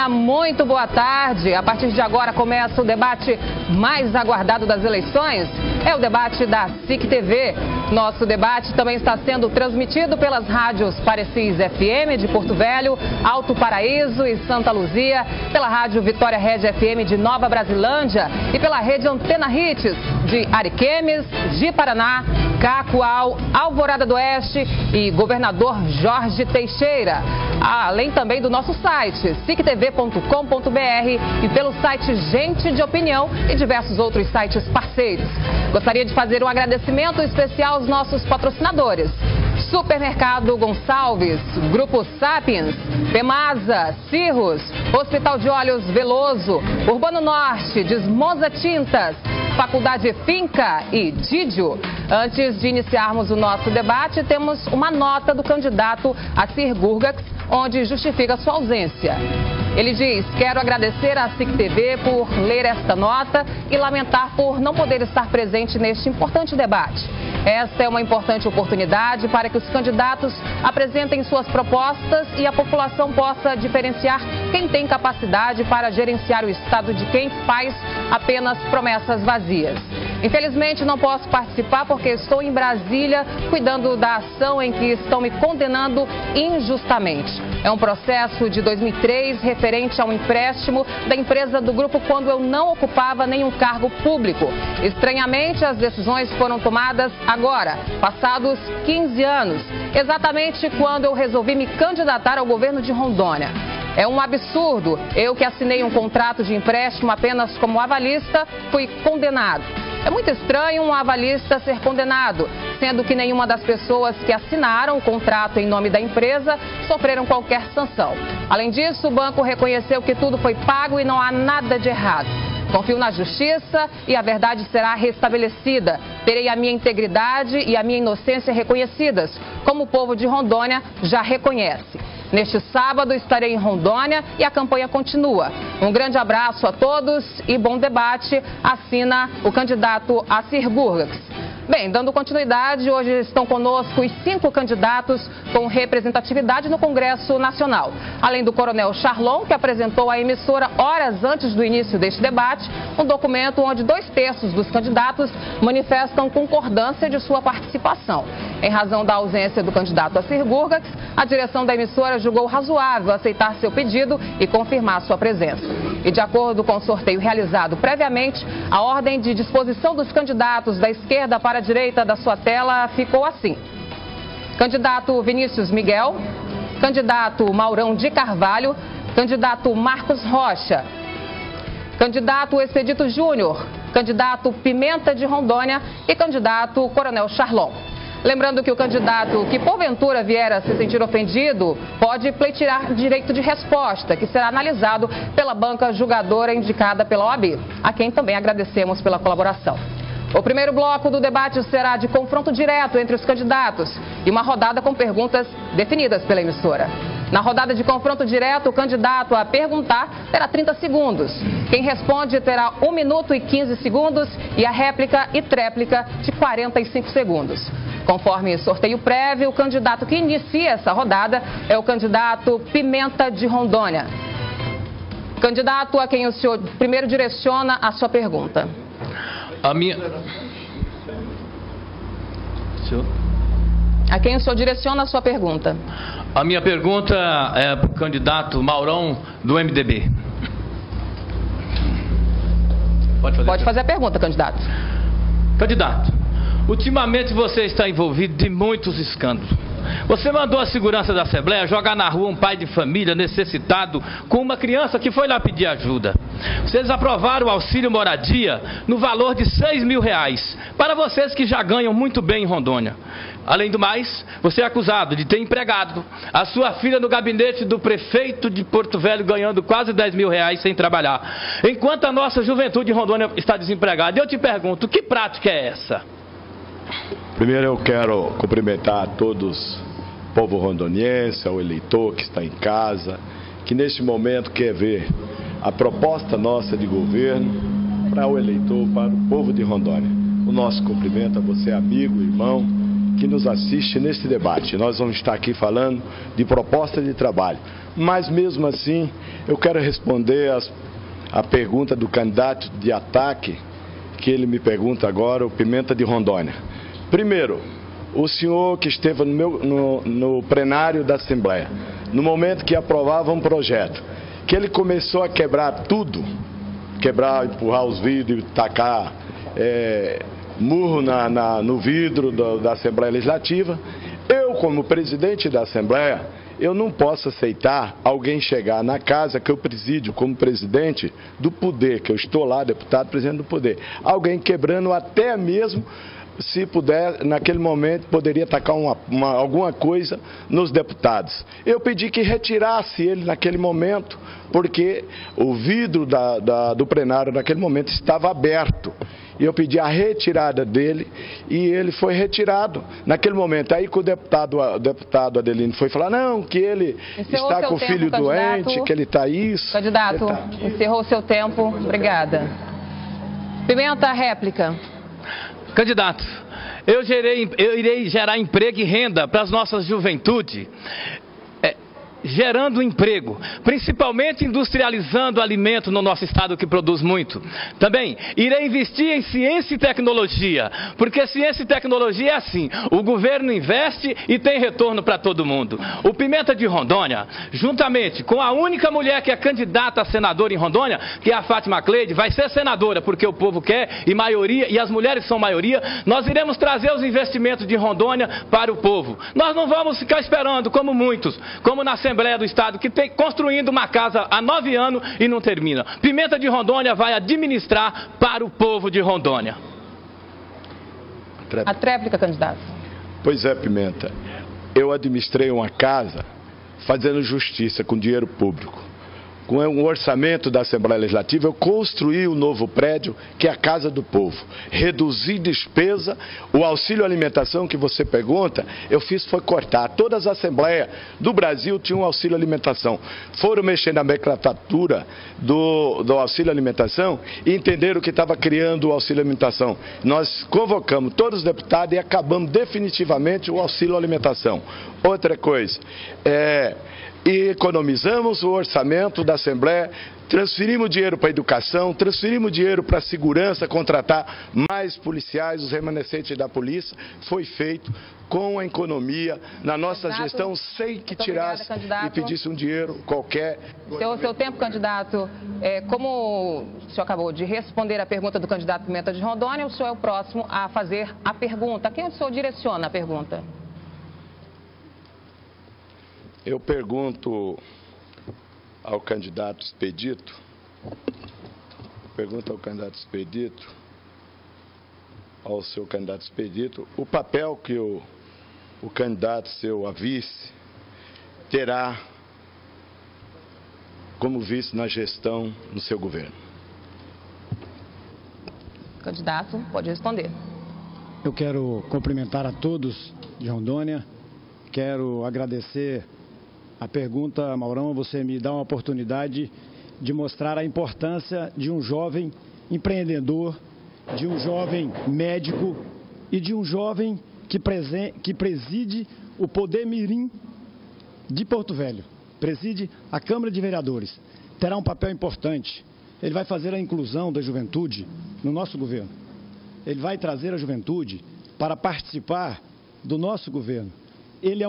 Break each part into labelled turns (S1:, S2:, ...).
S1: Rondônia, muito boa tarde. A partir de agora começa o debate mais aguardado das eleições. É o debate da SIC TV. Nosso debate também está sendo transmitido pelas rádios Parecis FM de Porto Velho, Alto Paraíso e Santa Luzia, pela rádio Vitória Rede FM de Nova Brasilândia e pela rede Antena Hits de Ariquemes, de Paraná, Cacoal, Alvorada do Oeste e Governador Jorge Teixeira. Além também do nosso site, sictv.com.br e pelo site Gente de Opinião e diversos outros sites parceiros. Gostaria de fazer um agradecimento especial aos nossos patrocinadores. Supermercado Gonçalves, Grupo Sapiens, Pemasa, Cirrus, Hospital de Olhos Veloso, Urbano Norte, Desmoza Tintas, Faculdade Finca e Didio. Antes de iniciarmos o nosso debate, temos uma nota do candidato Assir Gurgax, onde justifica sua ausência. Ele diz: quero agradecer à SIC TV por ler esta nota e lamentar por não poder estar presente neste importante debate. Esta é uma importante oportunidade para que os candidatos apresentem suas propostas e a população possa diferenciar quem tem capacidade para gerenciar o Estado de quem faz apenas promessas vazias. Infelizmente, não posso participar porque estou em Brasília cuidando da ação em que estão me condenando injustamente. É um processo de 2003 referente a um empréstimo da empresa do grupo quando eu não ocupava nenhum cargo público. Estranhamente, as decisões foram tomadas agora, passados 15 anos, exatamente quando eu resolvi me candidatar ao governo de Rondônia. É um absurdo. Eu que assinei um contrato de empréstimo apenas como avalista, fui condenado. É muito estranho um avalista ser condenado, sendo que nenhuma das pessoas que assinaram o contrato em nome da empresa sofreram qualquer sanção. Além disso, o banco reconheceu que tudo foi pago e não há nada de errado. Confio na justiça e a verdade será restabelecida. Terei a minha integridade e a minha inocência reconhecidas, como o povo de Rondônia já reconhece. Neste sábado estarei em Rondônia e a campanha continua. Um grande abraço a todos e bom debate, assina o candidato Assir Gurgax. Bem, dando continuidade, hoje estão conosco os 5 candidatos com representatividade no Congresso Nacional. Além do Coronel Charlon, que apresentou à emissora horas antes do início deste debate, um documento onde 2/3 dos candidatos manifestam concordância de sua participação. Em razão da ausência do candidato Assir Gurgax, a direção da emissora julgou razoável aceitar seu pedido e confirmar sua presença. E de acordo com o sorteio realizado previamente, a ordem de disposição dos candidatos da esquerda para a direita da sua tela ficou assim: candidato Vinícius Miguel, candidato Maurão de Carvalho, candidato Marcos Rocha, candidato Expedito Júnior, candidato Pimenta de Rondônia e candidato Coronel Charlon. Lembrando que o candidato que porventura vier a se sentir ofendido pode pleitear direito de resposta, que será analisado pela banca julgadora indicada pela OAB, a quem também agradecemos pela colaboração. O primeiro bloco do debate será de confronto direto entre os candidatos e uma rodada com perguntas definidas pela emissora. Na rodada de confronto direto, o candidato a perguntar terá 30 segundos. Quem responde terá 1 minuto e 15 segundos e a réplica e tréplica de 45 segundos. Conforme sorteio prévio, o candidato que inicia essa rodada é o candidato Pimenta de Rondônia. Candidato a quem o senhor primeiro direciona a sua pergunta. A quem o senhor direciona a sua pergunta?
S2: A minha pergunta é para o candidato Maurão, do MDB.
S1: Pode fazer a pergunta, candidato.
S2: Candidato, ultimamente você está envolvido em muitos escândalos. Você mandou a segurança da Assembleia jogar na rua um pai de família necessitado com uma criança que foi lá pedir ajuda. Vocês aprovaram o auxílio moradia no valor de R$6.000 para vocês que já ganham muito bem em Rondônia. Além do mais, você é acusado de ter empregado a sua filha no gabinete do prefeito de Porto Velho ganhando quase R$10.000 sem trabalhar. Enquanto a nossa juventude em Rondônia está desempregada, eu te pergunto, que prática é essa?
S3: Primeiro eu quero cumprimentar a todos, povo rondoniense, ao eleitor que está em casa, que neste momento quer ver a proposta nossa de governo para o eleitor, para o povo de Rondônia. O nosso cumprimento a você, amigo, irmão, que nos assiste nesse debate. Nós vamos estar aqui falando de proposta de trabalho. Mas mesmo assim, eu quero responder a pergunta do candidato de ataque, que ele me pergunta agora, o Pimenta de Rondônia. Primeiro, o senhor que esteve no plenário da Assembleia, no momento que aprovava um projeto, que ele começou a quebrar tudo, quebrar, empurrar os vidros, tacar murro no vidro da Assembleia Legislativa, eu, como presidente da Assembleia, eu não posso aceitar alguém chegar na casa que eu presido como presidente do poder, que eu estou lá, deputado, presidente do poder, alguém quebrando até mesmo, se puder, naquele momento, poderia tacar alguma coisa nos deputados. Eu pedi que retirasse ele naquele momento, porque o vidro do plenário naquele momento estava aberto. E eu pedi a retirada dele e ele foi retirado naquele momento. Aí que o deputado Adelino foi falar, não, que ele está com o filho doente, que ele está isso.
S1: Candidato, encerrou o seu tempo. Obrigada. Pimenta, réplica.
S2: Candidato, eu irei gerar emprego e renda para as nossas juventude, gerando emprego, principalmente industrializando alimento no nosso estado que produz muito. Também irei investir em ciência e tecnologia, porque ciência e tecnologia é assim, o governo investe e tem retorno para todo mundo. O Pimenta de Rondônia, juntamente com a única mulher que é candidata a senadora em Rondônia, que é a Fátima Cleide, vai ser senadora porque o povo quer e as mulheres são maioria, nós iremos trazer os investimentos de Rondônia para o povo. Nós não vamos ficar esperando como muitos, como na Assembleia do Estado, que tem construindo uma casa há 9 anos e não termina. Pimenta de Rondônia vai administrar para o povo de Rondônia.
S1: A tréplica, candidato.
S3: Pois é, Pimenta. Eu administrei uma casa fazendo justiça com dinheiro público. Com o orçamento da Assembleia Legislativa, eu construí o novo prédio, que é a Casa do Povo. Reduzi despesa, o auxílio alimentação que você pergunta, eu fiz foi cortar. Todas as assembleias do Brasil tinham auxílio alimentação. Foram mexer na nomenclatura do auxílio alimentação e entenderam que estava criando o auxílio alimentação. Nós convocamos todos os deputados e acabamos definitivamente o auxílio alimentação. Outra coisa, e economizamos o orçamento da Assembleia, transferimos dinheiro para a educação, transferimos dinheiro para a segurança, contratar mais policiais, os remanescentes da polícia. Foi feito com a economia, na nossa gestão, sem que tirasse e pedisse um dinheiro qualquer.
S1: Seu tempo, candidato. Como o senhor acabou de responder a pergunta do candidato Pimenta de Rondônia, o senhor é o próximo a fazer a pergunta. A quem o senhor direciona a pergunta?
S3: Eu pergunto ao candidato Expedito, ao seu candidato Expedito, o papel que o candidato seu a vice terá como vice na gestão no seu governo.
S1: Candidato, pode responder.
S4: Eu quero cumprimentar a todos de Rondônia, quero agradecer a pergunta, Maurão, você me dá uma oportunidade de mostrar a importância de um jovem empreendedor, de um jovem médico e de um jovem que preside o Poder Mirim de Porto Velho, preside a Câmara de Vereadores. Terá um papel importante. Ele vai fazer a inclusão da juventude no nosso governo. Ele vai trazer a juventude para participar do nosso governo. Ele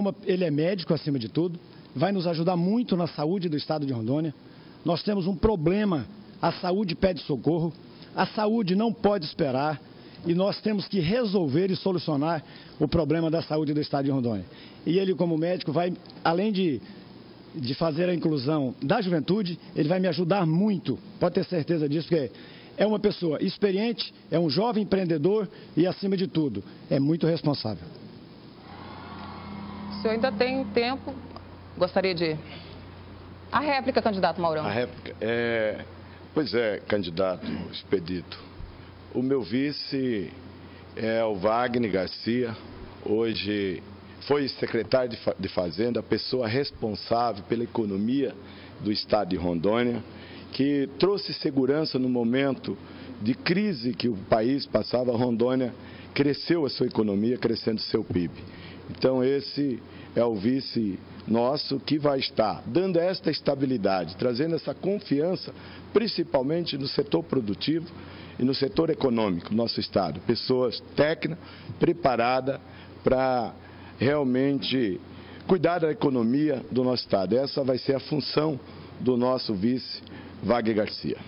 S4: é médico, acima de tudo, vai nos ajudar muito na saúde do estado de Rondônia. Nós temos um problema, a saúde pede socorro, a saúde não pode esperar e nós temos que resolver e solucionar o problema da saúde do estado de Rondônia. E ele, como médico, vai, além de fazer a inclusão da juventude, ele vai me ajudar muito, pode ter certeza disso, porque é uma pessoa experiente, é um jovem empreendedor e, acima de tudo, é muito responsável.
S1: O senhor ainda tem tempo. Gostaria de... A réplica, candidato Maurão.
S3: A réplica, pois é, candidato Expedito. O meu vice é o Wagner Garcia, hoje foi secretário de Fazenda, a pessoa responsável pela economia do estado de Rondônia, que trouxe segurança no momento de crise que o país passava. Rondônia cresceu a sua economia, crescendo o seu PIB. Então esse é o vice nosso que vai estar dando esta estabilidade, trazendo essa confiança, principalmente no setor produtivo e no setor econômico do nosso Estado. Pessoas técnicas, preparadas para realmente cuidar da economia do nosso Estado. Essa vai ser a função do nosso vice, Wagner Garcia.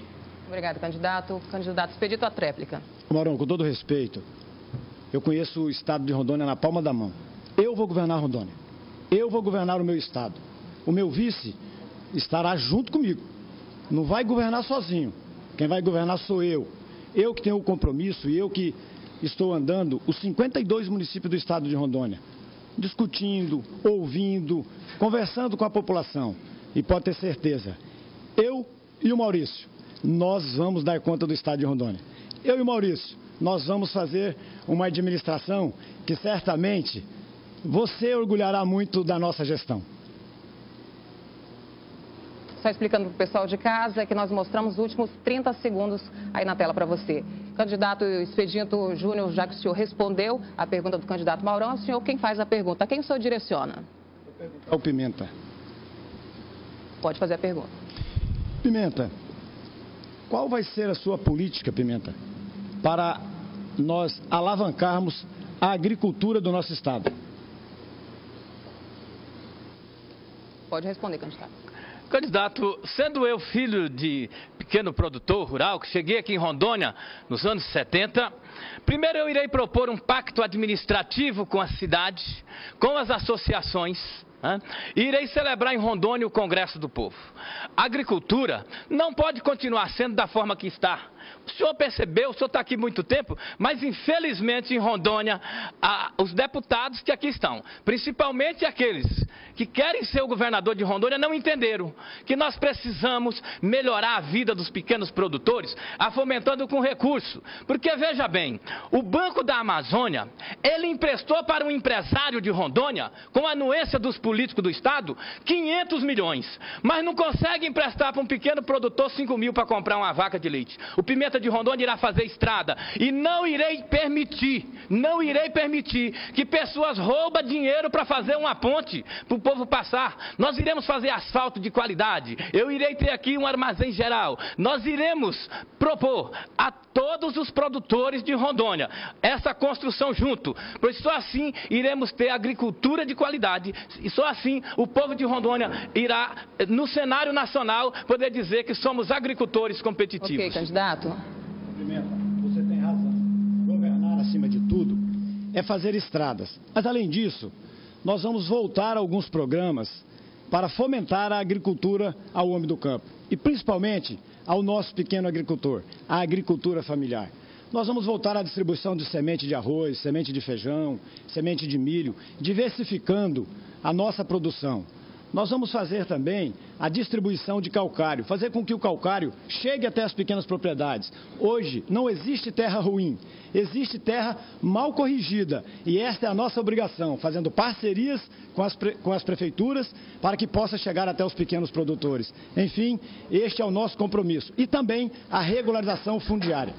S1: Obrigado, candidato. Candidato Expedito, a tréplica.
S4: Maurão, com todo respeito, eu conheço o Estado de Rondônia na palma da mão. Eu vou governar Rondônia. Eu vou governar o meu Estado. O meu vice estará junto comigo. Não vai governar sozinho. Quem vai governar sou eu. Eu que tenho o compromisso e eu que estou andando os 52 municípios do Estado de Rondônia, discutindo, ouvindo, conversando com a população. E pode ter certeza, eu e o Maurício, nós vamos dar conta do Estado de Rondônia. Eu e o Maurício, nós vamos fazer uma administração que certamente você orgulhará muito da nossa gestão.
S1: Só explicando para o pessoal de casa que nós mostramos os últimos 30 segundos aí na tela para você. Candidato Expedito Júnior, já que o senhor respondeu a pergunta do candidato Maurão, o senhor quem faz a pergunta? A quem o senhor direciona?
S4: Ao Pimenta.
S1: Pode fazer a pergunta.
S4: Pimenta, qual vai ser a sua política, Pimenta, para nós alavancarmos a agricultura do nosso Estado?
S1: Pode responder, candidato.
S2: Candidato, sendo eu filho de pequeno produtor rural, que cheguei aqui em Rondônia nos anos 70, primeiro eu irei propor um pacto administrativo com a cidade, com as associações, e irei celebrar em Rondônia o Congresso do Povo. A agricultura não pode continuar sendo da forma que está. O senhor percebeu, o senhor está aqui há muito tempo, mas infelizmente em Rondônia, os deputados que aqui estão, principalmente aqueles que querem ser o governador de Rondônia, não entenderam que nós precisamos melhorar a vida dos pequenos produtores, fomentando com recurso. Porque veja bem, o Banco da Amazônia, ele emprestou para um empresário de Rondônia, com a anuência dos políticos do Estado, 500 milhões, mas não consegue emprestar para um pequeno produtor 5 mil para comprar uma vaca de leite. O Pimenta de Rondônia irá fazer estrada e não irei permitir que pessoas roubem dinheiro para fazer uma ponte para o povo passar. Nós iremos fazer asfalto de qualidade, eu irei ter aqui um armazém geral, nós iremos propor a todos os produtores de Rondônia essa construção junto, pois só assim iremos ter agricultura de qualidade e só assim o povo de Rondônia irá, no cenário nacional, poder dizer que somos agricultores competitivos.
S1: Ok, candidato.
S4: Pimenta, você tem razão. Governar, acima de tudo, é fazer estradas. Mas, além disso, nós vamos voltar a alguns programas para fomentar a agricultura ao homem do campo. E, principalmente, ao nosso pequeno agricultor, a agricultura familiar. Nós vamos voltar à distribuição de semente de arroz, semente de feijão, semente de milho, diversificando a nossa produção. Nós vamos fazer também a distribuição de calcário, fazer com que o calcário chegue até as pequenas propriedades. Hoje não existe terra ruim, existe terra mal corrigida e esta é a nossa obrigação, fazendo parcerias com as prefeituras para que possa chegar até os pequenos produtores. Enfim, este é o nosso compromisso e também a regularização fundiária.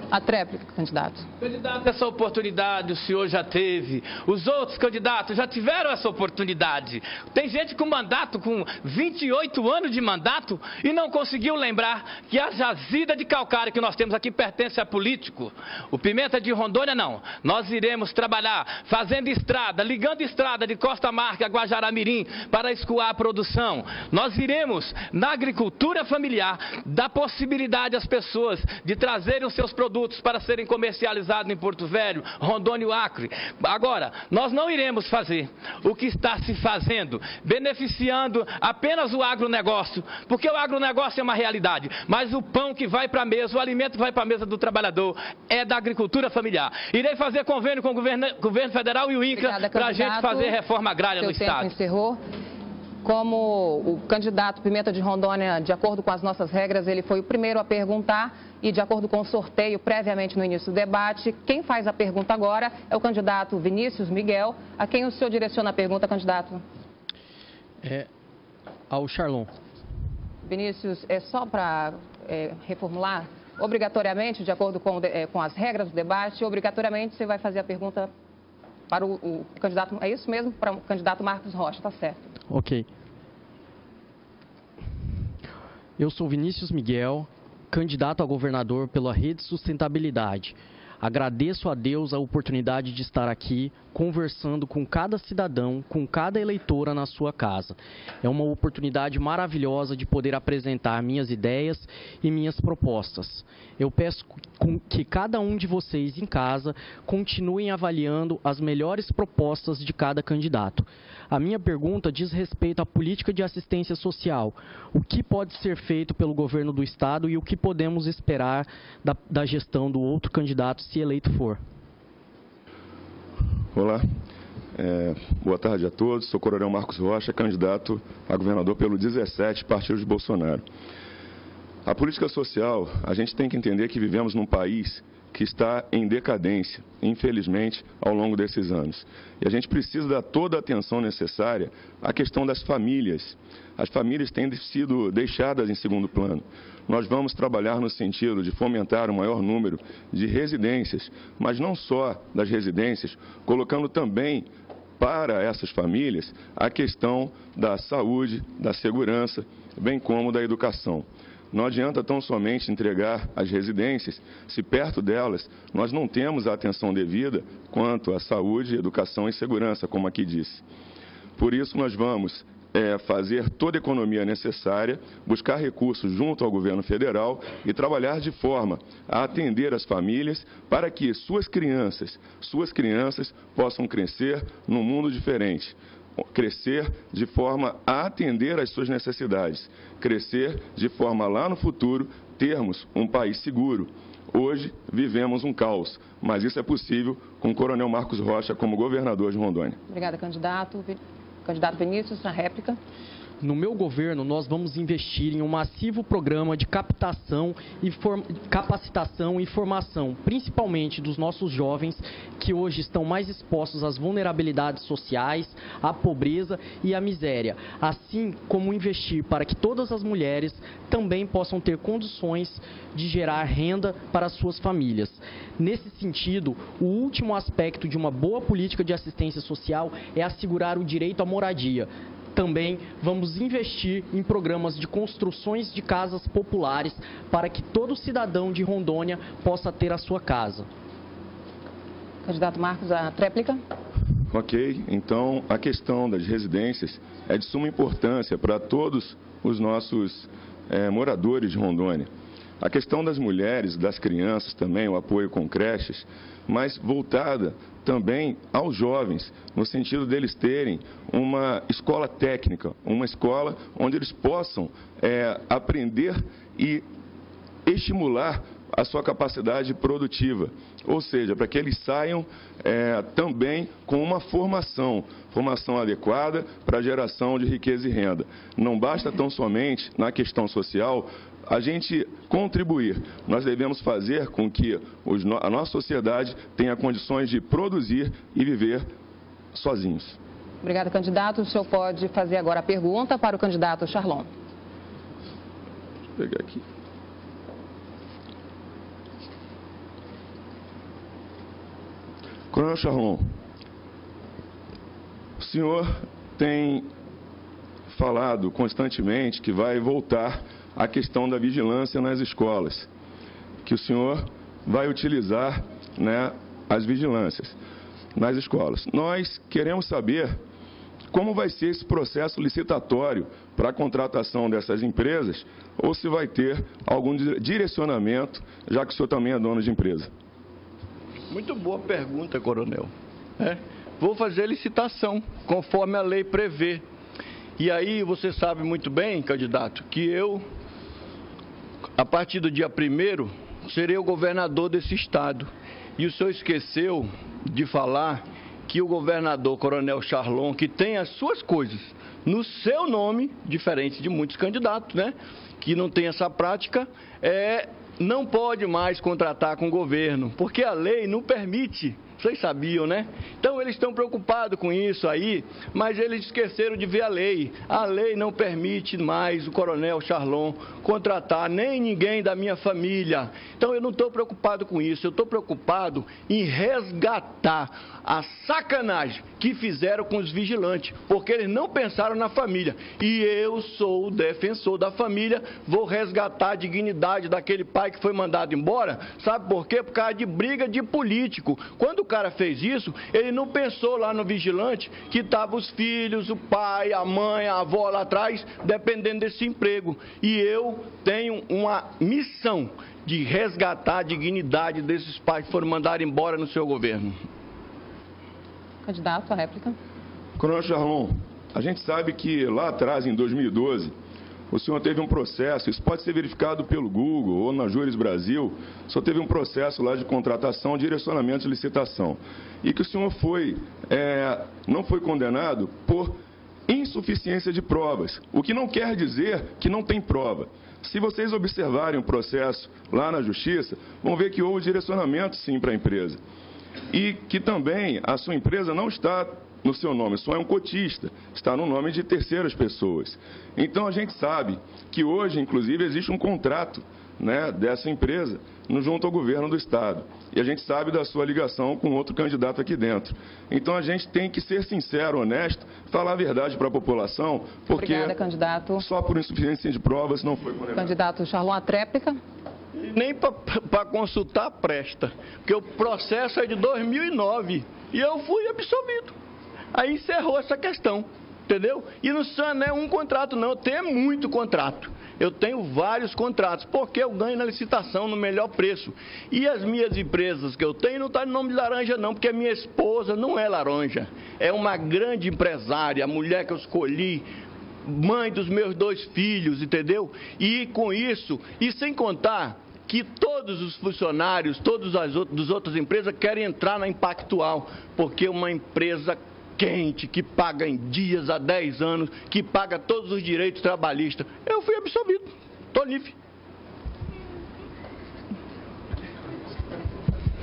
S1: A tréplica, candidato.
S2: Candidato, essa oportunidade o senhor já teve. Os outros candidatos já tiveram essa oportunidade. Tem gente com mandato, com 28 anos de mandato, e não conseguiu lembrar que a jazida de calcário que nós temos aqui pertence a político. O Pimenta de Rondônia não. Nós iremos trabalhar fazendo estrada, ligando estrada de Costa Marca a Guajará-Mirim para escoar a produção. Nós iremos, na agricultura familiar, dar possibilidade às pessoas de trazerem os seus produtos para serem comercializados em Porto Velho, Rondônia e Acre. Agora, nós não iremos fazer o que está se fazendo, beneficiando apenas o agronegócio, porque o agronegócio é uma realidade, mas o pão que vai para a mesa, o alimento que vai para a mesa do trabalhador é da agricultura familiar. Irei fazer convênio com o governo federal e o INCRA para a gente fazer reforma agrária no Estado.
S1: Seu tempo encerrou. Como o candidato Pimenta de Rondônia, de acordo com as nossas regras, ele foi o primeiro a perguntar e, de acordo com o sorteio previamente no início do debate, quem faz a pergunta agora é o candidato Vinícius Miguel. A quem o senhor direciona a pergunta, candidato?
S5: Ao Charlon.
S1: Vinícius, é só para reformular, obrigatoriamente, de acordo com as regras do debate, obrigatoriamente você vai fazer a pergunta para o candidato, é isso mesmo? Para o candidato Marcos Rocha, tá certo.
S5: Ok. Eu sou Vinícius Miguel, candidato a governador pela Rede Sustentabilidade. Agradeço a Deus a oportunidade de estar aqui conversando com cada cidadão, com cada eleitora na sua casa. É uma oportunidade maravilhosa de poder apresentar minhas ideias e minhas propostas. Eu peço que cada um de vocês em casa continuem avaliando as melhores propostas de cada candidato. A minha pergunta diz respeito à política de assistência social. O que pode ser feito pelo governo do Estado e o que podemos esperar da gestão do outro candidato, se eleito for?
S6: Olá, boa tarde a todos. Sou o Coronel Marcos Rocha, candidato a governador pelo 17 Partido de Bolsonaro. A política social, a gente tem que entender que vivemos num país que está em decadência, infelizmente, ao longo desses anos. E a gente precisa dar toda a atenção necessária à questão das famílias. As famílias têm sido deixadas em segundo plano. Nós vamos trabalhar no sentido de fomentar o maior número de residências, mas não só das residências, colocando também para essas famílias a questão da saúde, da segurança, bem como da educação. Não adianta tão somente entregar as residências se perto delas nós não temos a atenção devida quanto à saúde, educação e segurança, como aqui disse. Por isso nós vamos fazer toda a economia necessária, buscar recursos junto ao governo federal e trabalhar de forma a atender as famílias para que suas crianças possam crescer num mundo diferente. Crescer de forma a atender às suas necessidades, crescer de forma lá no futuro termos um país seguro. Hoje vivemos um caos, mas isso é possível com o Coronel Marcos Rocha como governador de Rondônia.
S1: Obrigada, candidato. Candidato Vinícius, na réplica.
S5: No meu governo, nós vamos investir em um massivo programa de captação, capacitação e formação, principalmente dos nossos jovens que hoje estão mais expostos às vulnerabilidades sociais, à pobreza e à miséria, assim como investir para que todas as mulheres também possam ter condições de gerar renda para as suas famílias. Nesse sentido, o último aspecto de uma boa política de assistência social é assegurar o direito à moradia. Também vamos investir em programas de construções de casas populares para que todo cidadão de Rondônia possa ter a sua casa.
S1: Candidato Marcos, a tréplica.
S6: Ok, então a questão das residências é de suma importância para todos os nossos moradores de Rondônia. A questão das mulheres, das crianças também, o apoio com creches, mas voltada também aos jovens, no sentido deles terem uma escola técnica, uma escola onde eles possam aprender e estimular a sua capacidade produtiva, ou seja, para que eles saiam também com uma formação adequada para a geração de riqueza e renda. Não basta tão somente na questão social a gente contribuir, nós devemos fazer com que a nossa sociedade tenha condições de produzir e viver sozinhos.
S1: Obrigada, candidato. O senhor pode fazer agora a pergunta para o candidato Charlon.
S6: Vou pegar aqui. Coronel Charlon, o senhor tem falado constantemente que vai voltar a questão da vigilância nas escolas, que o senhor vai utilizar as vigilâncias nas escolas. Nós queremos saber como vai ser esse processo licitatório para a contratação dessas empresas, ou se vai ter algum direcionamento, já que o senhor também é dono de empresa.
S7: Muito boa pergunta, coronel. Vou fazer licitação, conforme a lei prevê. E aí você sabe muito bem, candidato, que eu, a partir do dia 1º, serei o governador desse estado. E o senhor esqueceu de falar que o governador Coronel Charlon, que tem as suas coisas no seu nome, diferente de muitos candidatos, que não tem essa prática, não pode mais contratar com o governo, porque a lei não permite Vocês sabiam, né? Então eles estão preocupados com isso aí, mas eles esqueceram de ver a lei. A lei não permite mais o coronel Charlon contratar nem ninguém da minha família. Então eu não estou preocupado com isso, eu estou preocupado em resgatar a sacanagem que fizeram com os vigilantes, porque eles não pensaram na família. E eu sou o defensor da família, vou resgatar a dignidade daquele pai que foi mandado embora. Sabe por quê? Por causa de briga de político. Quando o cara fez isso, ele não pensou lá no vigilante que estavam os filhos, o pai, a mãe, a avó lá atrás, dependendo desse emprego. E eu tenho uma missão de resgatar a dignidade desses pais que foram mandados embora no seu governo.
S1: Candidato, a réplica.
S6: Coronel Charlon, a gente sabe que lá atrás, em 2012, o senhor teve um processo, isso pode ser verificado pelo Google ou na Júris Brasil, o senhor teve um processo lá de contratação, direcionamento de licitação, e que o senhor não foi condenado por insuficiência de provas, o que não quer dizer que não tem prova. Se vocês observarem o processo lá na Justiça, vão ver que houve direcionamento sim para a empresa. E que também a sua empresa não está no seu nome, só é um cotista, está no nome de terceiras pessoas. Então a gente sabe que hoje, inclusive, existe um contrato, né, dessa empresa junto ao governo do Estado. E a gente sabe da sua ligação com outro candidato aqui dentro. Então a gente tem que ser sincero, honesto, falar a verdade para a população, porque
S1: Obrigada, candidato.
S6: Só por insuficiência de provas não foi condenado.
S1: Candidato Charlon, a tréplica.
S7: Nem para consultar presta, porque o processo é de 2009 e eu fui absolvido. Aí encerrou essa questão, entendeu? E não é um contrato não, eu tenho muito contrato. Eu tenho vários contratos, porque eu ganho na licitação no melhor preço. E as minhas empresas que eu tenho não estão no nome de laranja não, porque a minha esposa não é laranja. É uma grande empresária, a mulher que eu escolhi, mãe dos meus 2 filhos, entendeu? E com isso, e sem contar que todos os funcionários, todas as outras empresas querem entrar na Impactual, porque é uma empresa quente, que paga em dias há 10 anos, que paga todos os direitos trabalhistas. Eu fui absolvido, estou livre.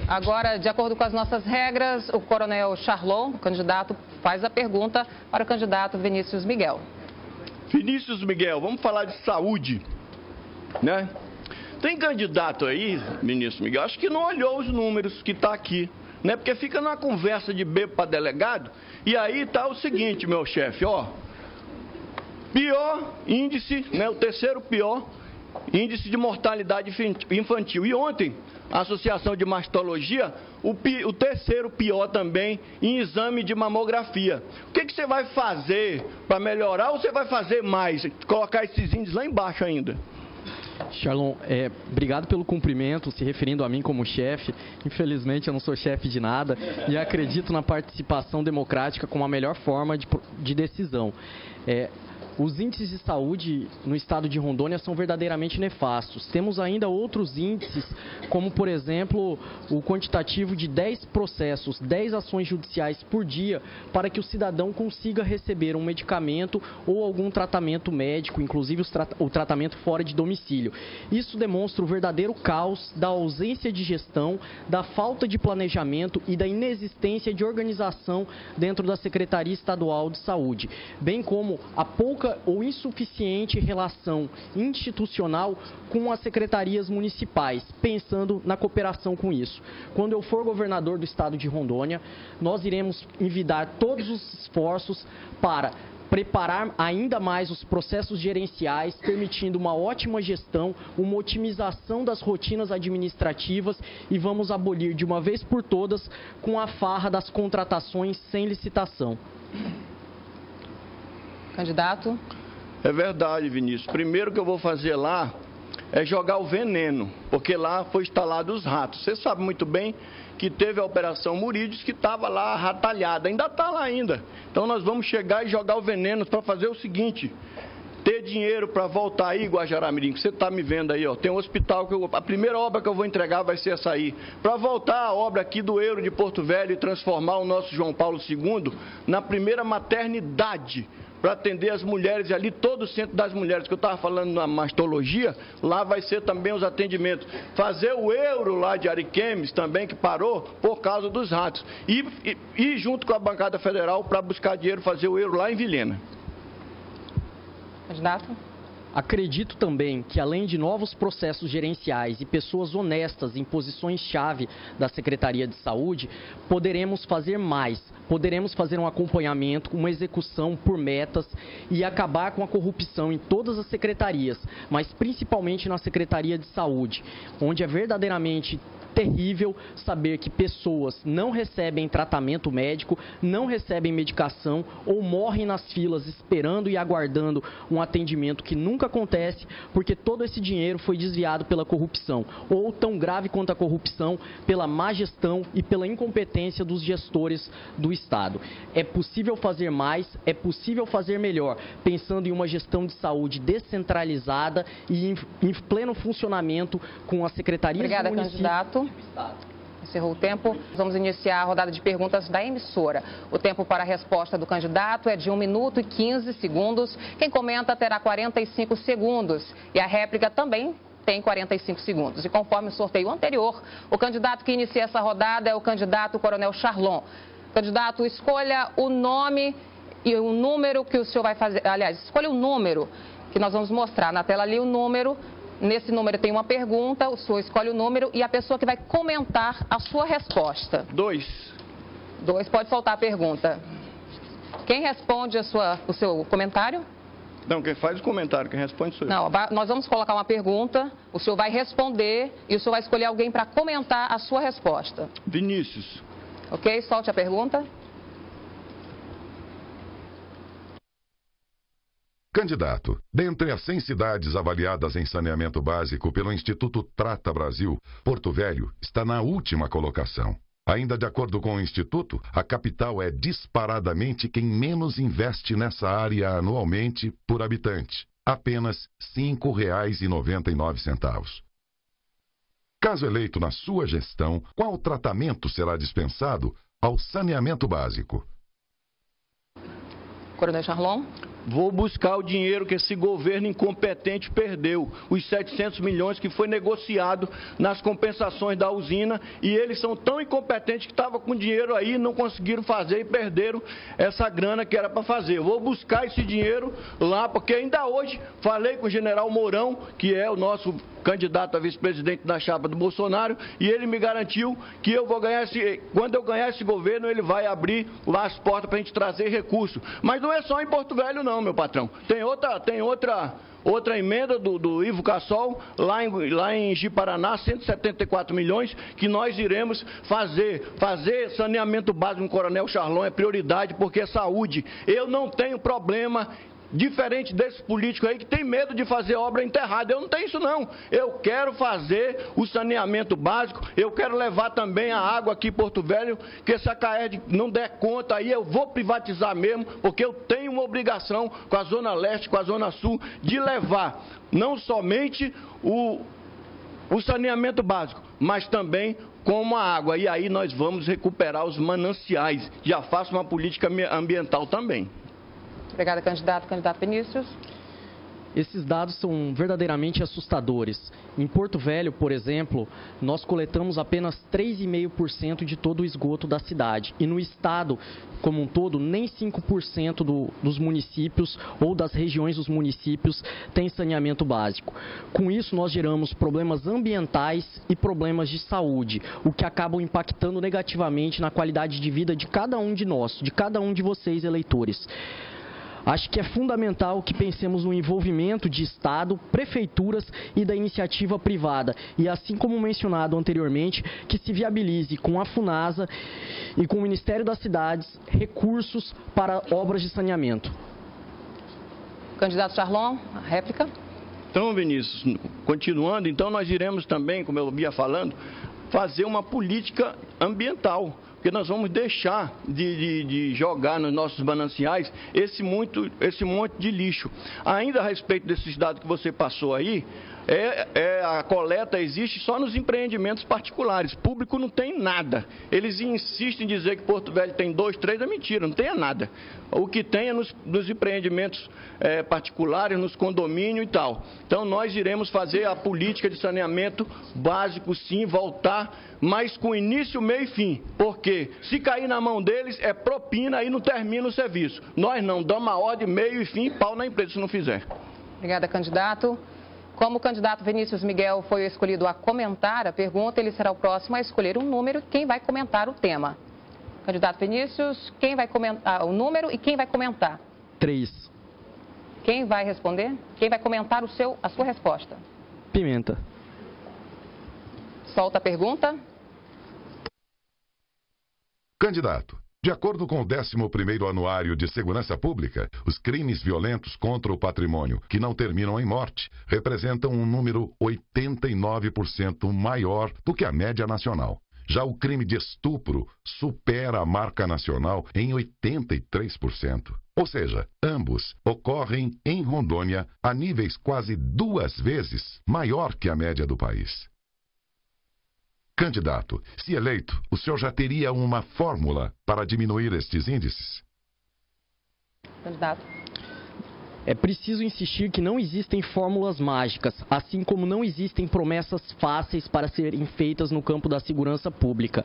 S1: Agora, de acordo com as nossas regras, o coronel Charlon, o candidato, faz a pergunta para o candidato Vinícius Miguel.
S7: Vinícius Miguel, vamos falar de saúde, né? Tem candidato aí, ministro Miguel, acho que não olhou os números que está aqui, né? Porque fica numa conversa de bebo para delegado, e aí está o seguinte, meu chefe, ó, pior índice, né? O terceiro pior índice de mortalidade infantil. E ontem, a Associação de Mastologia, o terceiro pior também em exame de mamografia. O que você vai fazer para melhorar ou você vai fazer mais? Colocar esses índices lá embaixo ainda?
S5: Charlon, obrigado pelo cumprimento, se referindo a mim como chefe. Infelizmente eu não sou chefe de nada e acredito na participação democrática como a melhor forma de decisão. Os índices de saúde no estado de Rondônia são verdadeiramente nefastos. Temos ainda outros índices, como, por exemplo, o quantitativo de 10 processos, 10 ações judiciais por dia, para que o cidadão consiga receber um medicamento ou algum tratamento médico, inclusive o tratamento fora de domicílio. Isso demonstra o verdadeiro caos da ausência de gestão, da falta de planejamento e da inexistência de organização dentro da Secretaria Estadual de Saúde, bem como a pouca ou insuficiente relação institucional com as secretarias municipais, pensando na cooperação com isso. Quando eu for governador do estado de Rondônia, nós iremos envidar todos os esforços para preparar ainda mais os processos gerenciais, permitindo uma ótima gestão, uma otimização das rotinas administrativas e vamos abolir de uma vez por todas com a farra das contratações sem licitação.
S1: Candidato?
S7: É verdade, Vinícius. Primeiro que eu vou fazer lá é jogar o veneno, porque lá foi instalado os ratos. Você sabe muito bem que teve a Operação Murídeos que estava lá ratalhada, ainda está lá ainda. Então nós vamos chegar e jogar o veneno para fazer o seguinte, ter dinheiro para voltar aí, Guajará-Mirim, que você está me vendo aí, ó, tem um hospital, a primeira obra que eu vou entregar vai ser essa aí, para voltar a obra aqui do Euro de Porto Velho e transformar o nosso João Paulo II na primeira maternidade para atender as mulheres ali, todo o centro das mulheres, que eu estava falando na mastologia, lá vai ser também os atendimentos. Fazer o euro lá de Ariquemes também, que parou por causa dos ratos. E junto com a bancada federal para buscar dinheiro, fazer o euro lá em Vilhena.
S1: Candidato?
S5: Acredito também que, além de novos processos gerenciais e pessoas honestas em posições-chave da Secretaria de Saúde, poderemos fazer mais. Poderemos fazer um acompanhamento, uma execução por metas e acabar com a corrupção em todas as secretarias, mas principalmente na Secretaria de Saúde, onde é verdadeiramente terrível saber que pessoas não recebem tratamento médico, não recebem medicação ou morrem nas filas esperando e aguardando um atendimento que nunca acontece porque todo esse dinheiro foi desviado pela corrupção, ou tão grave quanto a corrupção, pela má gestão e pela incompetência dos gestores do Estado. É possível fazer mais, é possível fazer melhor, pensando em uma gestão de saúde descentralizada e em pleno funcionamento com as secretarias
S1: Obrigada,
S5: do município.
S1: candidato. Encerrou o tempo. Vamos iniciar a rodada de perguntas da emissora. O tempo para a resposta do candidato é de 1 minuto e 15 segundos. Quem comenta terá 45 segundos. E a réplica também tem 45 segundos. E conforme o sorteio anterior, o candidato que inicia essa rodada é o candidato Coronel Charlon. Candidato, escolha o nome e o número que o senhor vai fazer. Aliás, escolha o número que nós vamos mostrar na tela ali, o número. Nesse número tem uma pergunta, o senhor escolhe o número e a pessoa que vai comentar a sua resposta.
S7: 2.
S1: 2, pode soltar a pergunta. Quem responde o seu comentário?
S7: Não, quem faz o comentário, quem responde sou eu.
S1: Não, nós vamos colocar uma pergunta, o senhor vai responder e o senhor vai escolher alguém para comentar a sua resposta.
S7: Vinícius.
S1: Ok, solte a pergunta.
S8: Candidato, dentre as 100 cidades avaliadas em saneamento básico pelo Instituto Trata Brasil, Porto Velho está na última colocação. Ainda de acordo com o Instituto, a capital é disparadamente quem menos investe nessa área anualmente por habitante, apenas R$ 5,99. Caso eleito na sua gestão, qual tratamento será dispensado ao saneamento básico?
S1: Coronel Charlon.
S7: Vou buscar o dinheiro que esse governo incompetente perdeu, os 700 milhões que foi negociado nas compensações da usina, e eles são tão incompetentes que estavam com dinheiro aí, não conseguiram fazer e perderam essa grana que era para fazer. Eu vou buscar esse dinheiro lá, porque ainda hoje falei com o general Mourão, que é o nosso candidato a vice-presidente da chapa do Bolsonaro, e ele me garantiu que eu vou ganhar quando eu ganhar esse governo, ele vai abrir lá as portas para a gente trazer recurso. Mas não é só em Porto Velho não, meu patrão. Tem outra emenda do Ivo Cassol, lá em Ji-Paraná, 174 milhões, que nós iremos fazer saneamento básico no Coronel Charlon é prioridade, porque é saúde. Eu não tenho problema, diferente desses políticos aí que tem medo de fazer obra enterrada. Eu não tenho isso não. Eu quero fazer o saneamento básico, eu quero levar também a água aqui em Porto Velho, que se a CAERD não der conta aí, eu vou privatizar mesmo, porque eu tenho uma obrigação com a Zona Leste, com a Zona Sul, de levar não somente o saneamento básico, mas também como a água. E aí nós vamos recuperar os mananciais. Já faço uma política ambiental também.
S1: Obrigada, candidato. Candidato Vinícius.
S5: Esses dados são verdadeiramente assustadores. Em Porto Velho, por exemplo, nós coletamos apenas 3,5% de todo o esgoto da cidade. E no estado como um todo, nem 5% dos municípios ou das regiões dos municípios tem saneamento básico. Com isso, nós geramos problemas ambientais e problemas de saúde, o que acabam impactando negativamente na qualidade de vida de cada um de nós, de cada um de vocês, eleitores. Acho que é fundamental que pensemos no envolvimento de Estado, prefeituras e da iniciativa privada. E assim como mencionado anteriormente, que se viabilize com a FUNASA e com o Ministério das Cidades recursos para obras de saneamento.
S1: Candidato Charlon, a réplica.
S7: Então, Vinícius, continuando, então nós iremos também, como eu vinha falando, fazer uma política ambiental. porque nós vamos deixar de jogar nos nossos mananciais esse monte de lixo. Ainda a respeito desses dados que você passou aí, a coleta existe só nos empreendimentos particulares. Público não tem nada. Eles insistem em dizer que Porto Velho tem 2, 3, é mentira, não tem nada. O que tem é nos empreendimentos particulares, nos condomínios e tal. Então nós iremos fazer a política de saneamento básico, sim, voltar, mas com início, meio e fim. Porque se cair na mão deles é propina e não termina o serviço. Nós não damos a ordem, meio e fim, pau na empresa se não fizer.
S1: Obrigada, candidato. Como o candidato Vinícius Miguel foi escolhido a comentar a pergunta, ele será o próximo a escolher um número e quem vai comentar o tema. Candidato Vinícius, quem vai comentar o número e quem vai comentar?
S5: 3.
S1: Quem vai responder? Quem vai comentar a sua resposta?
S5: Pimenta.
S1: Solta a pergunta.
S8: Candidato, de acordo com o 11º Anuário de Segurança Pública, os crimes violentos contra o patrimônio, que não terminam em morte, representam um número 89% maior do que a média nacional. Já o crime de estupro supera a marca nacional em 83%. Ou seja, ambos ocorrem em Rondônia a níveis quase 2 vezes maior que a média do país. Candidato, se eleito, o senhor já teria uma fórmula para diminuir estes índices?
S1: Candidato.
S5: É preciso insistir que não existem fórmulas mágicas, assim como não existem promessas fáceis para serem feitas no campo da segurança pública.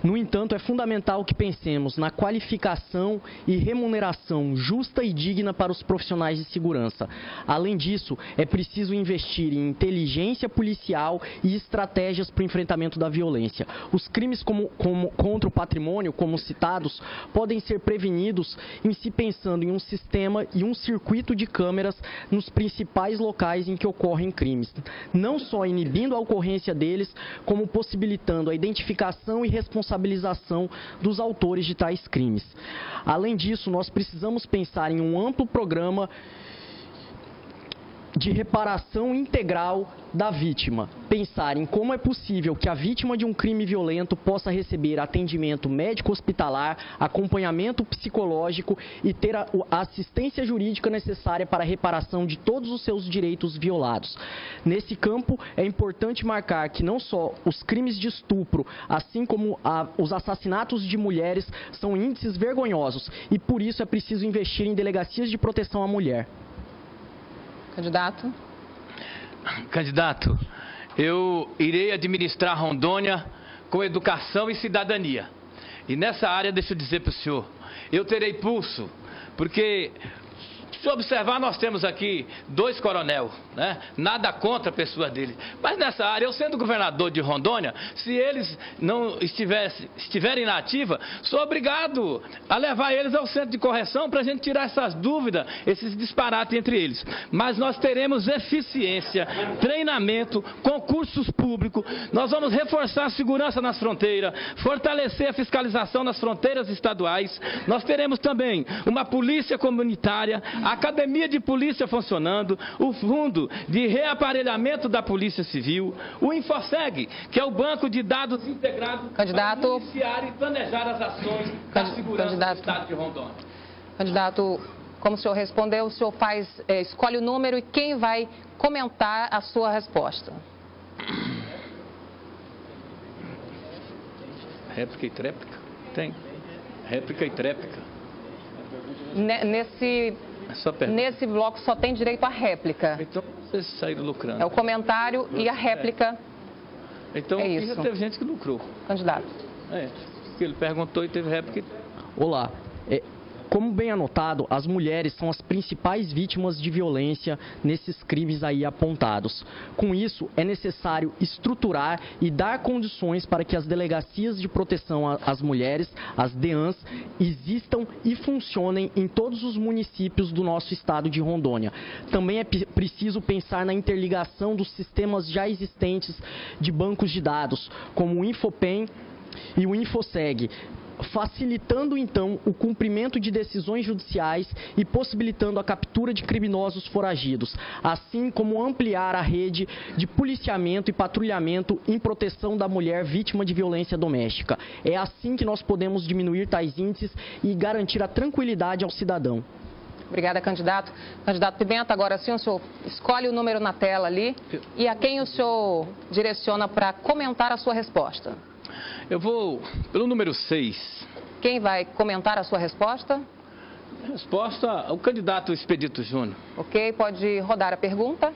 S5: No entanto, é fundamental que pensemos na qualificação e remuneração justa e digna para os profissionais de segurança. Além disso, é preciso investir em inteligência policial e estratégias para o enfrentamento da violência. Os crimes contra o patrimônio, como citados, podem ser prevenidos em se pensando em um sistema e um circuito de câmeras nos principais locais em que ocorrem crimes, não só inibindo a ocorrência deles, como possibilitando a identificação e responsabilização dos autores de tais crimes. Além disso, nós precisamos pensar em um amplo programa de reparação integral da vítima. Pensar em como é possível que a vítima de um crime violento possa receber atendimento médico-hospitalar, acompanhamento psicológico e ter a assistência jurídica necessária para a reparação de todos os seus direitos violados. Nesse campo, é importante marcar que não só os crimes de estupro, assim como os assassinatos de mulheres, são índices vergonhosos e, por isso, é preciso investir em delegacias de proteção à mulher.
S1: Candidato.
S2: Candidato, eu irei administrar Rondônia com educação e cidadania. E nessa área, deixa eu dizer para o senhor, eu terei pulso, porque, se observar, nós temos aqui 2 coronel, né? Nada contra a pessoa dele. Mas nessa área, eu sendo governador de Rondônia, se eles não estiverem na ativa, sou obrigado a levar eles ao centro de correção para a gente tirar essas dúvidas, esses disparates entre eles. Mas nós teremos eficiência, treinamento, concursos públicos, nós vamos reforçar a segurança nas fronteiras, fortalecer a fiscalização nas fronteiras estaduais, nós teremos também uma polícia comunitária, a academia de polícia funcionando, o fundo de reaparelhamento da Polícia Civil, o Infoseg, que é o banco de dados integrado para iniciar e planejar as ações da segurança do Estado de Rondônia.
S1: Candidato, como o senhor respondeu, o senhor escolhe o número e quem vai comentar a sua resposta?
S2: Réplica e tréplica? Tem. Réplica e tréplica.
S1: Nesse bloco só tem direito à réplica.
S2: Então vocês saíram lucrando.
S1: É o comentário e a réplica.
S2: Então
S1: é isso.
S2: Já teve gente que lucrou.
S1: Candidato.
S2: Porque ele perguntou e teve réplica.
S5: Olá. Como bem anotado, as mulheres são as principais vítimas de violência nesses crimes aí apontados. Com isso, é necessário estruturar e dar condições para que as delegacias de proteção às mulheres, as DEANs, existam e funcionem em todos os municípios do nosso estado de Rondônia. Também é preciso pensar na interligação dos sistemas já existentes de bancos de dados, como o Infopem e o Infoseg, facilitando então o cumprimento de decisões judiciais e possibilitando a captura de criminosos foragidos, assim como ampliar a rede de policiamento e patrulhamento em proteção da mulher vítima de violência doméstica. É assim que nós podemos diminuir tais índices e garantir a tranquilidade ao cidadão.
S1: Obrigada, candidato. Candidato Pimenta, agora sim o senhor escolhe o número na tela ali e a quem o senhor direciona para comentar a sua resposta.
S2: Eu vou pelo número 6.
S1: Quem vai comentar a sua resposta?
S2: Resposta ao candidato Expedito Júnior.
S1: Ok, pode rodar a pergunta.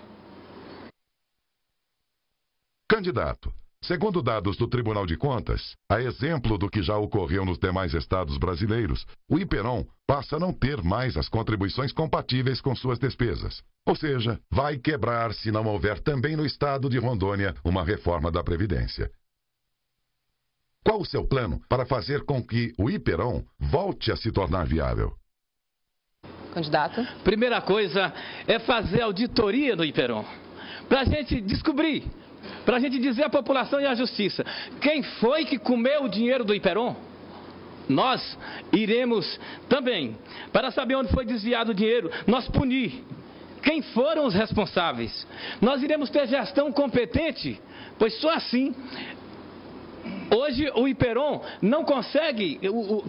S8: Candidato, segundo dados do Tribunal de Contas, a exemplo do que já ocorreu nos demais estados brasileiros, o IPERON passa a não ter mais as contribuições compatíveis com suas despesas. Ou seja, vai quebrar se não houver também no estado de Rondônia uma reforma da Previdência. Qual o seu plano para fazer com que o IPERON volte a se tornar viável?
S1: Candidato.
S2: Primeira coisa é fazer auditoria no IPERON, para a gente descobrir, para a gente dizer à população e à justiça, quem foi que comeu o dinheiro do IPERON? Nós iremos também, para saber onde foi desviado o dinheiro, nós punir quem foram os responsáveis. Nós iremos ter gestão competente, pois só assim... Hoje o IPERON não consegue,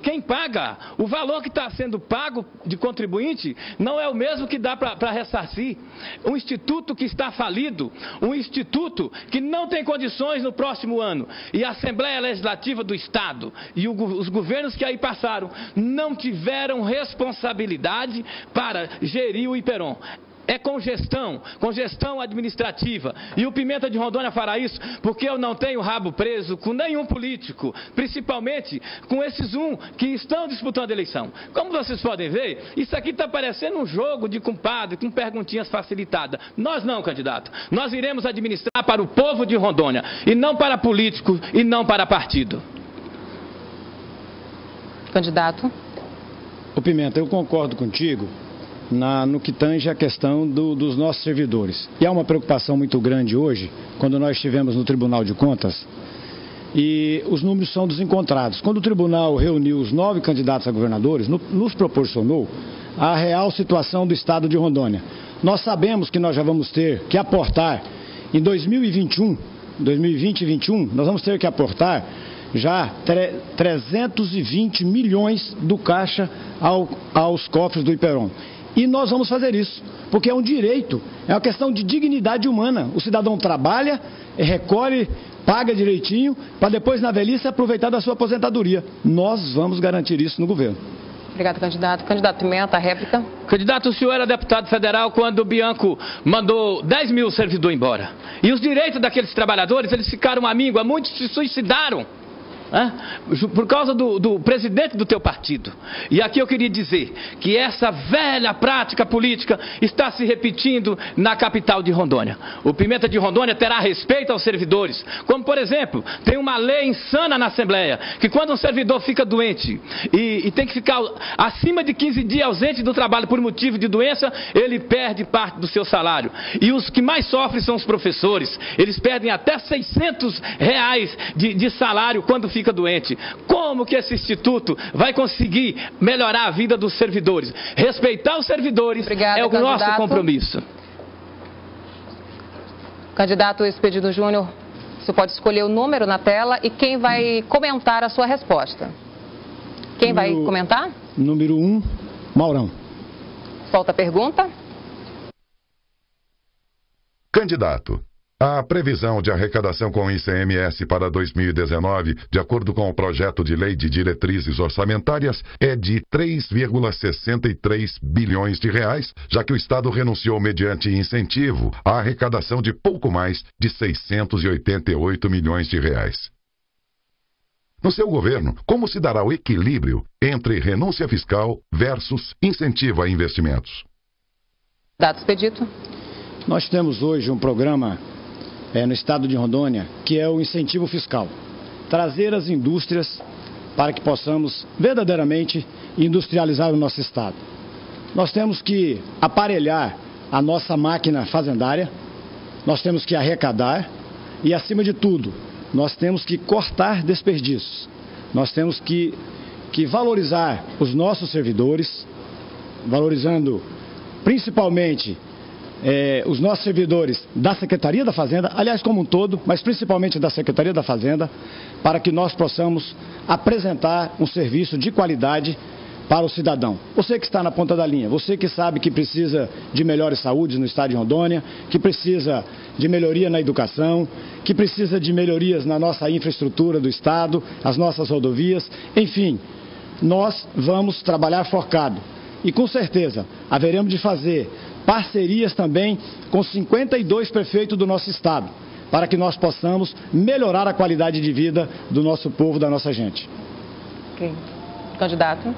S2: quem paga, o valor que está sendo pago de contribuinte não é o mesmo que dá para ressarcir. Um instituto que está falido, um instituto que não tem condições no próximo ano. E a Assembleia Legislativa do Estado e os governos que aí passaram não tiveram responsabilidade para gerir o IPERON. É congestão administrativa. E o Pimenta de Rondônia fará isso porque eu não tenho rabo preso com nenhum político, principalmente com esses que estão disputando a eleição. Como vocês podem ver, isso aqui está parecendo um jogo de compadre com perguntinhas facilitadas. Nós não, candidato. Nós iremos administrar para o povo de Rondônia e não para político e não para partido.
S1: Candidato.
S4: Ô Pimenta, eu concordo contigo no que tange a questão dos nossos servidores. E há uma preocupação muito grande hoje, quando nós estivemos no Tribunal de Contas, e os números são desencontrados. Quando o Tribunal reuniu os 9 candidatos a governadores, nos proporcionou a real situação do Estado de Rondônia. Nós sabemos que nós já vamos ter que aportar em 2020 e 2021, nós vamos ter que aportar já 320 milhões do caixa aos cofres do IPERON. E nós vamos fazer isso, porque é um direito, é uma questão de dignidade humana. O cidadão trabalha, recolhe, paga direitinho, para depois na velhice aproveitar da sua aposentadoria. Nós vamos garantir isso no governo.
S1: Obrigado, candidato. Candidato Pimenta, a réplica.
S2: Candidato, o senhor era deputado federal quando o Bianco mandou 10 mil servidores embora. E os direitos daqueles trabalhadores, eles ficaram à míngua, muitos se suicidaram. Por causa do presidente do teu partido. E aqui eu queria dizer que essa velha prática política está se repetindo na capital de Rondônia. O Pimenta de Rondônia terá respeito aos servidores, como por exemplo, tem uma lei insana na Assembleia, que quando um servidor fica doente e tem que ficar acima de 15 dias ausente do trabalho por motivo de doença, ele perde parte do seu salário. E os que mais sofrem são os professores. Eles perdem até R$600 de salário quando fica doente. Como que esse instituto vai conseguir melhorar a vida dos servidores? Respeitar os servidores.
S1: Obrigada,
S2: é o
S1: candidato.
S2: nosso compromisso.
S1: Candidato Expedito Júnior, você pode escolher o número na tela e quem vai comentar a sua resposta. Quem vai comentar?
S4: Número 1, Maurão.
S1: Solta a pergunta.
S8: Candidato, a previsão de arrecadação com ICMS para 2019, de acordo com o projeto de lei de diretrizes orçamentárias, é de 3,63 bilhões de reais, já que o Estado renunciou mediante incentivo à arrecadação de pouco mais de 688 milhões de reais. No seu governo, como se dará o equilíbrio entre renúncia fiscal versus incentivo a investimentos?
S1: Candidato Expedito.
S4: Nós temos hoje um programa no estado de Rondônia, que é o incentivo fiscal. Trazer as indústrias para que possamos verdadeiramente industrializar o nosso estado. Nós temos que aparelhar a nossa máquina fazendária, nós temos que arrecadar e, acima de tudo, nós temos que cortar desperdícios. Nós temos que que valorizar os nossos servidores, valorizando principalmente os nossos servidores da Secretaria da Fazenda, aliás, como um todo, mas principalmente da Secretaria da Fazenda, para que nós possamos apresentar um serviço de qualidade para o cidadão. Você que está na ponta da linha, você que sabe que precisa de melhores saúdes no estado de Rondônia, que precisa de melhoria na educação, que precisa de melhorias na nossa infraestrutura do estado, as nossas rodovias, enfim, nós vamos trabalhar focado. E com certeza haveremos de fazer parcerias também com 52 prefeitos do nosso estado, para que nós possamos melhorar a qualidade de vida do nosso povo, da nossa gente.
S1: Ok. Candidato?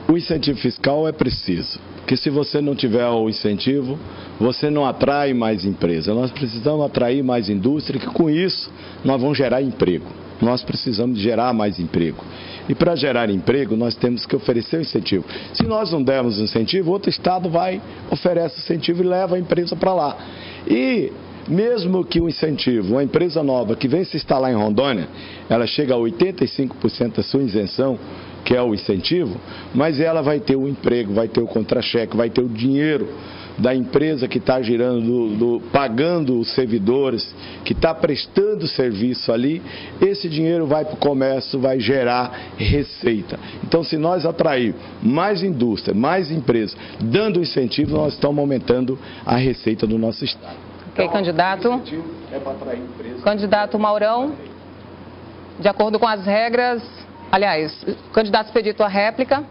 S3: O incentivo fiscal é preciso, porque se você não tiver o incentivo, você não atrai mais empresa. Nós precisamos atrair mais indústria, que com isso nós vamos gerar emprego. Nós precisamos de gerar mais emprego. E para gerar emprego, nós temos que oferecer o incentivo. Se nós não dermos incentivo, outro estado vai, oferece incentivo e leva a empresa para lá. E mesmo que o incentivo, uma empresa nova que vem se instalar em Rondônia, ela chega a 85% da sua isenção, que é o incentivo, mas ela vai ter o emprego, vai ter o contra-cheque, vai ter o dinheiro da empresa que está girando, pagando os servidores, que está prestando serviço ali. Esse dinheiro vai para o comércio, vai gerar receita. Então, se nós atrair mais indústria, mais empresas, dando incentivo, nós estamos aumentando a receita do nosso estado.
S1: Ok, candidato.
S3: É para atrair empresas.
S1: Candidato Maurão, de acordo com as regras, aliás, candidato Expedito, a réplica.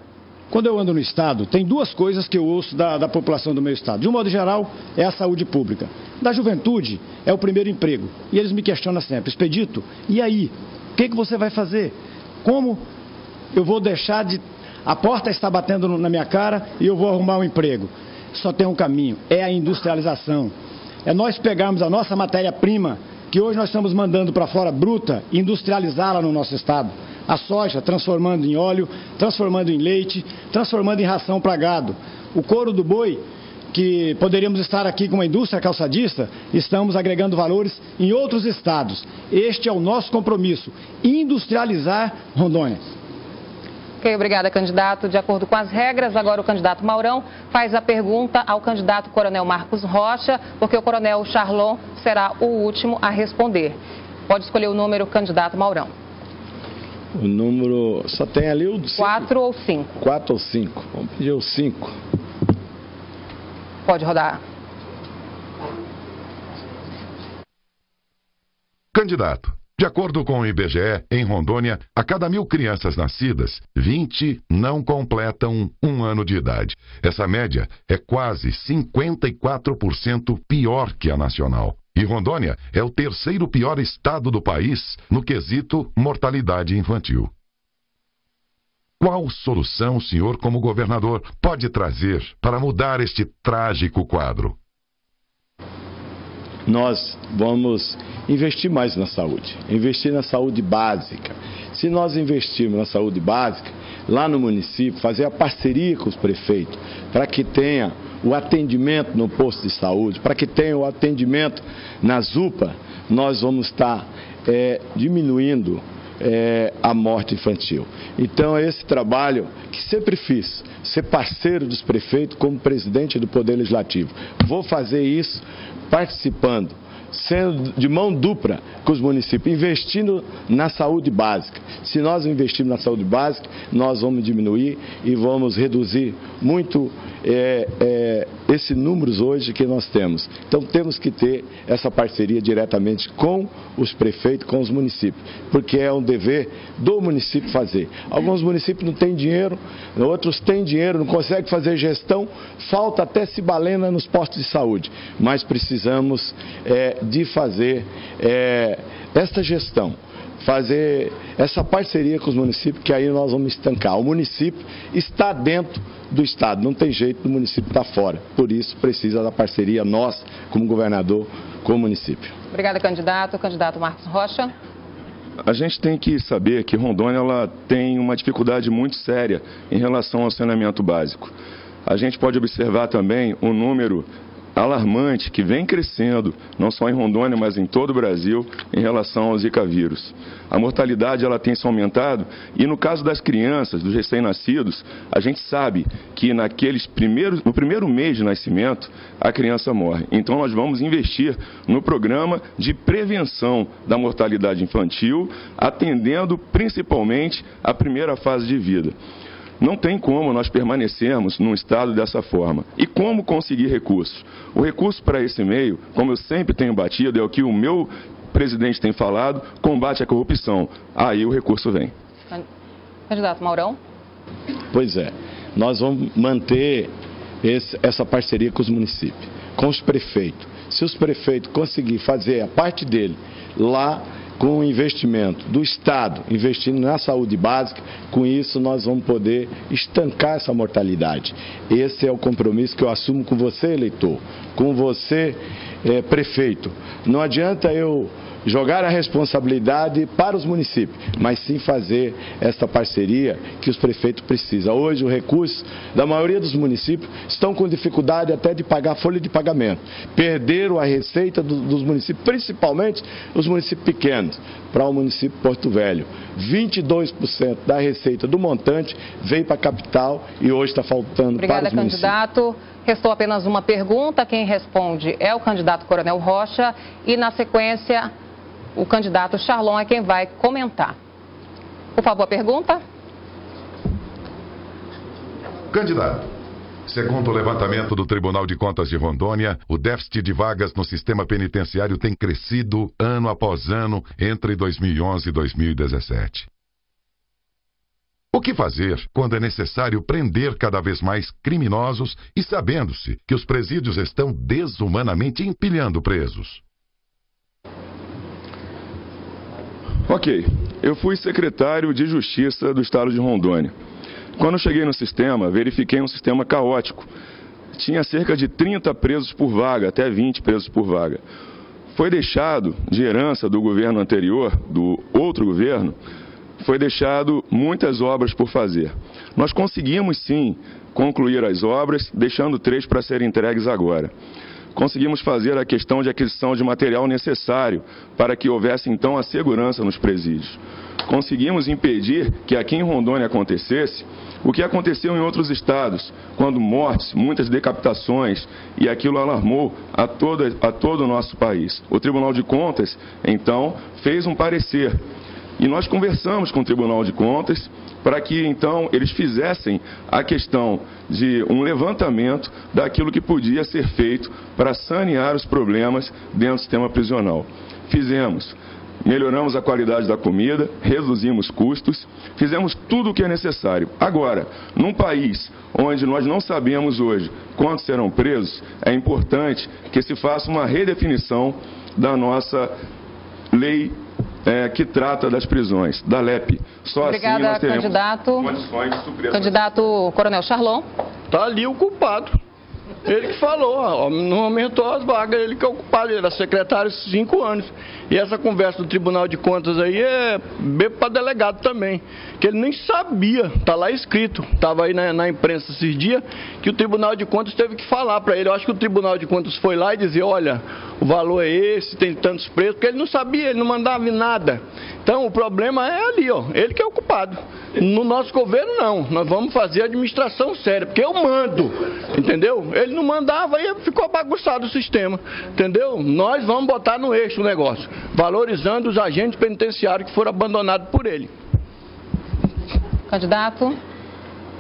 S4: Quando eu ando no estado, tem duas coisas que eu ouço da população do meu estado. De um modo geral, é a saúde pública. Da juventude, é o primeiro emprego. E eles me questionam sempre: Expedito, e aí? O que você vai fazer? Como eu vou deixar de... A porta está batendo na minha cara e eu vou arrumar um emprego? Só tem um caminho, é a industrialização. É nós pegarmos a nossa matéria-prima, que hoje nós estamos mandando para fora bruta, e industrializá-la no nosso estado. A soja, transformando em óleo, transformando em leite, transformando em ração para gado. O couro do boi, que poderíamos estar aqui com uma indústria calçadista, estamos agregando valores em outros estados. Este é o nosso compromisso, industrializar Rondônia.
S1: Ok, obrigada, candidato. De acordo com as regras, agora o candidato Maurão faz a pergunta ao candidato Coronel Marcos Rocha, porque o Coronel Charlon será o último a responder. Pode escolher o número, candidato Maurão.
S3: O número, só tem ali o 5.
S1: 4 ou 5?
S3: 4 ou 5. Vamos pedir o 5.
S1: Pode rodar.
S8: Candidato, de acordo com o IBGE, em Rondônia, a cada 1.000 crianças nascidas, 20 não completam 1 ano de idade. Essa média é quase 54% pior que a nacional. E Rondônia é o 3º pior estado do país no quesito mortalidade infantil. Qual solução o senhor, como governador, pode trazer para mudar este trágico quadro?
S3: Nós vamos investir mais na saúde, investir na saúde básica. Se nós investirmos na saúde básica, lá no município, fazer a parceria com os prefeitos, para que tenha o atendimento no posto de saúde, para que tenha o atendimento nas UPA, nós vamos estar diminuindo a morte infantil. Então é esse trabalho que sempre fiz, ser parceiro dos prefeitos como presidente do Poder Legislativo. Vou fazer isso participando, sendo de mão dupla com os municípios, investindo na saúde básica. Se nós investirmos na saúde básica, nós vamos diminuir e vamos reduzir muito esses números hoje que nós temos. Então temos que ter essa parceria diretamente com os prefeitos, com os municípios, porque é um dever do município fazer. Alguns municípios não têm dinheiro, outros têm dinheiro, não conseguem fazer gestão, falta até cibalena nos postos de saúde, mas precisamos de fazer esta gestão, fazer essa parceria com os municípios, que aí nós vamos estancar. O município está dentro do estado, não tem jeito do município estar fora, por isso precisa da parceria nossa, como governador, com o município.
S1: Obrigada, candidato. Candidato Marcos Rocha.
S6: A gente tem que saber que Rondônia ela tem uma dificuldade muito séria em relação ao saneamento básico. A gente pode observar também o número alarmante que vem crescendo, não só em Rondônia, mas em todo o Brasil, em relação ao Zika vírus. A mortalidade ela tem se aumentado e no caso das crianças, dos recém-nascidos, a gente sabe que no primeiro mês de nascimento, a criança morre. Então nós vamos investir no programa de prevenção da mortalidade infantil, atendendo principalmente a primeira fase de vida. Não tem como nós permanecermos num estado dessa forma. E como conseguir recursos? O recurso para esse meio, como eu sempre tenho batido, é o que o meu presidente tem falado, combate à corrupção. Aí o recurso vem.
S1: Candidato Maurão?
S3: Pois é, nós vamos manter essa parceria com os municípios, com os prefeitos. Se os prefeitos conseguirem fazer a parte dele lá, com o investimento do Estado, investindo na saúde básica, com isso nós vamos poder estancar essa mortalidade. Esse é o compromisso que eu assumo com você, eleitor, com você, prefeito. Não adianta eu jogar a responsabilidade para os municípios, mas sim fazer essa parceria que os prefeitos precisam. Hoje, o recurso da maioria dos municípios estão com dificuldade até de pagar folha de pagamento. Perderam a receita dos municípios, principalmente os municípios pequenos, para o município Porto Velho. 22% da receita do montante veio para a capital e hoje está faltando para os municípios.
S1: Obrigada, candidato. Restou apenas uma pergunta. Quem responde é o candidato Coronel Rocha e, na sequência, o candidato Charlon é quem vai comentar. Por favor, a pergunta.
S8: Candidato, segundo o levantamento do Tribunal de Contas de Rondônia, o déficit de vagas no sistema penitenciário tem crescido ano após ano entre 2011 e 2017. O que fazer quando é necessário prender cada vez mais criminosos e sabendo-se que os presídios estão desumanamente empilhando presos?
S6: Ok, eu fui secretário de Justiça do Estado de Rondônia. Quando cheguei no sistema, verifiquei um sistema caótico. Tinha cerca de 30 presos por vaga, até 20 presos por vaga. Foi deixado, de herança do governo anterior, do outro governo, foi deixado muitas obras por fazer. Nós conseguimos sim concluir as obras, deixando 3 para serem entregues agora. Conseguimos fazer a questão de aquisição de material necessário para que houvesse então a segurança nos presídios. Conseguimos impedir que aqui em Rondônia acontecesse o que aconteceu em outros estados, quando mortes, muitas decapitações, e aquilo alarmou a todo o nosso país. O Tribunal de Contas, então, fez um parecer. E nós conversamos com o Tribunal de Contas para que, então, eles fizessem a questão de um levantamento daquilo que podia ser feito para sanear os problemas dentro do sistema prisional. Fizemos. Melhoramos a qualidade da comida, reduzimos custos, fizemos tudo o que é necessário. Agora, num país onde nós não sabemos hoje quantos serão presos, é importante que se faça uma redefinição da nossa lei que trata das prisões, da LEP. Só
S1: obrigada,
S6: assim nós teremos
S1: candidato.
S6: condições de suprir.
S1: Candidato Coronel Charlon.
S7: Está ali o culpado. Ele que falou, não aumentou as vagas, ele que é o culpado, ele era secretário há 5 anos. E essa conversa do Tribunal de Contas aí é bem para delegado também, que ele nem sabia, está lá escrito, estava aí na imprensa esses dias, que o Tribunal de Contas teve que falar para ele. Eu acho que o Tribunal de Contas foi lá e dizia, olha, o valor é esse, tem tantos preços, porque ele não sabia, ele não mandava em nada. Então o problema é ali, ó, ele que é o culpado. No nosso governo não, nós vamos fazer administração séria, porque eu mando, entendeu? Ele não mandava e ficou bagunçado o sistema, entendeu? Nós vamos botar no eixo o negócio, valorizando os agentes penitenciários que foram abandonados por ele.
S1: Candidato.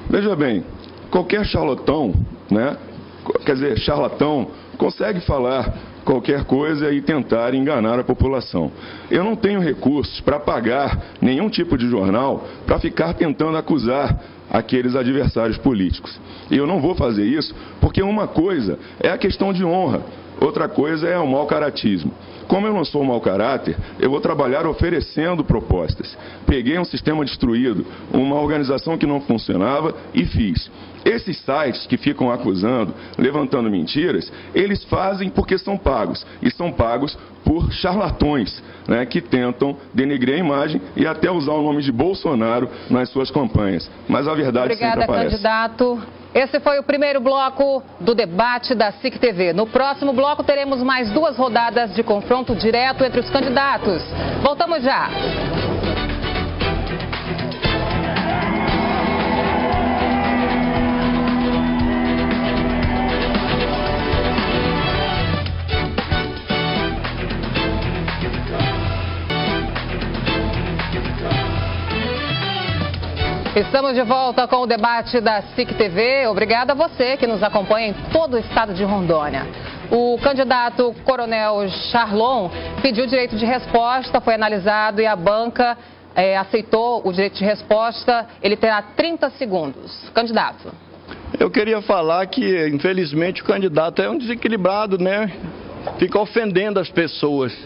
S6: Veja bem, qualquer charlatão, charlatão, consegue falar qualquer coisa e tentar enganar a população. Eu não tenho recursos para pagar nenhum tipo de jornal para ficar tentando acusar aqueles adversários políticos. E eu não vou fazer isso porque uma coisa é a questão de honra, outra coisa é o mau caratismo. Como eu não sou mau caráter, eu vou trabalhar oferecendo propostas. Peguei um sistema destruído, uma organização que não funcionava e fiz. Esses sites que ficam acusando, levantando mentiras, eles fazem porque são pagos. E são pagos por charlatões, que tentam denegrir a imagem e até usar o nome de Bolsonaro nas suas campanhas. Mas a verdade sempre aparece.
S1: Obrigada, candidato. Esse foi o primeiro bloco do debate da SIC TV. No próximo bloco teremos mais 2 rodadas de confronto direto entre os candidatos. Voltamos já. Estamos de volta com o debate da SIC TV. Obrigada a você que nos acompanha em todo o estado de Rondônia. O candidato Coronel Charlon pediu direito de resposta, foi analisado e a banca aceitou o direito de resposta. Ele terá 30 segundos. Candidato.
S7: Eu queria falar que, infelizmente, o candidato é um desequilibrado, né? Fica ofendendo as pessoas.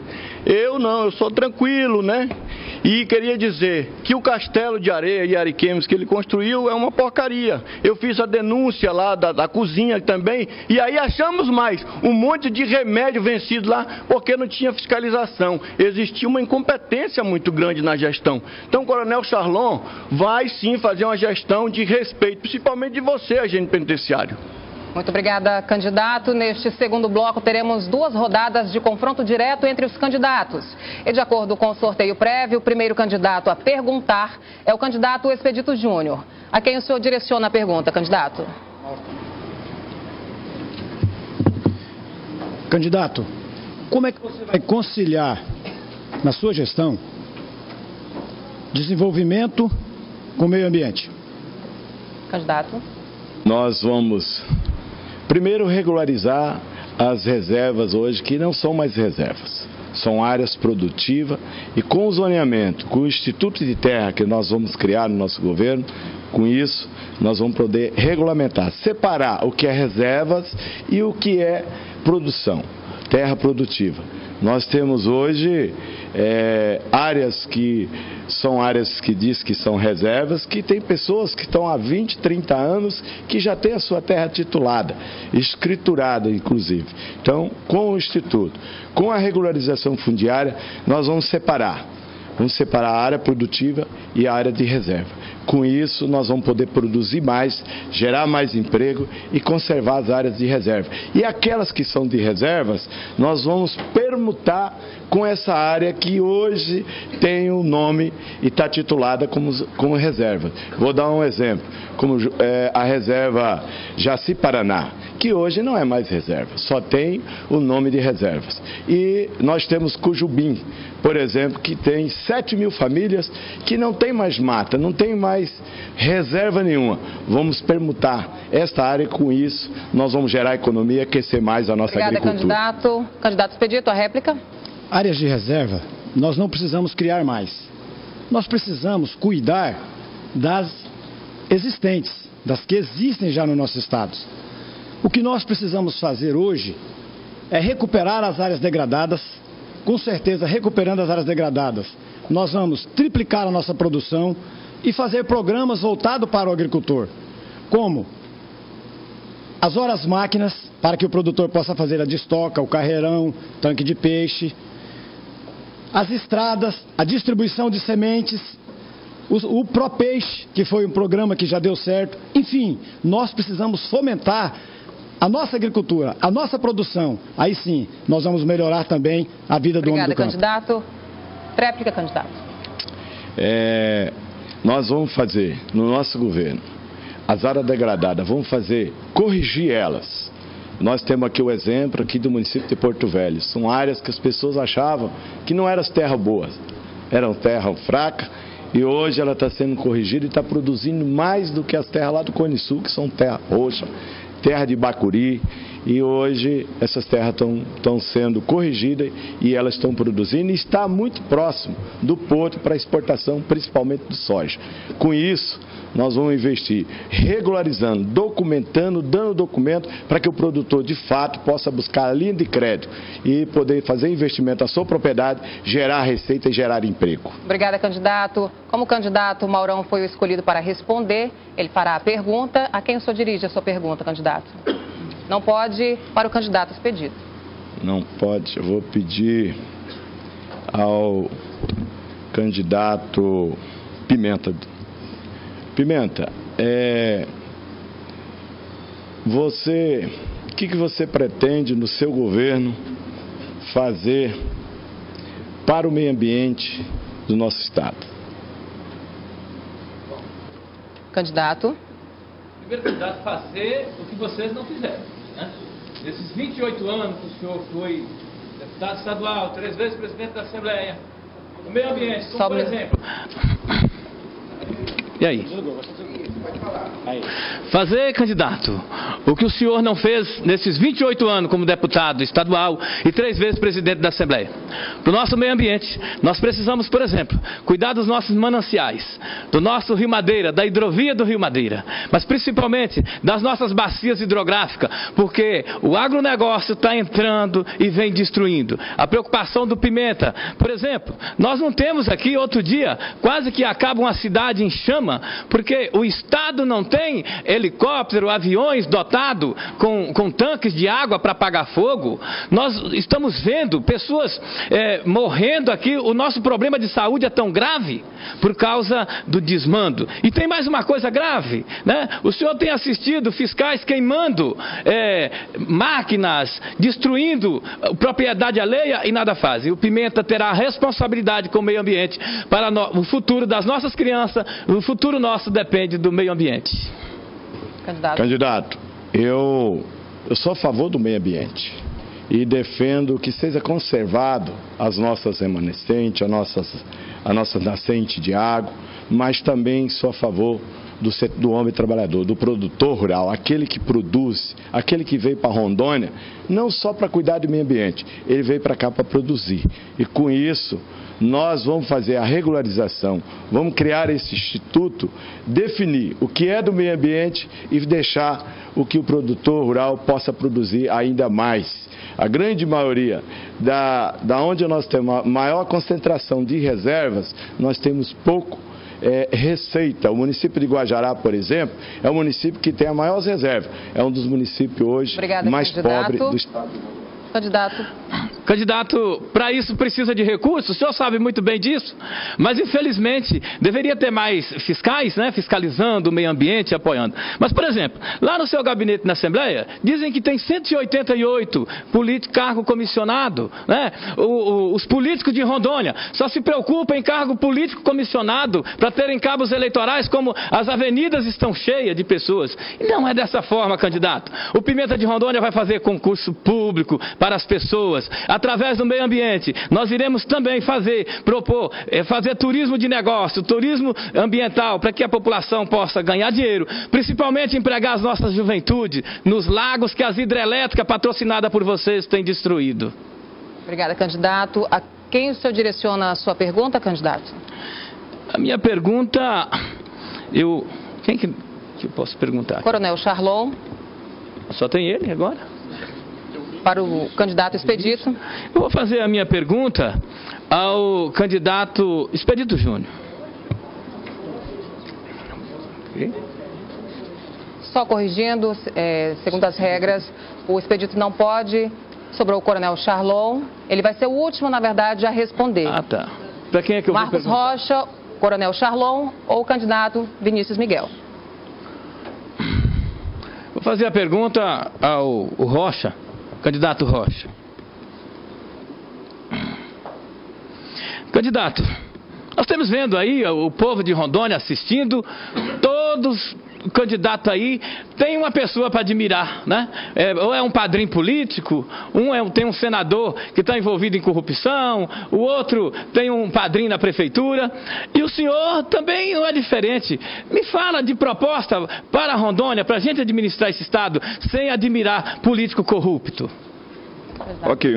S7: Eu não, eu sou tranquilo, né? E queria dizer que o castelo de areia e Ariquemes que ele construiu é uma porcaria. Eu fiz a denúncia lá da cozinha também, e aí achamos mais um monte de remédio vencido lá, porque não tinha fiscalização. Existia uma incompetência muito grande na gestão. Então o Coronel Charlon vai sim fazer uma gestão de respeito, principalmente de você, agente penitenciário.
S1: Muito obrigada, candidato. Neste segundo bloco, teremos 2 rodadas de confronto direto entre os candidatos. E de acordo com o sorteio prévio, o primeiro candidato a perguntar é o candidato Expedito Júnior. A quem o senhor direciona a pergunta, candidato?
S4: Candidato, como é que você vai conciliar, na sua gestão, desenvolvimento com o meio ambiente?
S1: Candidato.
S3: Nós vamos primeiro regularizar as reservas hoje, que não são mais reservas. São áreas produtivas e com o zoneamento, com o Instituto de Terra que nós vamos criar no nosso governo, com isso nós vamos poder regulamentar, separar o que é reservas e o que é produção, terra produtiva. Nós temos hoje áreas que são áreas que diz que são reservas, que tem pessoas que estão há 20, 30 anos que já têm a sua terra titulada, escriturada inclusive. Então, com o Instituto, com a regularização fundiária, nós vamos separar a área produtiva e a área de reserva. Com isso, nós vamos poder produzir mais, gerar mais emprego e conservar as áreas de reserva. E aquelas que são de reservas, nós vamos permutar com essa área que hoje tem o nome e está titulada como reserva. Vou dar um exemplo, como a reserva Jaci-Paraná, que hoje não é mais reserva, só tem o nome de reservas. E nós temos Cujubim, por exemplo, que tem 7.000 famílias que não tem mais mata, não tem mais reserva nenhuma. Vamos permutar esta área e com isso nós vamos gerar economia e aquecer mais a nossa agricultura.
S1: Obrigada, candidato. Candidato Expedito, a réplica.
S4: Áreas de reserva, nós não precisamos criar mais. Nós precisamos cuidar das existentes, das que existem já no nosso estado. O que nós precisamos fazer hoje é recuperar as áreas degradadas. Com certeza, recuperando as áreas degradadas, nós vamos triplicar a nossa produção e fazer programas voltados para o agricultor, como as horas máquinas, para que o produtor possa fazer a destoca, o carreirão, tanque de peixe, as estradas, a distribuição de sementes, o ProPeixe, que foi um programa que já deu certo. Enfim, nós precisamos fomentar a nossa agricultura, a nossa produção. Aí sim, nós vamos melhorar também a vida do homem do campo.
S1: Obrigada, candidato. Réplica, candidato.
S3: Nós vamos fazer, no nosso governo, as áreas degradadas, vamos corrigir elas. Nós temos aqui o exemplo aqui do município de Porto Velho. São áreas que as pessoas achavam que não eram terras boas, eram terras fracas. E hoje ela está sendo corrigida e está produzindo mais do que as terras lá do Cone Sul, que são terra roxa, terra de Bacuri. E hoje essas terras estão sendo corrigidas e elas estão produzindo e está muito próximo do porto para exportação, principalmente do soja. Com isso, nós vamos investir regularizando, documentando, dando documento para que o produtor de fato possa buscar a linha de crédito e poder fazer investimento na sua propriedade, gerar receita e gerar emprego.
S1: Obrigada, candidato. Como o candidato Maurão foi o escolhido para responder, ele fará a pergunta. A quem o senhor dirige a sua pergunta, candidato? Não pode para o candidato Expedito.
S3: Não pode. Eu vou pedir ao candidato Pimenta. Pimenta, o que você pretende no seu governo fazer para o meio ambiente do nosso estado?
S1: Candidato.
S2: Primeiro, candidato, fazer o que vocês não fizeram, né? Nesses 28 anos que o senhor foi deputado estadual, 3 vezes presidente da Assembleia, o meio ambiente, como por exemplo... E aí? Fazer, candidato, o que o senhor não fez nesses 28 anos como deputado estadual e 3 vezes presidente da Assembleia. Para o nosso meio ambiente, nós precisamos, por exemplo, cuidar dos nossos mananciais, do nosso Rio Madeira, da hidrovia do Rio Madeira, mas principalmente das nossas bacias hidrográficas, porque o agronegócio está entrando e vem destruindo. A preocupação do Pimenta, por exemplo, nós não temos aqui, outro dia, quase que acaba uma cidade em chama, porque o Estado não tem helicóptero, aviões dotados com tanques de água para apagar fogo. Nós estamos vendo pessoas morrendo aqui. O nosso problema de saúde é tão grave por causa do desmando. E tem mais uma coisa grave, né? O senhor tem assistido fiscais queimando máquinas, destruindo propriedade alheia e nada fazem. O Pimenta terá a responsabilidade com o meio ambiente para o futuro das nossas crianças. O futuro nosso depende do meio ambiente.
S3: Candidato, eu sou a favor do meio ambiente e defendo que seja conservado as nossas remanescentes, a nossa nascente de água, mas também sou a favor do homem trabalhador, do produtor rural, aquele que produz, aquele que veio para Rondônia, não só para cuidar do meio ambiente, ele veio para cá para produzir. E com isso, nós vamos fazer a regularização, vamos criar esse instituto, definir o que é do meio ambiente e deixar o que o produtor rural possa produzir ainda mais. A grande maioria da onde nós temos a maior concentração de reservas, nós temos pouco receita. O município de Guajará, por exemplo, é o município que tem a maior reserva. É um dos municípios hoje mais pobres do estado.
S2: Candidato, para isso precisa de recursos, o senhor sabe muito bem disso, mas infelizmente deveria ter mais fiscais, né, fiscalizando o meio ambiente, apoiando. Mas, por exemplo, lá no seu gabinete na Assembleia, dizem que tem 188 cargo comissionado, né? Os políticos de Rondônia só se preocupam em cargo político comissionado para terem cabos eleitorais, como as avenidas estão cheias de pessoas. E não é dessa forma, candidato. O Pimenta de Rondônia vai fazer concurso público para as pessoas, através do meio ambiente. Nós iremos também fazer turismo de negócio, turismo ambiental, para que a população possa ganhar dinheiro, principalmente empregar as nossas juventudes nos lagos que as hidrelétricas patrocinadas por vocês têm destruído.
S1: Obrigada, candidato. A quem o senhor direciona a sua pergunta, candidato?
S2: A minha pergunta, quem que eu posso perguntar?
S1: Coronel Charlon.
S2: Só tem ele agora?
S1: Para o candidato Expedito.
S2: Eu vou fazer a minha pergunta ao candidato Expedito Júnior.
S1: Só corrigindo, segundo as regras, o Expedito não pode. Sobrou o Coronel Charlon. Ele vai ser o último, na verdade, a responder.
S2: Ah, tá. Para quem é que eu vou perguntar?
S1: Marcos Rocha, Coronel Charlon ou o candidato Vinícius Miguel?
S2: Vou fazer a pergunta ao Rocha. Candidato Rocha. Candidato, nós estamos vendo aí o povo de Rondônia assistindo, todos os candidatos aí tem uma pessoa para admirar, né? Ou é um padrinho político, tem um senador que está envolvido em corrupção, o outro tem um padrinho na prefeitura, e o senhor também não é diferente. Me fala de proposta para Rondônia, para a gente administrar esse estado sem admirar político corrupto.
S6: Ok,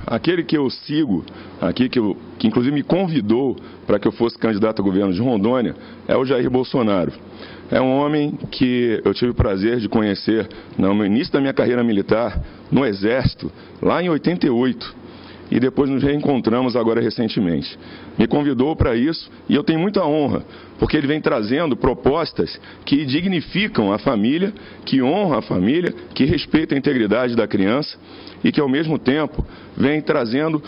S6: aquele que eu sigo, aqui que inclusive me convidou para que eu fosse candidato a governo de Rondônia, é o Jair Bolsonaro. É um homem que eu tive o prazer de conhecer no início da minha carreira militar, no Exército, lá em 88. E depois nos reencontramos agora recentemente. Me convidou para isso e eu tenho muita honra, porque ele vem trazendo propostas que dignificam a família, que honram a família, que respeitam a integridade da criança e que ao mesmo tempo vem trazendo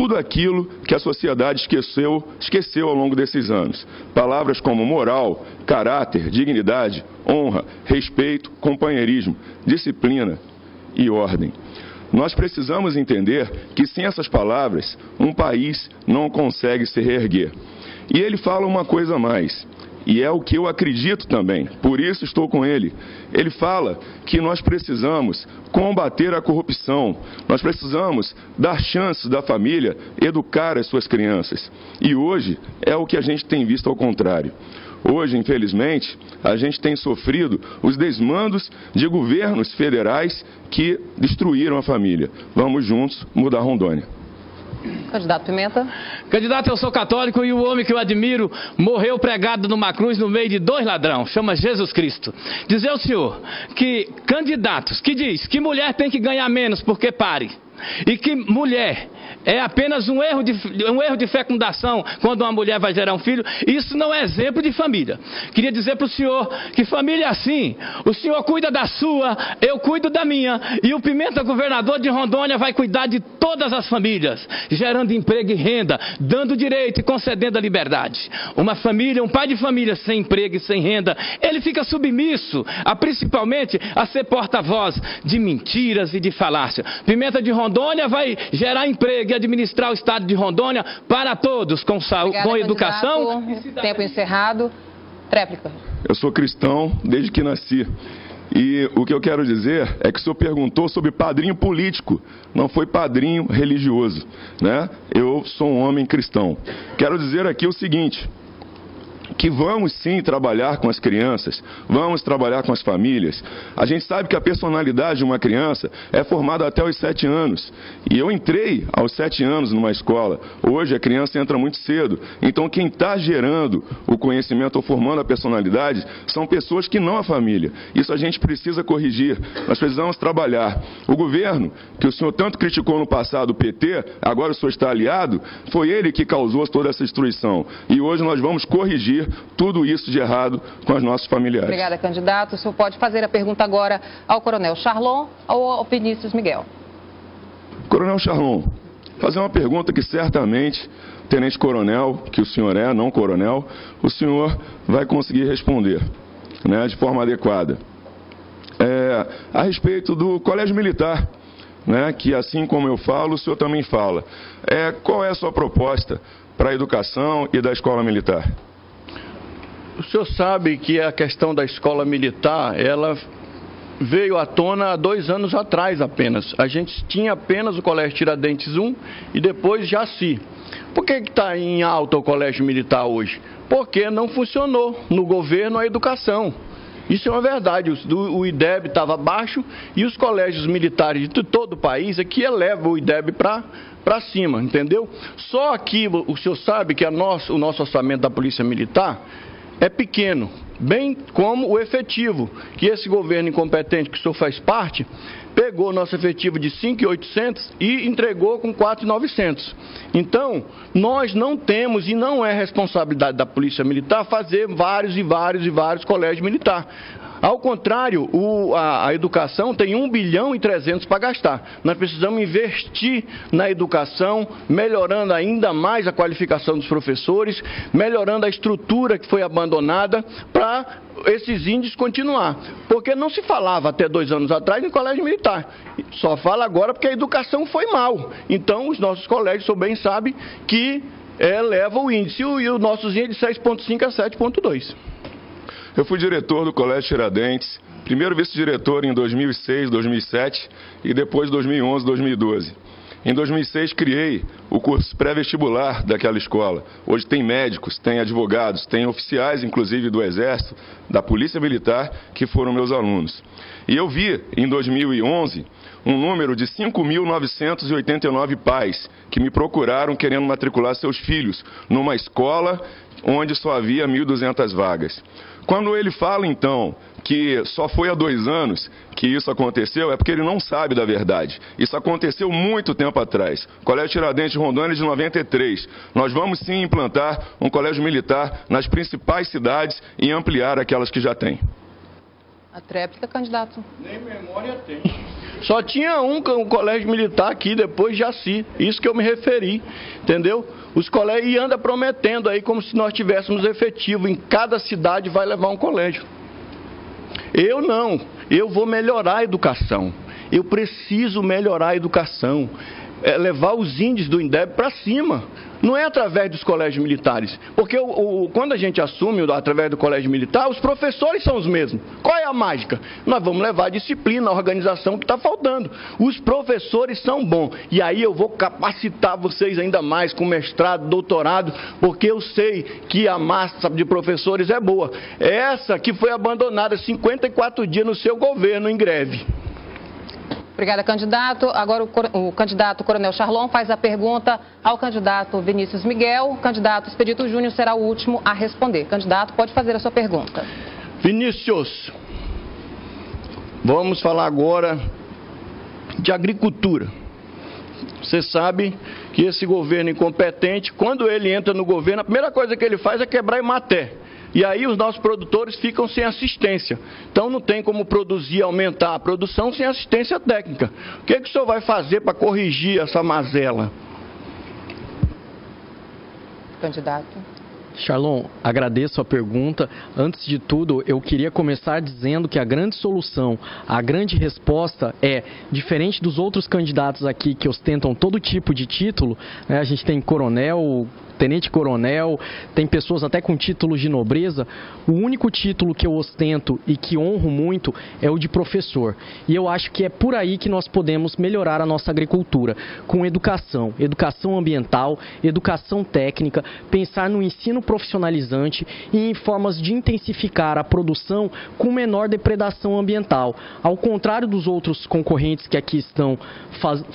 S6: tudo aquilo que a sociedade esqueceu ao longo desses anos. Palavras como moral, caráter, dignidade, honra, respeito, companheirismo, disciplina e ordem. Nós precisamos entender que sem essas palavras, um país não consegue se reerguer. E ele fala uma coisa a mais, e é o que eu acredito também, por isso estou com ele. Ele fala que nós precisamos combater a corrupção, nós precisamos dar chances da família educar as suas crianças. E hoje é o que a gente tem visto ao contrário. Hoje, infelizmente, a gente tem sofrido os desmandos de governos federais que destruíram a família. Vamos juntos mudar Rondônia.
S1: Candidato Pimenta.
S2: Candidato, eu sou católico e o homem que eu admiro morreu pregado numa cruz no meio de 2 ladrões, chama Jesus Cristo. Dizer ao senhor que candidatos que diz que mulher tem que ganhar menos porque pare, e que mulher é apenas um erro de fecundação quando uma mulher vai gerar um filho, isso não é exemplo de família. Queria dizer para o senhor que família é assim, o senhor cuida da sua, eu cuido da minha, e o Pimenta, governador de Rondônia, vai cuidar de todas as famílias, gerando emprego e renda, dando direito e concedendo a liberdade. Uma família, um pai de família sem emprego e sem renda, ele fica submisso, principalmente a ser porta-voz de mentiras e de falácia. Pimenta de Rondônia vai gerar emprego e administrar o estado de Rondônia para todos, com saúde, com educação.
S1: Tempo encerrado. Tréplica.
S6: Eu sou cristão desde que nasci. E o que eu quero dizer é que o senhor perguntou sobre padrinho político, não foi padrinho religioso, né? Eu sou um homem cristão. Quero dizer aqui o seguinte, que vamos sim trabalhar com as crianças, vamos trabalhar com as famílias. A gente sabe que a personalidade de uma criança é formada até os 7 anos. E eu entrei aos 7 anos numa escola. Hoje a criança entra muito cedo. Então quem está gerando o conhecimento ou formando a personalidade são pessoas que não a família. Isso a gente precisa corrigir. Nós precisamos trabalhar. O governo, que o senhor tanto criticou no passado, o PT, agora o senhor está aliado, foi ele que causou toda essa destruição. E hoje nós vamos corrigir tudo isso de errado com os nossos familiares.
S1: Obrigada, candidato. O senhor pode fazer a pergunta agora ao Coronel Charlon ou ao Vinícius Miguel.
S6: Coronel Charlon, fazer uma pergunta que certamente, Tenente Coronel, que o senhor é, não coronel, o senhor vai conseguir responder, né, de forma adequada. A respeito do Colégio Militar, né, que assim como eu falo, o senhor também fala. Qual é a sua proposta para a educação e da escola militar?
S7: O senhor sabe que a questão da escola militar, ela veio à tona há 2 anos atrás apenas. A gente tinha apenas o Colégio Tiradentes 1 e depois Jaci. Por que está em alta o Colégio Militar hoje? Porque não funcionou no governo a educação. Isso é uma verdade, o IDEB estava baixo e os colégios militares de todo o país é que elevam o IDEB para cima, entendeu? Só aqui o senhor sabe que o nosso orçamento da Polícia Militar é pequeno, bem como o efetivo, que esse governo incompetente que o senhor faz parte, pegou o nosso efetivo de 5.800 e entregou com 4.900. Então, nós não temos e não é responsabilidade da Polícia Militar fazer vários colégios militares. Ao contrário, a educação tem 1 bilhão e 300 para gastar. Nós precisamos investir na educação, melhorando ainda mais a qualificação dos professores, melhorando a estrutura que foi abandonada para esses índices continuar. Porque não se falava até 2 anos atrás em colégio militar. Só fala agora porque a educação foi mal. Então, os nossos colégios, o senhor bem sabe, que eleva o índice. E o nosso índice de 6,5 a 7,2.
S6: Eu fui diretor do Colégio Tiradentes, primeiro vice-diretor em 2006, 2007 e depois 2011, 2012. Em 2006 criei o curso pré-vestibular daquela escola. Hoje tem médicos, tem advogados, tem oficiais, inclusive do Exército, da Polícia Militar, que foram meus alunos. E eu vi, em 2011, um número de 5.989 pais que me procuraram querendo matricular seus filhos numa escola onde só havia 1.200 vagas. Quando ele fala, então, que só foi há 2 anos que isso aconteceu, é porque ele não sabe da verdade. Isso aconteceu muito tempo atrás. Colégio Tiradentes de Rondônia de 93. Nós vamos sim implantar um colégio militar nas principais cidades e ampliar aquelas que já tem.
S1: A tréplica, candidato.
S7: Nem memória tem. Só tinha um colégio militar aqui, depois de Jaci. Isso que eu me referi, entendeu? Os colégios, e anda prometendo aí como se nós tivéssemos efetivo. Em cada cidade vai levar um colégio. Eu não. Eu vou melhorar a educação. Eu preciso melhorar a educação. Levar os índices do INDEB para cima. Não é através dos colégios militares. Porque quando a gente assume através do colégio militar, os professores são os mesmos. Qual é a mágica? Nós vamos levar a disciplina, a organização que está faltando. Os professores são bons. E aí eu vou capacitar vocês ainda mais com mestrado, doutorado, porque eu sei que a massa de professores é boa. Essa que foi abandonada 54 dias no seu governo em greve.
S1: Obrigada, candidato. Agora o candidato Coronel Charlon faz a pergunta ao candidato Vinícius Miguel. O candidato Expedito Júnior será o último a responder. Candidato, pode fazer a sua pergunta.
S7: Vinícius, vamos falar agora de agricultura. Você sabe que esse governo incompetente, quando ele entra no governo, a primeira coisa que ele faz é quebrar Emater. E aí os nossos produtores ficam sem assistência. Então não tem como produzir, aumentar a produção sem assistência técnica. O que o senhor vai fazer para corrigir essa mazela?
S1: Candidato.
S5: Charlon, agradeço a pergunta. Antes de tudo, eu queria começar dizendo que a grande solução, a grande resposta é, diferente dos outros candidatos aqui que ostentam todo tipo de título, né, a gente tem coronel, tenente-coronel, tem pessoas até com títulos de nobreza. O único título que eu ostento e que honro muito é o de professor. E eu acho que é por aí que nós podemos melhorar a nossa agricultura, com educação, educação ambiental, educação técnica, pensar no ensino profissionalizante e em formas de intensificar a produção com menor depredação ambiental. Ao contrário dos outros concorrentes que aqui estão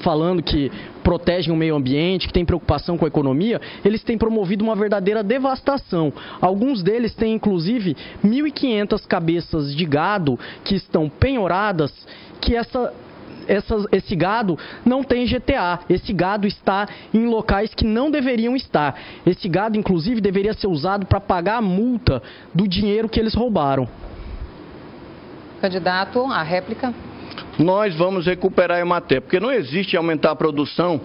S5: falando que protegem o meio ambiente, que têm preocupação com a economia, eles têm promovido uma verdadeira devastação. Alguns deles têm, inclusive, 1.500 cabeças de gado que estão penhoradas, que esse gado não tem GTA. Esse gado está em locais que não deveriam estar. Esse gado, inclusive, deveria ser usado para pagar a multa do dinheiro que eles roubaram.
S1: Candidato, a réplica.
S7: Nós vamos recuperar a Emater, porque não existe aumentar a produção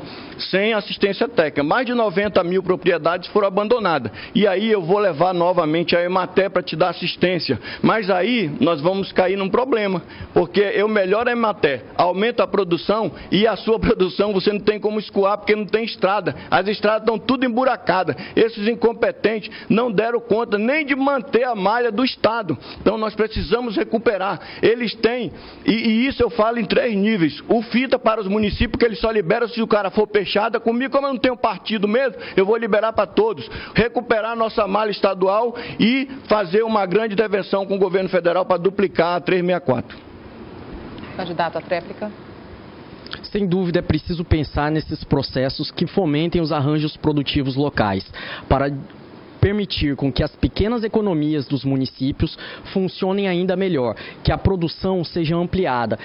S7: sem assistência técnica. Mais de 90 mil propriedades foram abandonadas. E aí eu vou levar novamente a Emater para te dar assistência. Mas aí nós vamos cair num problema, porque eu melhoro a Emater, aumento a produção e a sua produção você não tem como escoar porque não tem estrada. As estradas estão tudo emburacadas. Esses incompetentes não deram conta nem de manter a malha do Estado. Então nós precisamos recuperar. Eles têm, e isso eu falo em 3 níveis. O fita para os municípios, que ele só libera se o cara for peixada. Comigo, como eu não tenho partido mesmo, eu vou liberar para todos. Recuperar a nossa malha estadual e fazer uma grande intervenção com o governo federal para duplicar a 364.
S1: Candidato à tréplica.
S5: Sem dúvida é preciso pensar nesses processos que fomentem os arranjos produtivos locais, para permitir com que as pequenas economias dos municípios funcionem ainda melhor, que a produção seja ampliada,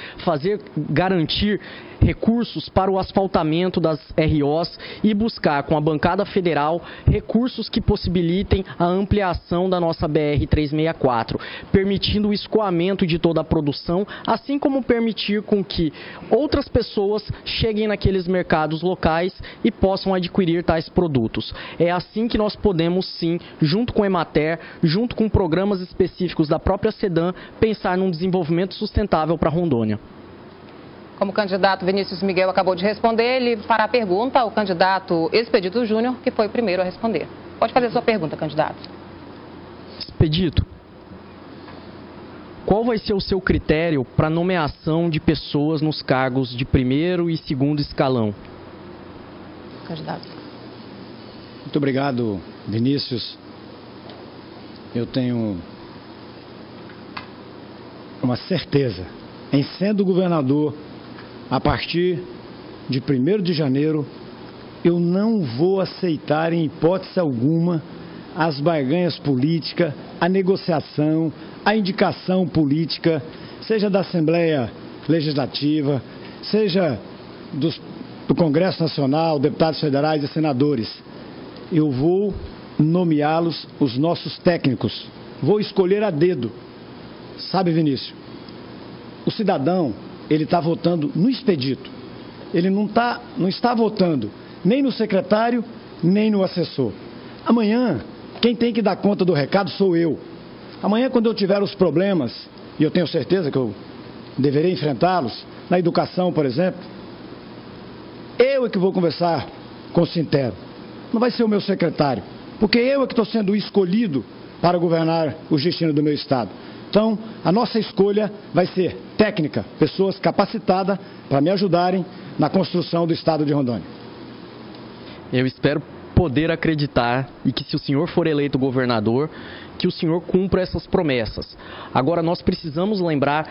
S5: garantir recursos para o asfaltamento das ROs e buscar com a bancada federal recursos que possibilitem a ampliação da nossa BR-364, permitindo o escoamento de toda a produção, assim como permitir com que outras pessoas cheguem naqueles mercados locais e possam adquirir tais produtos. É assim que nós podemos sim, junto com a Emater, junto com programas específicos da própria SEDAM, pensar num desenvolvimento sustentável para Rondônia.
S1: Como o candidato Vinícius Miguel acabou de responder, ele fará a pergunta ao candidato Expedito Júnior, que foi o primeiro a responder. Pode fazer a sua pergunta, candidato.
S5: Expedito, qual vai ser o seu critério para nomeação de pessoas nos cargos de 1º e 2º escalão?
S1: Candidato.
S4: Muito obrigado, Vinícius. Eu tenho uma certeza, em sendo governador, a partir de 1º de janeiro, eu não vou aceitar em hipótese alguma as barganhas políticas, a negociação, a indicação política, seja da Assembleia Legislativa, seja do Congresso Nacional, deputados federais e senadores. Eu vou nomeá-los, os nossos técnicos. Vou escolher a dedo. Sabe, Vinícius, o cidadão, ele está votando no expedito. Ele não está votando nem no secretário, nem no assessor. Amanhã, quem tem que dar conta do recado sou eu. Amanhã, quando eu tiver os problemas, e eu tenho certeza que eu deverei enfrentá-los, na educação, por exemplo, eu é que vou conversar com o Sintero. Não vai ser o meu secretário, porque eu é que estou sendo escolhido para governar os destinos do meu estado. Então, a nossa escolha vai ser técnica, pessoas capacitadas para me ajudarem na construção do estado de Rondônia.
S5: Eu espero poder acreditar e que, se o senhor for eleito governador, que o senhor cumpra essas promessas. Agora, nós precisamos lembrar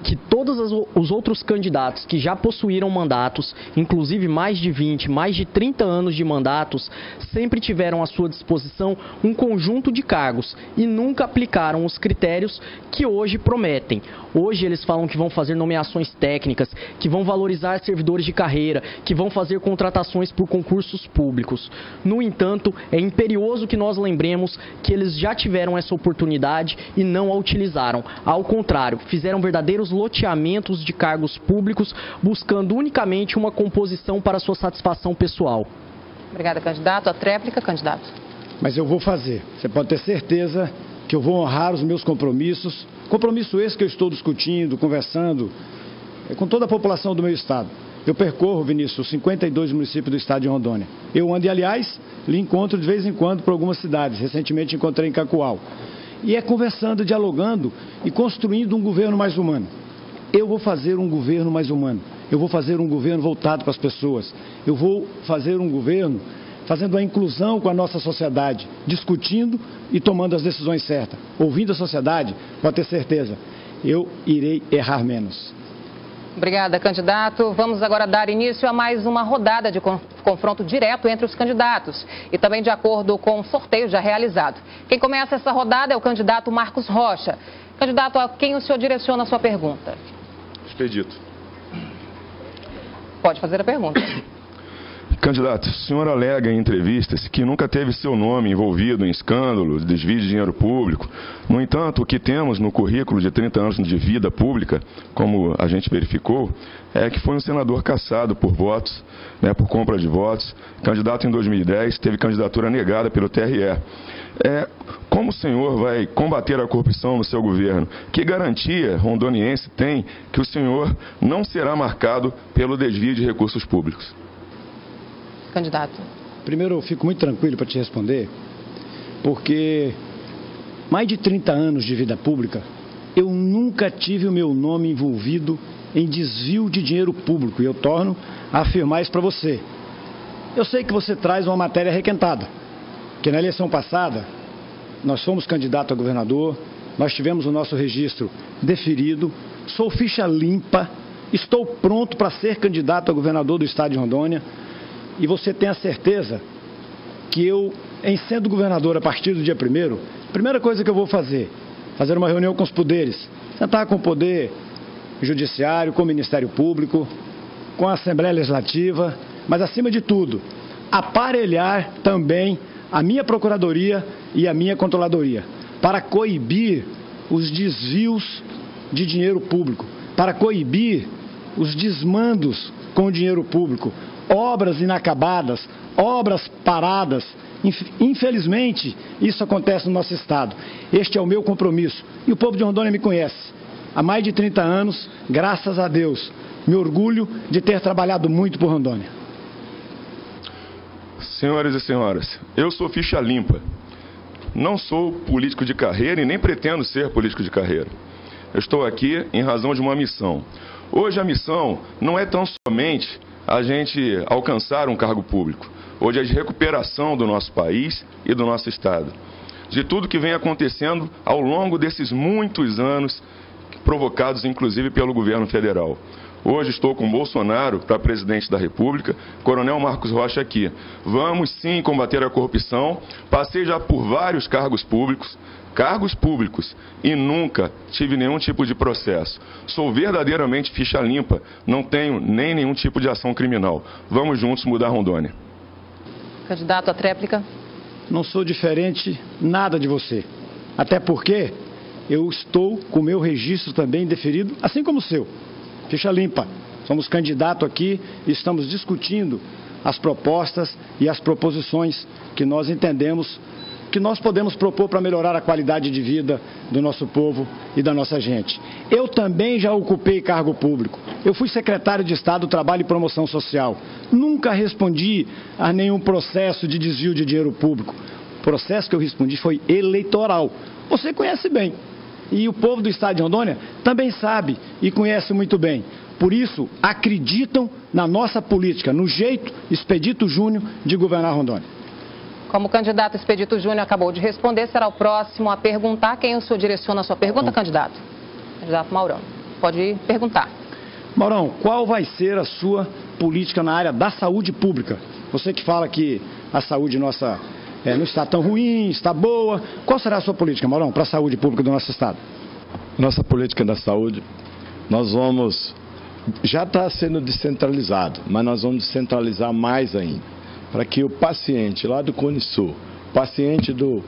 S5: que todos os outros candidatos que já possuíram mandatos, inclusive mais de 20, mais de 30 anos de mandatos, sempre tiveram à sua disposição um conjunto de cargos e nunca aplicaram os critérios que hoje prometem. Hoje eles falam que vão fazer nomeações técnicas, que vão valorizar servidores de carreira, que vão fazer contratações por concursos públicos. No entanto, é imperioso que nós lembremos que eles já tiveram essa oportunidade e não a utilizaram. Ao contrário, fizeram verdadeiros loteamentos de cargos públicos, buscando unicamente uma composição para sua satisfação pessoal.
S1: Obrigada, candidato. A tréplica, candidato.
S4: Mas eu vou fazer. Você pode ter certeza que eu vou honrar os meus compromissos. Compromisso esse que eu estou discutindo, conversando com toda a população do meu estado. Eu percorro, Vinícius, 52 municípios do estado de Rondônia. Eu ando, e, aliás, lhe encontro de vez em quando por algumas cidades. Recentemente encontrei em Cacoal. E é conversando, dialogando e construindo um governo mais humano. Eu vou fazer um governo mais humano. Eu vou fazer um governo voltado para as pessoas. Eu vou fazer um governo fazendo a inclusão com a nossa sociedade, discutindo e tomando as decisões certas. Ouvindo a sociedade, pode ter certeza, eu irei errar menos.
S1: Obrigada, candidato. Vamos agora dar início a mais uma rodada de confronto direto entre os candidatos e também de acordo com o sorteio já realizado. Quem começa essa rodada é o candidato Marcos Rocha. Candidato, a quem o senhor direciona a sua pergunta?
S6: Expedito.
S1: Pode fazer a pergunta.
S6: Candidato, o senhor alega em entrevistas que nunca teve seu nome envolvido em escândalos, desvio de dinheiro público. No entanto, o que temos no currículo de 30 anos de vida pública, como a gente verificou, é que foi um senador cassado por votos, por compra de votos. Candidato em 2010, teve candidatura negada pelo TRE. Como o senhor vai combater a corrupção no seu governo? Que garantia rondoniense tem que o senhor não será marcado pelo desvio de recursos públicos?
S1: Candidato.
S4: Primeiro, eu fico muito tranquilo para te responder, porque mais de 30 anos de vida pública, eu nunca tive o meu nome envolvido em desvio de dinheiro público, e eu torno a afirmar isso para você. Eu sei que você traz uma matéria requentada, que na eleição passada, nós fomos candidato a governador, nós tivemos o nosso registro deferido, sou ficha limpa, estou pronto para ser candidato a governador do estado de Rondônia. E você tem a certeza que eu, em sendo governador a partir do dia 1º, a primeira coisa que eu vou fazer uma reunião com os poderes, sentar com o Poder Judiciário, com o Ministério Público, com a Assembleia Legislativa, mas acima de tudo, aparelhar também a minha Procuradoria e a minha Controladoria, para coibir os desvios de dinheiro público, para coibir os desmandos com o dinheiro público, obras inacabadas, obras paradas. Infelizmente, isso acontece no nosso estado. Este é o meu compromisso. E o povo de Rondônia me conhece. Há mais de 30 anos, graças a Deus, me orgulho de ter trabalhado muito por Rondônia.
S6: Senhoras e senhoras, eu sou ficha limpa. Não sou político de carreira e nem pretendo ser político de carreira. Eu estou aqui em razão de uma missão. Hoje a missão não é tão somente a gente alcançar um cargo público. Hoje é de recuperação do nosso país e do nosso estado. De tudo que vem acontecendo ao longo desses muitos anos, provocados inclusive pelo governo federal. Hoje estou com Bolsonaro para presidente da República, Coronel Marcos Rocha aqui. Vamos sim combater a corrupção. Passei já por vários cargos públicos, e nunca tive nenhum tipo de processo. Sou verdadeiramente ficha limpa, não tenho nem nenhum tipo de ação criminal. Vamos juntos mudar Rondônia.
S1: Candidato, a tréplica.
S4: Não sou diferente nada de você. Até porque eu estou com o meu registro também deferido, assim como o seu. Ficha limpa. Somos candidato aqui e estamos discutindo as propostas e as proposições que nós entendemos que nós podemos propor para melhorar a qualidade de vida do nosso povo e da nossa gente. Eu também já ocupei cargo público. Eu fui secretário de Estado do Trabalho e Promoção Social. Nunca respondi a nenhum processo de desvio de dinheiro público. O processo que eu respondi foi eleitoral. Você conhece bem. E o povo do estado de Rondônia também sabe e conhece muito bem. Por isso, acreditam na nossa política, no jeito Expedito Júnior de governar Rondônia.
S1: Como o candidato Expedito Júnior acabou de responder, será o próximo a perguntar. Quem o senhor direciona a sua pergunta, candidato? Candidato Maurão, pode perguntar.
S4: Maurão, qual vai ser a sua política na área da saúde pública? Você que fala que a saúde nossa não está tão ruim, está boa. Qual será a sua política, Maurão, para a saúde pública do nosso estado?
S3: Nossa política da saúde, nós vamos... Já está sendo descentralizado, mas nós vamos descentralizar mais ainda. Para que o paciente lá do Cone Sul, paciente do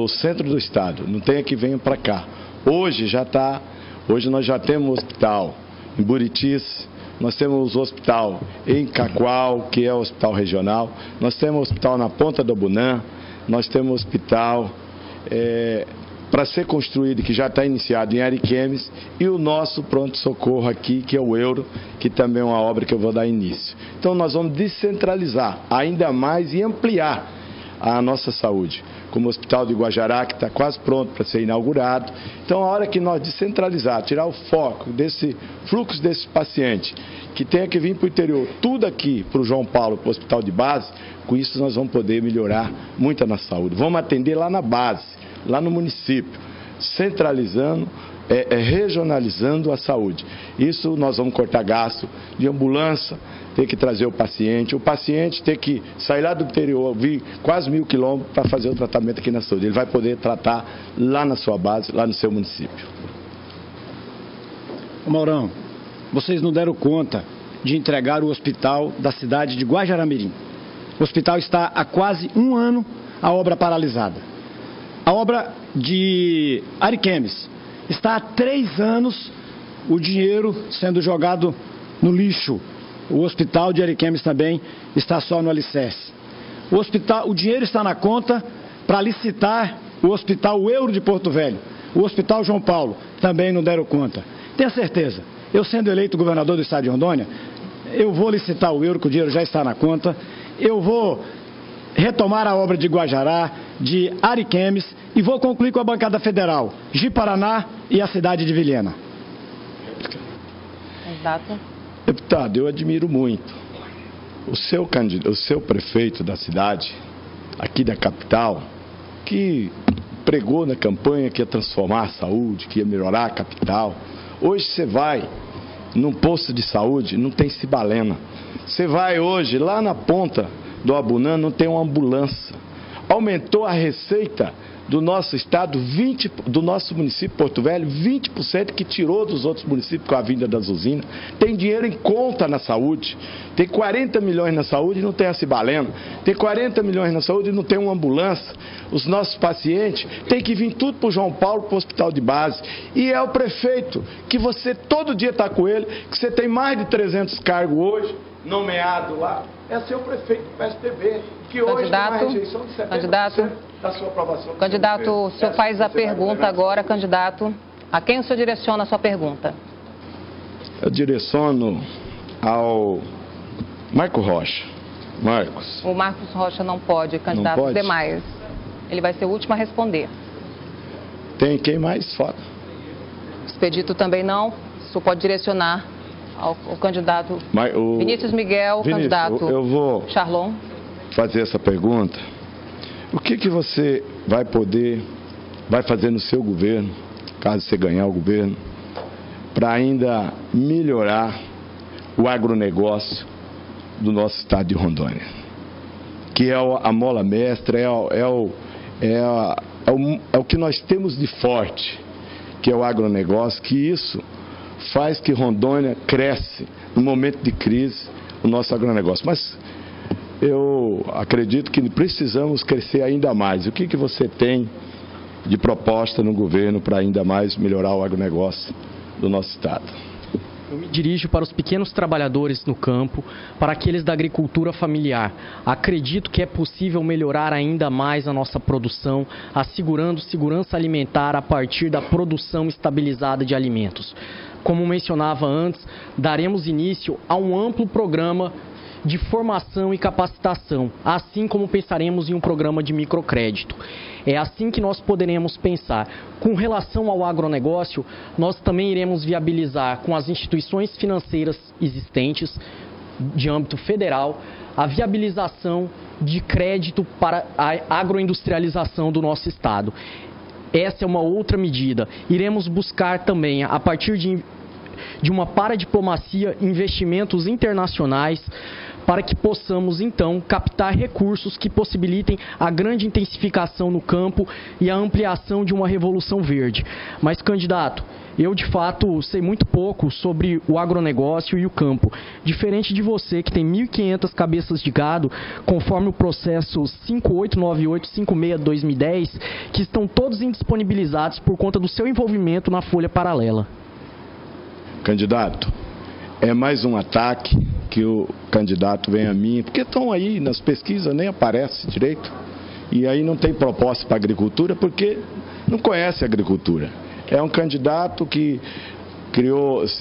S3: centro do estado, não tenha que venha para cá. Hoje nós já temos hospital em Buritis, nós temos o hospital em Cacoal, que é o hospital regional, nós temos o hospital na Ponta do Abunã, nós temos hospital para ser construído, que já está iniciado em Ariquemes, e o nosso pronto-socorro aqui, que é o Euro, que também é uma obra que eu vou dar início. Então nós vamos descentralizar ainda mais e ampliar a nossa saúde, como o Hospital de Guajará, que está quase pronto para ser inaugurado. Então a hora que nós descentralizar, tirar o foco desse fluxo desses pacientes, que tenha que vir para o interior, tudo aqui para o João Paulo, para o hospital de base, com isso nós vamos poder melhorar muito a nossa saúde. Vamos atender lá na base, lá no município, centralizando, regionalizando a saúde. Isso nós vamos cortar gasto de ambulância, ter que trazer o paciente ter que sair lá do interior, vir quase 1.000 quilômetros para fazer o tratamento aqui na saúde. Ele vai poder tratar lá na sua base, lá no seu município.
S4: Maurão, vocês não deram conta de entregar o hospital da cidade de Guajará-Mirim. O hospital está há quase 1 ano, a obra paralisada. A obra de Ariquemes está há 3 anos, o dinheiro sendo jogado no lixo. O hospital de Ariquemes também está só no alicerce. O dinheiro está na conta para licitar o hospital Euro de Porto Velho. O hospital João Paulo também não deram conta. Tenha certeza, eu sendo eleito governador do estado de Rondônia, eu vou licitar o Euro, que o dinheiro já está na conta. Eu vou retomar a obra de Guajará, de Ariquemes, e vou concluir com a bancada federal, Ji-Paraná e a cidade de Vilhena.
S3: Deputado, eu admiro muito o seu prefeito da cidade, aqui da capital, que pregou na campanha que ia transformar a saúde, que ia melhorar a capital. Hoje você vai num posto de saúde, não tem cibalena. Você vai hoje lá na Ponta do Abunã, não tem uma ambulância. Aumentou a receita do nosso estado, do nosso município Porto Velho, 20% que tirou dos outros municípios com a vinda das usinas. Tem dinheiro em conta na saúde. Tem 40 milhões na saúde e não tem a cibalena. Tem 40 milhões na saúde e não tem uma ambulância. Os nossos pacientes têm que vir tudo para o João Paulo, para o hospital de base. E é o prefeito, que você todo dia está com ele, que você tem mais de 300 cargos hoje, nomeado lá, é seu prefeito do PSDB, que hoje tem uma rejeição de 70% da sua aprovação.
S1: Candidato, o senhor faz a pergunta agora, candidato. A quem o senhor direciona a sua pergunta?
S3: Eu direciono ao Marco Rocha. Marcos.
S1: O Marcos Rocha não pode, candidato. Não pode? Demais. Ele vai ser o último a responder.
S3: Tem quem mais? Fala.
S1: Expedito também não. O senhor pode direcionar ao candidato Vinícius Miguel, candidato
S3: eu vou
S1: Charlon.
S3: Fazer essa pergunta. O que você vai fazer no seu governo, caso você ganhar o governo, para ainda melhorar o agronegócio do nosso estado de Rondônia? Que é a mola mestra, é o que nós temos de forte, que é o agronegócio, que isso faz que Rondônia cresce no momento de crise, o nosso agronegócio. Mas eu acredito que precisamos crescer ainda mais. O que você tem de proposta no governo para ainda mais melhorar o agronegócio do nosso estado.
S5: Eu me dirijo para os pequenos trabalhadores no campo, para aqueles da agricultura familiar. Acredito que é possível melhorar ainda mais a nossa produção, assegurando segurança alimentar a partir da produção estabilizada de alimentos. Como mencionava antes, daremos início a um amplo programa de formação e capacitação, assim como pensaremos em um programa de microcrédito. É assim que nós poderemos pensar. Com relação ao agronegócio, nós também iremos viabilizar com as instituições financeiras existentes de âmbito federal a viabilização de crédito para a agroindustrialização do nosso estado. Essa é uma outra medida. Iremos buscar também, a partir de uma paradiplomacia, investimentos internacionais, para que possamos, então, captar recursos que possibilitem a grande intensificação no campo e a ampliação de uma revolução verde. Mas, candidato, eu, de fato, sei muito pouco sobre o agronegócio e o campo. Diferente de você, que tem 1.500 cabeças de gado, conforme o processo 589856-2010, que estão todos indisponibilizados por conta do seu envolvimento na folha paralela.
S3: Candidato, é mais um ataque que o candidato vem a mim, porque estão aí nas pesquisas, nem aparece direito, e aí não tem proposta para a agricultura, porque não conhece a agricultura. É um candidato que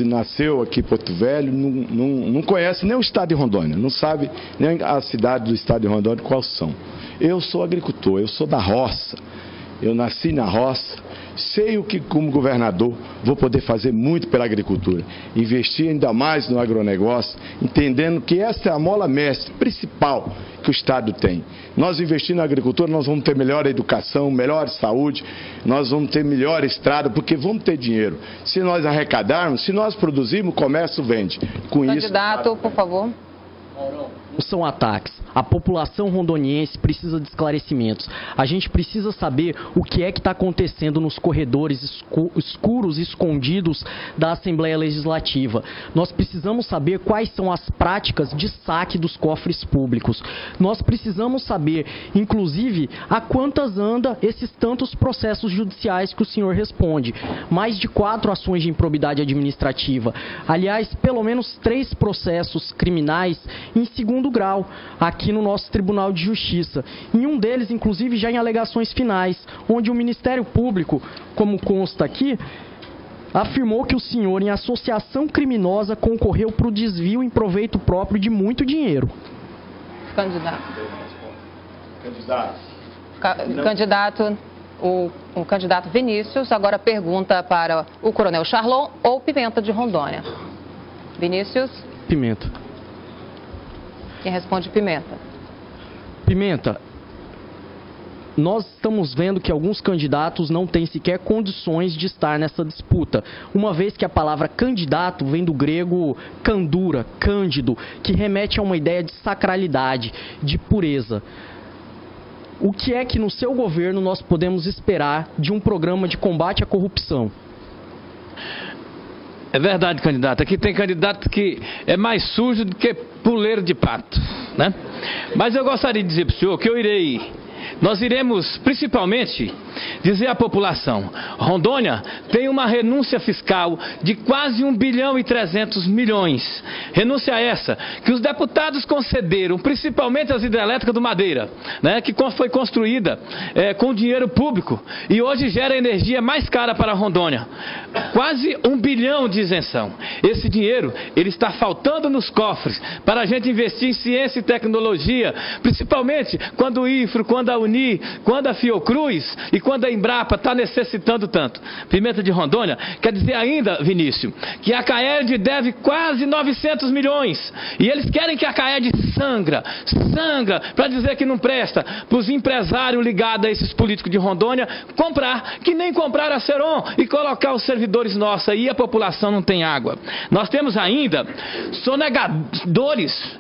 S3: nasceu aqui em Porto Velho, não conhece nem o estado de Rondônia, não sabe nem a cidade do estado de Rondônia quais são. Eu sou agricultor, eu sou da roça, eu nasci na roça, sei o que, como governador, vou poder fazer muito pela agricultura. Investir ainda mais no agronegócio, entendendo que essa é a mola mestre principal que o Estado tem. Nós investindo na agricultura, nós vamos ter melhor educação, melhor saúde, nós vamos ter melhor estrada, porque vamos ter dinheiro. Se nós arrecadarmos, se nós produzirmos, o comércio vende. Com
S1: candidato,
S3: isso,
S1: por favor.
S5: Não são ataques. A população rondoniense precisa de esclarecimentos. A gente precisa saber o que é que está acontecendo nos corredores escuros e escondidos da Assembleia Legislativa. Nós precisamos saber quais são as práticas de saque dos cofres públicos. Nós precisamos saber, inclusive, a quantas anda esses tantos processos judiciais que o senhor responde. Mais de 4 ações de improbidade administrativa. Aliás, pelo menos 3 processos criminais em segundo grau, aqui no nosso Tribunal de Justiça. Em um deles, inclusive, já em alegações finais, onde o Ministério Público, como consta aqui, afirmou que o senhor, em associação criminosa, concorreu para o desvio em proveito próprio de muito dinheiro.
S1: O candidato Vinícius agora pergunta para o Coronel Charlon ou Pimenta de Rondônia. Vinícius?
S5: Pimenta.
S1: Quem responde? Pimenta.
S5: Pimenta, nós estamos vendo que alguns candidatos não têm sequer condições de estar nessa disputa, uma vez que a palavra candidato vem do grego candura, cândido, que remete a uma ideia de sacralidade, de pureza. O que é que no seu governo nós podemos esperar de um programa de combate à corrupção?
S2: É verdade, candidato. Aqui tem candidato que é mais sujo do que puleiro de pato, né? Mas eu gostaria de dizer para o senhor que nós iremos principalmente dizer à população: Rondônia tem uma renúncia fiscal de quase 1,3 bilhão. Renúncia essa que os deputados concederam, principalmente as hidrelétricas do Madeira, né, que foi construída com dinheiro público e hoje gera energia mais cara para Rondônia. Quase 1 bilhão de isenção. Esse dinheiro, ele está faltando nos cofres para a gente investir em ciência e tecnologia, principalmente quando o IFRO, quando a Uni, quando a Fiocruz e quando a Embrapa está necessitando tanto. Pimenta de Rondônia quer dizer ainda, Vinícius, que a CAED deve quase 900 milhões. E eles querem que a CAED sangra para dizer que não presta, para os empresários ligados a esses políticos de Rondônia comprar, que nem comprar a Ceron e colocar os servidores nossos aí, a população não tem água. Nós temos ainda sonegadores,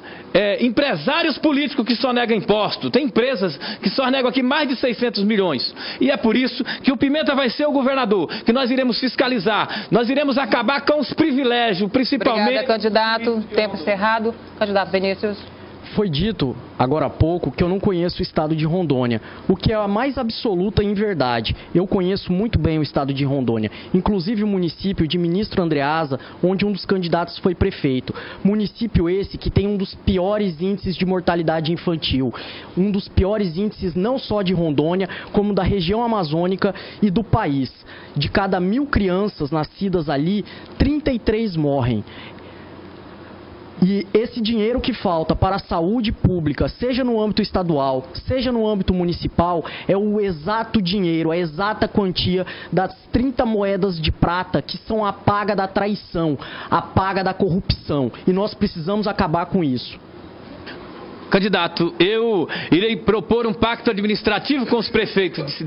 S2: empresários políticos que sonegam impostos. Tem empresas que sonegam aqui mais de 600 milhões. E é por isso que o Pimenta vai ser o governador, que nós iremos fiscalizar, nós iremos acabar com os privilégios, principalmente...
S1: Obrigada, candidato. Tempo encerrado. Candidato Vinícius.
S5: Foi dito, agora há pouco, que eu não conheço o estado de Rondônia, o que é a mais absoluta inverdade. Eu conheço muito bem o estado de Rondônia, inclusive o município de Ministro Andreasa, onde um dos candidatos foi prefeito. Município esse que tem um dos piores índices de mortalidade infantil, um dos piores índices não só de Rondônia, como da região amazônica e do país. De cada 1000 crianças nascidas ali, 33 morrem. E esse dinheiro que falta para a saúde pública, seja no âmbito estadual, seja no âmbito municipal, é o exato dinheiro, a exata quantia das 30 moedas de prata que são a paga da traição, a paga da corrupção. E nós precisamos acabar com isso.
S2: Candidato, eu irei propor um pacto administrativo com os prefeitos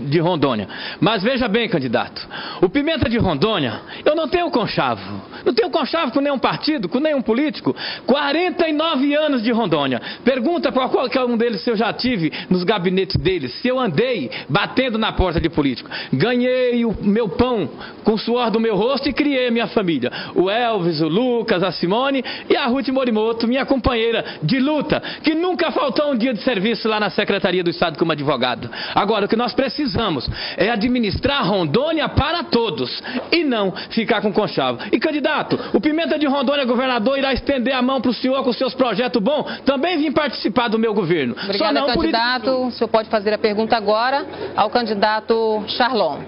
S2: de Rondônia. Mas veja bem, candidato, o Pimenta de Rondônia, eu não tenho conchavo. Não tenho conchavo com nenhum partido, com nenhum político. 49 anos de Rondônia. Pergunta para qualquer um deles se eu já tive nos gabinetes deles, se eu andei batendo na porta de político. Ganhei o meu pão com o suor do meu rosto e criei a minha família. O Elvis, o Lucas, a Simone e a Ruth Morimoto, minha companheira de luta, que nunca faltou um dia de serviço lá na Secretaria do Estado como advogado. Agora, o que nós precisamos é administrar Rondônia para todos e não ficar com conchavo. E, candidato, o Pimenta de Rondônia, governador, irá estender a mão para o senhor com seus projetos bons. Também vim participar do meu governo.
S1: Obrigada, candidato. O senhor pode fazer a pergunta agora ao candidato Charlon.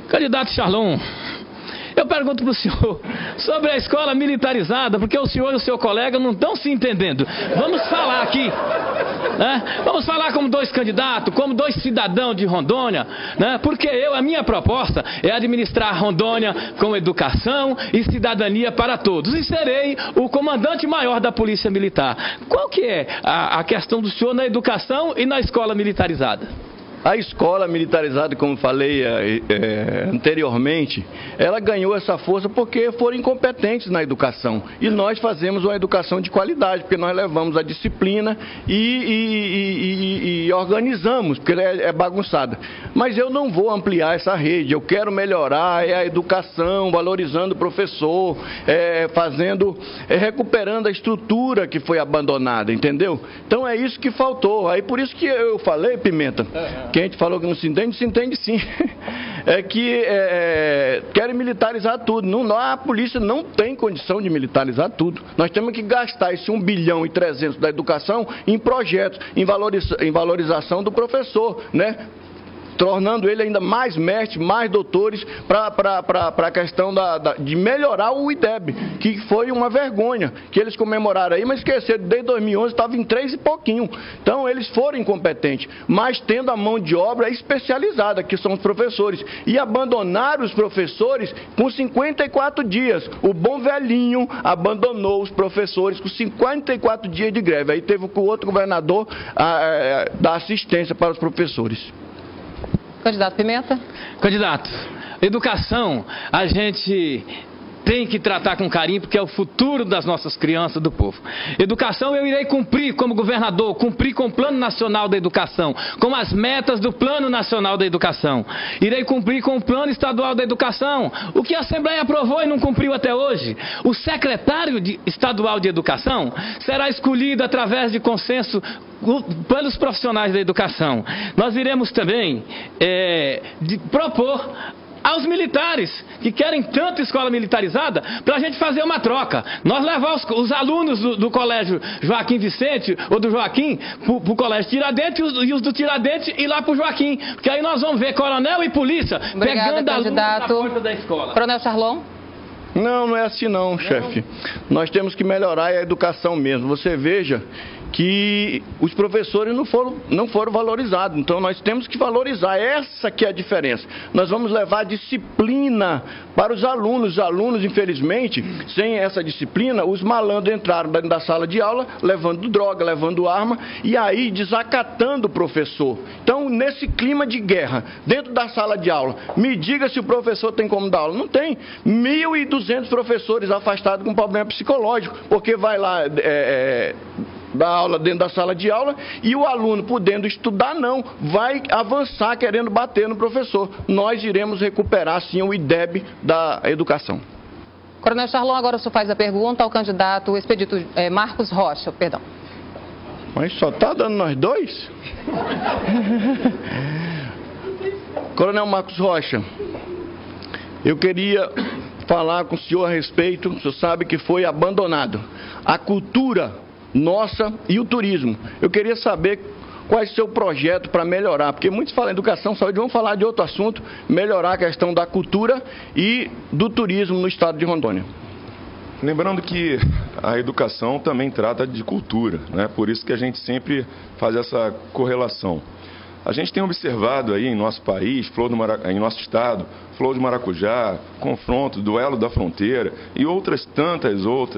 S2: Candidato Charlon, eu pergunto para o senhor sobre a escola militarizada, porque o senhor e o seu colega não estão se entendendo. Vamos falar aqui, né? Vamos falar como dois candidatos, como dois cidadãos de Rondônia, né? Porque a minha proposta é administrar Rondônia com educação e cidadania para todos. E serei o comandante maior da Polícia Militar. Qual que é a questão do senhor na educação e na escola militarizada?
S7: A escola militarizada, como falei anteriormente, ela ganhou essa força porque foram incompetentes na educação. E nós fazemos uma educação de qualidade, porque nós levamos a disciplina e organizamos, porque ela é bagunçada. Mas eu não vou ampliar essa rede, eu quero melhorar a educação, valorizando o professor, recuperando a estrutura que foi abandonada, entendeu? Então é isso que faltou. Aí por isso que eu falei, Pimenta, que a gente falou que não se entende sim. É que querem militarizar tudo. A polícia não tem condição de militarizar tudo. Nós temos que gastar esse 1 bilhão e 300 da educação em projetos, em valorização do professor, né? Tornando ele ainda mais mestre, mais doutores para a questão de melhorar o IDEB, que foi uma vergonha, que eles comemoraram aí, mas esqueceram, desde 2011 estava em 3 e pouquinho. Então eles foram incompetentes, mas tendo a mão de obra especializada, que são os professores, e abandonaram os professores com 54 dias. O bom velhinho abandonou os professores com 54 dias de greve. Aí teve o outro governador dar assistência para os professores.
S1: Candidato Pimenta.
S2: Candidato, educação a gente tem que tratar com carinho, porque é o futuro das nossas crianças, do povo. Educação eu irei cumprir como governador, cumprir com o Plano Nacional da Educação, com as metas do Plano Nacional da Educação. Irei cumprir com o Plano Estadual da Educação, o que a Assembleia aprovou e não cumpriu até hoje. O secretário estadual de Educação será escolhido através de consenso pelos profissionais da educação. Nós iremos também propor aos militares que querem tanto escola militarizada, para a gente fazer uma troca. Nós levar os alunos do colégio Joaquim Vicente ou do Joaquim para o colégio Tiradentes e os do Tiradentes ir lá para o Joaquim, porque aí nós vamos ver coronel e polícia pegando alunos na porta da escola.
S1: Coronel Charlon.
S7: Não é assim não, chefe. Nós temos que melhorar a educação mesmo. Você veja que os professores não foram valorizados. Então nós temos que valorizar, essa que é a diferença. Nós vamos levar disciplina para os alunos. Os alunos, infelizmente, sem essa disciplina, os malandros entraram dentro da sala de aula, levando droga, levando arma, e aí desacatando o professor. Então, nesse clima de guerra, dentro da sala de aula, me diga se o professor tem como dar aula. Não tem. 1.200 professores afastados com problema psicológico, porque vai lá dar aula dentro da sala de aula e o aluno, podendo estudar, não vai avançar querendo bater no professor. Nós iremos recuperar sim o IDEB da educação.
S1: Coronel Charlon, agora o senhor faz a pergunta ao candidato Expedito Marcos Rocha, perdão.
S7: Mas só está dando nós dois? Coronel Marcos Rocha, eu queria falar com o senhor a respeito, o senhor sabe que foi abandonado a cultura nossa e o turismo. Eu queria saber qual é o seu projeto para melhorar, porque muitos falam em educação, saúde, vamos falar de outro assunto, melhorar a questão da cultura e do turismo no estado de Rondônia.
S6: Lembrando que a educação também trata de cultura, né? Por isso que a gente sempre faz essa correlação. A gente tem observado aí em nosso país, em nosso estado, Flor do Maracujá, Confronto, Duelo da Fronteira e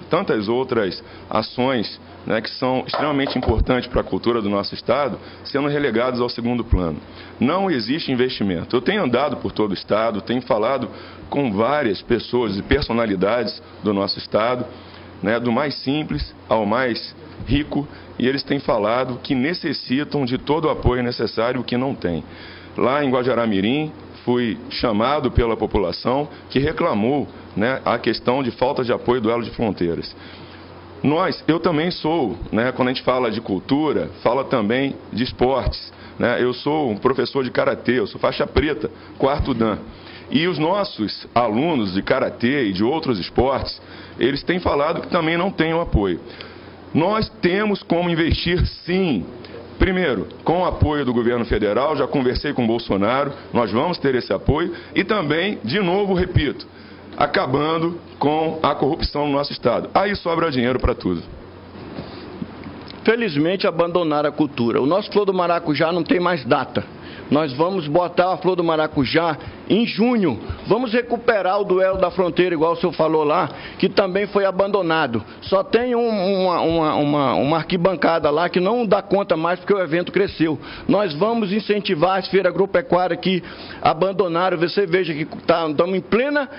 S6: tantas outras ações, né, que são extremamente importantes para a cultura do nosso estado, sendo relegados ao segundo plano. Não existe investimento. Eu tenho andado por todo o estado, tenho falado com várias pessoas e personalidades do nosso estado, né, do mais simples ao mais rico, e eles têm falado que necessitam de todo o apoio necessário, o que não tem. Lá em Guajará-Mirim, fui chamado pela população que reclamou, né, a questão de falta de apoio do Duelo de Fronteiras. Eu também sou, né, quando a gente fala de cultura, fala também de esportes, né, eu sou um professor de karatê, eu sou faixa preta, 4º Dan. E os nossos alunos de karatê e de outros esportes, eles têm falado que também não têm o apoio. Nós temos como investir, sim. Primeiro, com o apoio do governo federal, já conversei com o Bolsonaro, nós vamos ter esse apoio. E também, de novo, repito, acabando com a corrupção no nosso estado. Aí sobra dinheiro para tudo.
S7: Felizmente abandonaram a cultura. O nosso Flor do Maracujá não tem mais data. Nós vamos botar a Flor do Maracujá em junho. Vamos recuperar o Duelo da Fronteira, igual o senhor falou lá, que também foi abandonado. Só tem uma arquibancada lá que não dá conta mais porque o evento cresceu. Nós vamos incentivar as feiras agropecuárias que abandonaram. Você veja que estamos em plena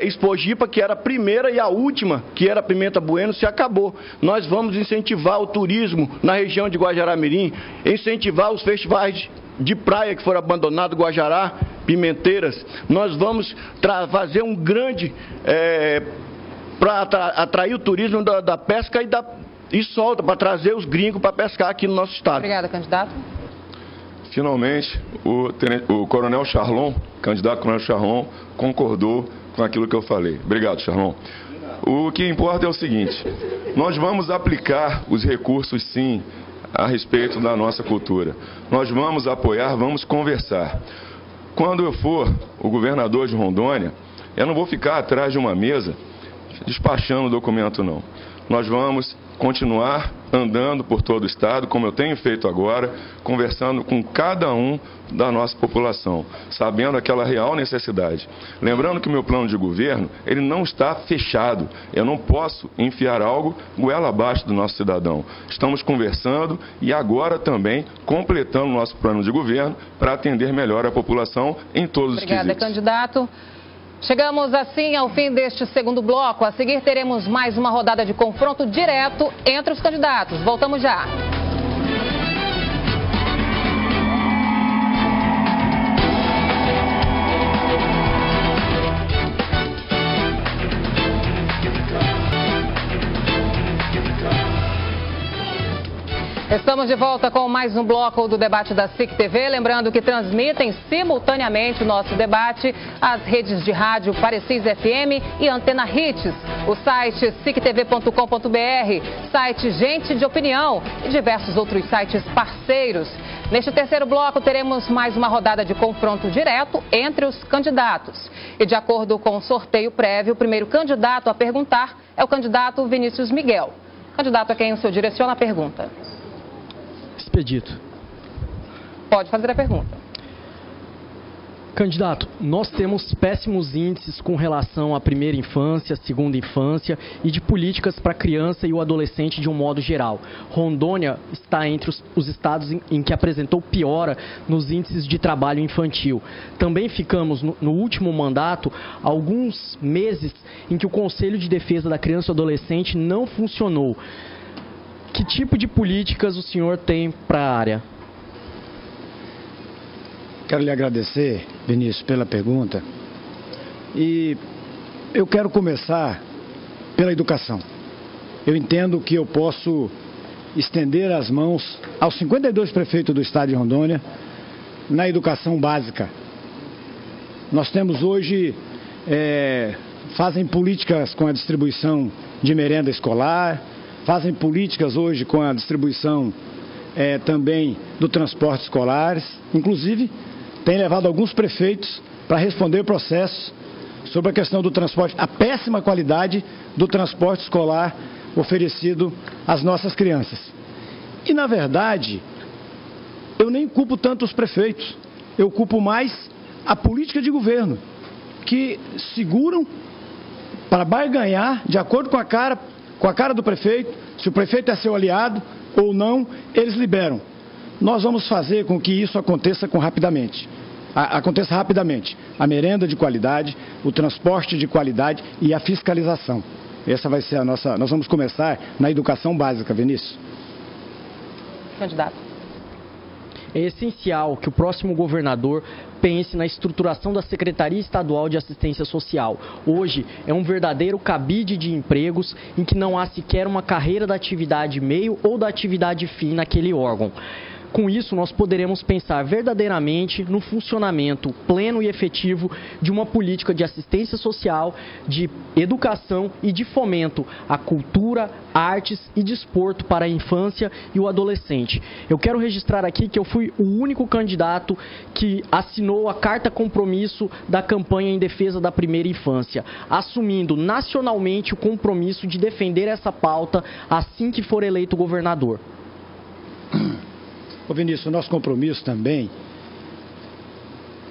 S7: Expogipa, que era a primeira e a última, que era a Pimenta Bueno, se acabou. Nós vamos incentivar o turismo na região de Guajará-Mirim, incentivar os festivais de praia que foram abandonados, Guajará, Pimenteiras. Nós vamos fazer um grande para atrair o turismo da pesca e solta, para trazer os gringos para pescar aqui no nosso estado.
S1: Obrigada, candidato.
S6: Finalmente, o Coronel Charlon, candidato Coronel Charlon, concordou com aquilo que eu falei. Obrigado, Charlon. O que importa é o seguinte, nós vamos aplicar os recursos, sim, a respeito da nossa cultura. Nós vamos apoiar, vamos conversar. Quando eu for o governador de Rondônia, eu não vou ficar atrás de uma mesa despachando o documento, não. Nós vamos continuar andando por todo o estado, como eu tenho feito agora, conversando com cada um da nossa população, sabendo aquela real necessidade. Lembrando que o meu plano de governo, ele não está fechado. Eu não posso enfiar algo goela abaixo do nosso cidadão. Estamos conversando e agora também completando o nosso plano de governo para atender melhor a população em todos os quesitos.
S1: Obrigada, candidato. Chegamos assim ao fim deste segundo bloco. A seguir teremos mais uma rodada de confronto direto entre os candidatos. Voltamos já. Estamos de volta com mais um bloco do debate da SIC TV. Lembrando que transmitem simultaneamente o nosso debate as redes de rádio Parecis FM e Antena Hits, o site sictv.com.br, site Gente de Opinião e diversos outros sites parceiros. Neste terceiro bloco teremos mais uma rodada de confronto direto entre os candidatos. E de acordo com o sorteio prévio, o primeiro candidato a perguntar é o candidato Vinícius Miguel. Candidato a quem o senhor direciona a pergunta.
S5: Expedito.
S1: Pode fazer a pergunta.
S5: Candidato, nós temos péssimos índices com relação à primeira infância, segunda infância e de políticas para a criança e o adolescente de um modo geral. Rondônia está entre os estados em que apresentou piora nos índices de trabalho infantil. Também ficamos, no último mandato, alguns meses em que o Conselho de Defesa da Criança e Adolescente não funcionou. Que tipo de políticas o senhor tem para a área?
S4: Quero lhe agradecer, Vinícius, pela pergunta. E eu quero começar pela educação. Eu entendo que eu posso estender as mãos aos 52 prefeitos do estado de Rondônia na educação básica. Nós temos hoje, fazem políticas com a distribuição de merenda escolar, fazem políticas hoje com a distribuição também do transporte escolar, inclusive tem levado alguns prefeitos para responder processos sobre a questão do transporte, a péssima qualidade do transporte escolar oferecido às nossas crianças. E, na verdade, eu nem culpo tanto os prefeitos, eu culpo mais a política de governo, que seguram para barganhar de acordo com a cara do prefeito, se o prefeito é seu aliado ou não, eles liberam. Nós vamos fazer com que isso aconteça rapidamente. A merenda de qualidade, o transporte de qualidade e a fiscalização. Essa vai ser a nossa... Nós vamos começar na educação básica, Vinícius.
S1: Candidato.
S5: É essencial que o próximo governador pense na estruturação da Secretaria Estadual de Assistência Social. Hoje é um verdadeiro cabide de empregos em que não há sequer uma carreira da atividade meio ou da atividade fim naquele órgão. Com isso, nós poderemos pensar verdadeiramente no funcionamento pleno e efetivo de uma política de assistência social, de educação e de fomento à cultura, artes e desporto para a infância e o adolescente. Eu quero registrar aqui que eu fui o único candidato que assinou a carta compromisso da campanha em defesa da primeira infância, assumindo nacionalmente o compromisso de defender essa pauta assim que for eleito governador.
S4: Ô Vinícius, o nosso compromisso também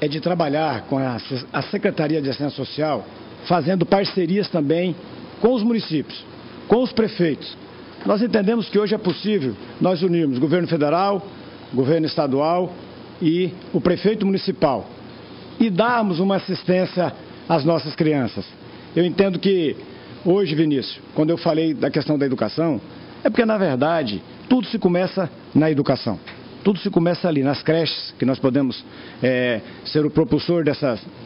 S4: é de trabalhar com a Secretaria de Assistência Social, fazendo parcerias também com os municípios, com os prefeitos. Nós entendemos que hoje é possível nós unirmos governo federal, governo estadual e o prefeito municipal e darmos uma assistência às nossas crianças. Eu entendo que hoje, Vinícius, quando eu falei da questão da educação, é porque, na verdade, tudo se começa na educação. Tudo se começa ali, nas creches, que nós podemos ser o propulsor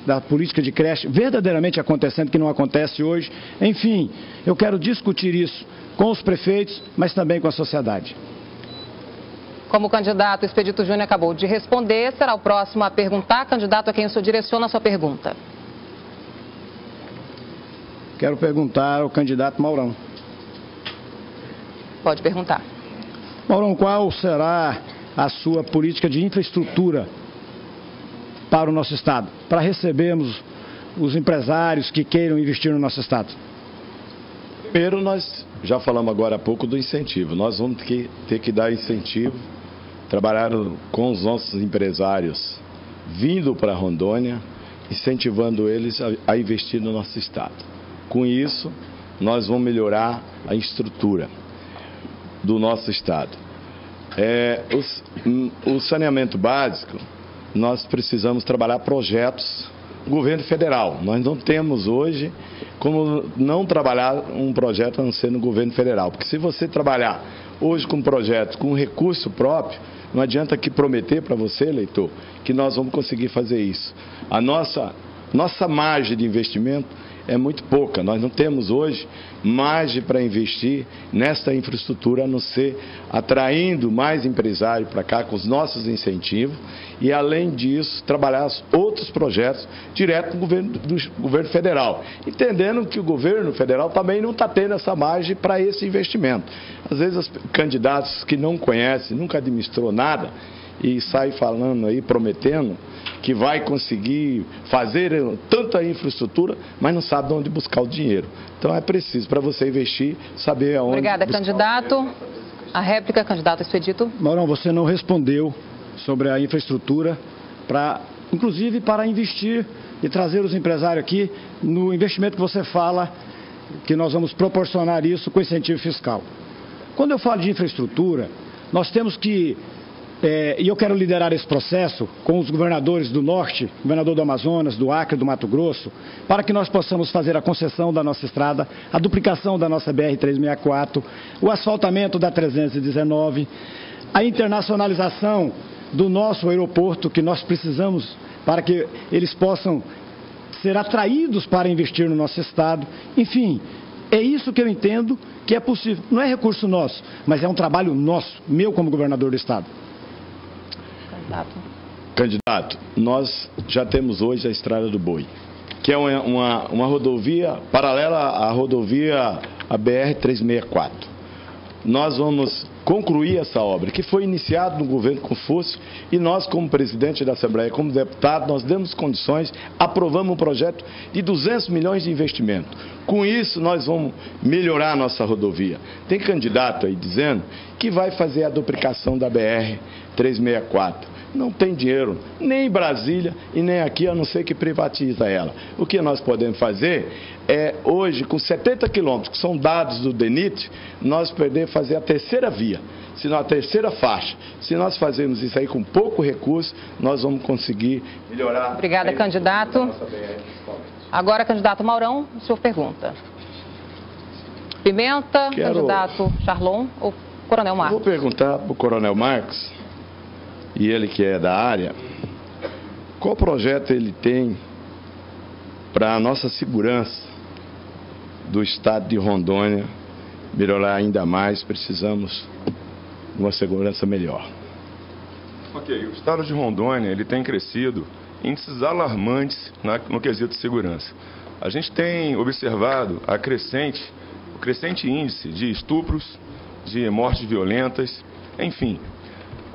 S4: da política de creche verdadeiramente acontecendo, que não acontece hoje. Enfim, eu quero discutir isso com os prefeitos, mas também com a sociedade.
S1: Como o candidato Expedito Júnior acabou de responder, será o próximo a perguntar. Candidato, a quem o senhor direciona a sua pergunta?
S4: Quero perguntar ao candidato Maurão.
S1: Pode perguntar.
S4: Maurão, qual será a sua política de infraestrutura para o nosso estado, para recebermos os empresários que queiram investir no nosso estado?
S3: Primeiro, nós já falamos agora há pouco do incentivo. Nós vamos ter que dar incentivo, trabalhar com os nossos empresários vindo para Rondônia, incentivando eles a investir no nosso estado. Com isso, nós vamos melhorar a estrutura do nosso estado. O saneamento básico, nós precisamos trabalhar projetos do governo federal. Nós não temos hoje como não trabalhar um projeto a não ser no governo federal. Porque se você trabalhar hoje com projetos com recurso próprio, não adianta aqui prometer para você, eleitor, que nós vamos conseguir fazer isso. A nossa margem de investimento é muito pouca. Nós não temos hoje margem para investir nesta infraestrutura, a não ser atraindo mais empresários para cá com os nossos incentivos e, além disso, trabalhar outros projetos direto do governo federal, entendendo que o governo federal também não está tendo essa margem para esse investimento. Às vezes, os candidatos que não conhecem, nunca administrou nada e saem falando aí, prometendo que vai conseguir fazer tanta infraestrutura, mas não sabe de onde buscar o dinheiro. Então é preciso, para você investir, saber aonde...
S1: Obrigada, candidato. A réplica, candidato Expedito.
S4: Maurão, você não respondeu sobre a infraestrutura, inclusive para investir e trazer os empresários aqui no investimento que você fala, que nós vamos proporcionar isso com incentivo fiscal. Quando eu falo de infraestrutura, nós temos que... e eu quero liderar esse processo com os governadores do Norte, governador do Amazonas, do Acre, do Mato Grosso, para que nós possamos fazer a concessão da nossa estrada, a duplicação da nossa BR-364, o asfaltamento da 319, a internacionalização do nosso aeroporto, que nós precisamos para que eles possam ser atraídos para investir no nosso estado. Enfim, É isso que eu entendo que é possível. Não é recurso nosso, mas é um trabalho nosso, meu como governador do estado.
S3: Candidato, nós já temos hoje a Estrada do Boi, que é uma rodovia paralela à rodovia BR-364. Nós vamos concluir essa obra, que foi iniciada no governo Confúcio, e nós, como presidente da Assembleia, como deputado, nós demos condições, aprovamos um projeto de 200 milhões de investimento. Com isso, nós vamos melhorar a nossa rodovia. Tem candidato aí dizendo que vai fazer a duplicação da BR-364. Não tem dinheiro, nem em Brasília e nem aqui, a não ser que privatiza ela. O que nós podemos fazer é, hoje, com 70 quilômetros, que são dados do DENIT, nós podemos fazer a terceira via, a terceira faixa. Se nós fazermos isso aí com pouco recurso, nós vamos conseguir melhorar.
S1: Obrigada, candidato. Agora, candidato Maurão, o senhor pergunta. Pimenta, candidato Charlon ou Coronel Marcos?
S3: Vou perguntar para o Coronel Marcos, e ele que é da área, qual projeto ele tem para a nossa segurança do estado de Rondônia melhorar ainda mais. Precisamos de uma segurança melhor.
S6: Ok, o estado de Rondônia ele tem crescido índices alarmantes no quesito de segurança. A gente tem observado o crescente índice de estupros, de mortes violentas, enfim.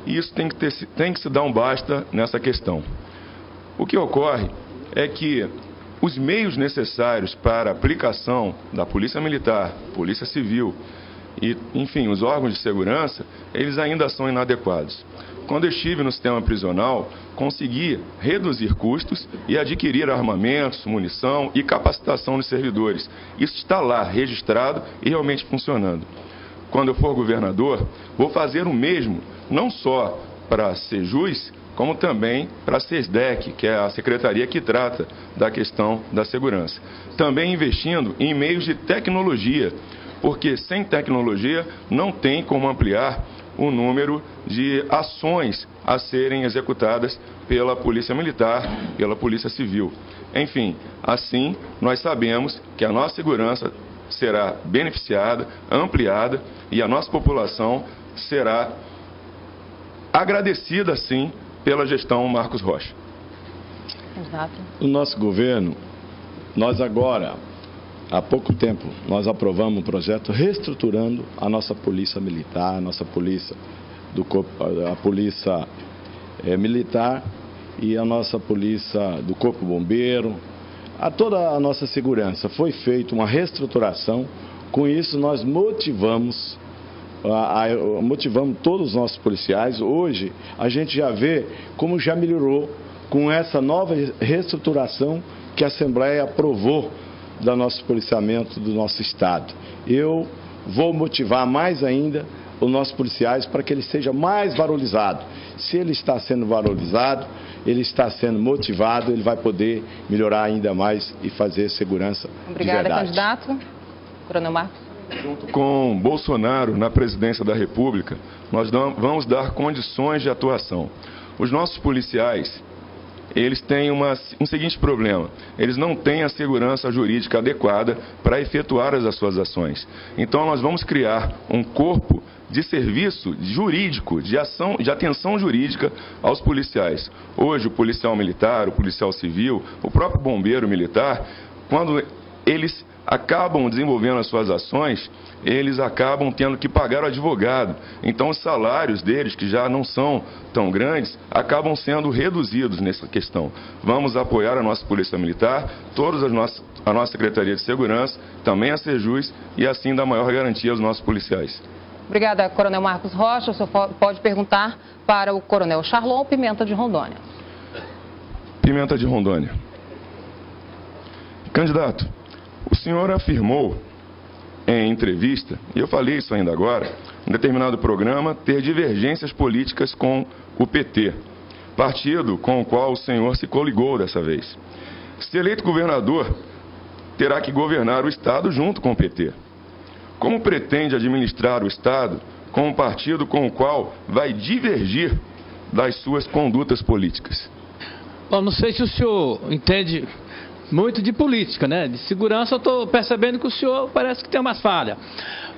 S6: E isso tem que se dar um basta nessa questão. O que ocorre é que os meios necessários para a aplicação da Polícia Militar, Polícia Civil e, enfim, os órgãos de segurança, eles ainda são inadequados. Quando eu estive no sistema prisional, consegui reduzir custos e adquirir armamentos, munição e capacitação dos servidores. Isso está lá, registrado e realmente funcionando. Quando eu for governador, vou fazer o mesmo, não só para a Sejus, como também para a SESDEC, que é a secretaria que trata da questão da segurança. Também investindo em meios de tecnologia, porque sem tecnologia não tem como ampliar o número de ações a serem executadas pela Polícia Militar, pela Polícia Civil. Enfim, assim nós sabemos que a nossa segurança será beneficiada, ampliada e a nossa população será agradecida, sim, pela gestão Marcos Rocha.
S1: Exato.
S3: O nosso governo, nós agora, há pouco tempo, nós aprovamos um projeto reestruturando a nossa polícia militar, a nossa polícia a polícia militar e a nossa polícia do Corpo Bombeiro, a toda a nossa segurança. Foi feita uma reestruturação. Com isso, nós motivamos todos os nossos policiais. Hoje, a gente já vê como já melhorou com essa nova reestruturação que a Assembleia aprovou do nosso policiamento do nosso Estado. Eu vou motivar mais ainda os nossos policiais para que ele seja mais valorizado. Se ele está sendo valorizado, ele está sendo motivado, ele vai poder melhorar ainda mais e fazer segurança de verdade.
S1: Obrigada, candidato. Coronel Marcos.
S6: Junto com Bolsonaro na presidência da República, nós vamos dar condições de atuação. Os nossos policiais, eles têm um seguinte problema: eles não têm a segurança jurídica adequada para efetuar as suas ações. Então nós vamos criar um corpo de serviço jurídico, de atenção jurídica aos policiais. Hoje o policial militar, o policial civil, o próprio bombeiro militar, quando eles acabam desenvolvendo as suas ações, eles acabam tendo que pagar o advogado. Então os salários deles, que já não são tão grandes, acabam sendo reduzidos nessa questão. Vamos apoiar a nossa Polícia Militar, a nossa Secretaria de Segurança, também a Sejus, e assim dar maior garantia aos nossos policiais.
S1: Obrigada, Coronel Marcos Rocha. O senhor pode perguntar para o Coronel Charlon Pimenta de Rondônia.
S6: Pimenta de Rondônia. Candidato, o senhor afirmou em entrevista, e eu falei isso ainda agora, em determinado programa, ter divergências políticas com o PT, partido com o qual o senhor se coligou dessa vez. Se eleito governador, terá que governar o Estado junto com o PT. Como pretende administrar o Estado com um partido com o qual vai divergir das suas condutas políticas?
S2: Bom, não sei se o senhor entende muito de política, né? De segurança eu estou percebendo que o senhor parece que tem umas falhas.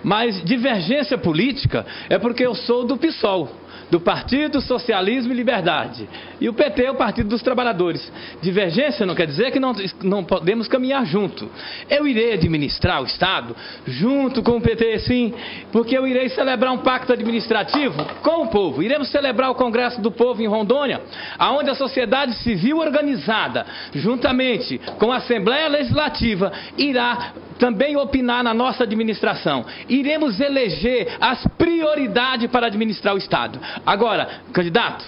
S2: Mas divergência política é porque eu sou do PSOL, do Partido Socialismo e Liberdade. E o PT é o Partido dos Trabalhadores. Divergência não quer dizer que não podemos caminhar junto. Eu irei administrar o Estado junto com o PT, sim, porque eu irei celebrar um pacto administrativo com o povo. Iremos celebrar o Congresso do Povo em Rondônia, onde a sociedade civil organizada, juntamente com a Assembleia Legislativa, irá também opinar na nossa administração. Iremos eleger as prioridades para administrar o Estado. Agora, candidato,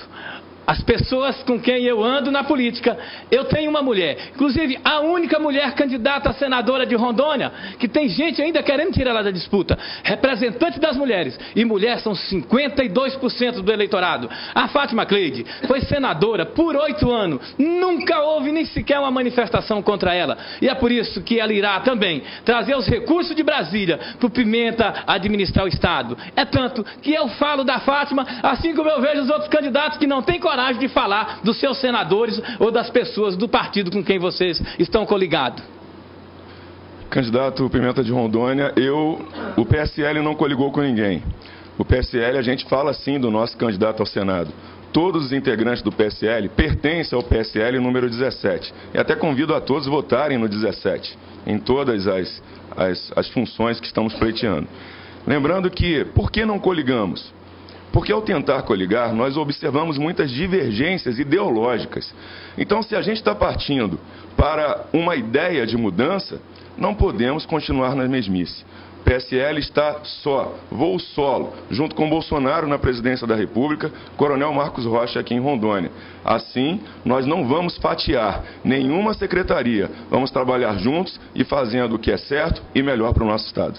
S2: as pessoas com quem eu ando na política, eu tenho uma mulher, inclusive a única mulher candidata a senadora de Rondônia, que tem gente ainda querendo tirar ela da disputa, representante das mulheres, e mulheres são 52% do eleitorado. A Fátima Cleide foi senadora por 8 anos, nunca houve nem sequer uma manifestação contra ela, e é por isso que ela irá também trazer os recursos de Brasília para o Pimenta administrar o Estado. É tanto que eu falo da Fátima, assim como eu vejo os outros candidatos que não têm coragem de falar dos seus senadores ou das pessoas do partido com quem vocês estão coligados.
S6: Candidato Pimenta de Rondônia, o PSL não coligou com ninguém. O PSL, a gente fala sim do nosso candidato ao Senado. Todos os integrantes do PSL pertencem ao PSL número 17. E até convido a todos a votarem no 17, em todas as funções que estamos pleiteando. Lembrando que, por que não coligamos? Porque ao tentar coligar, nós observamos muitas divergências ideológicas. Então, se a gente está partindo para uma ideia de mudança, não podemos continuar na mesmice. O PSL está voo solo, junto com Bolsonaro na presidência da República, Coronel Marcos Rocha aqui em Rondônia. Assim, nós não vamos fatiar nenhuma secretaria, vamos trabalhar juntos e fazendo o que é certo e melhor para o nosso Estado.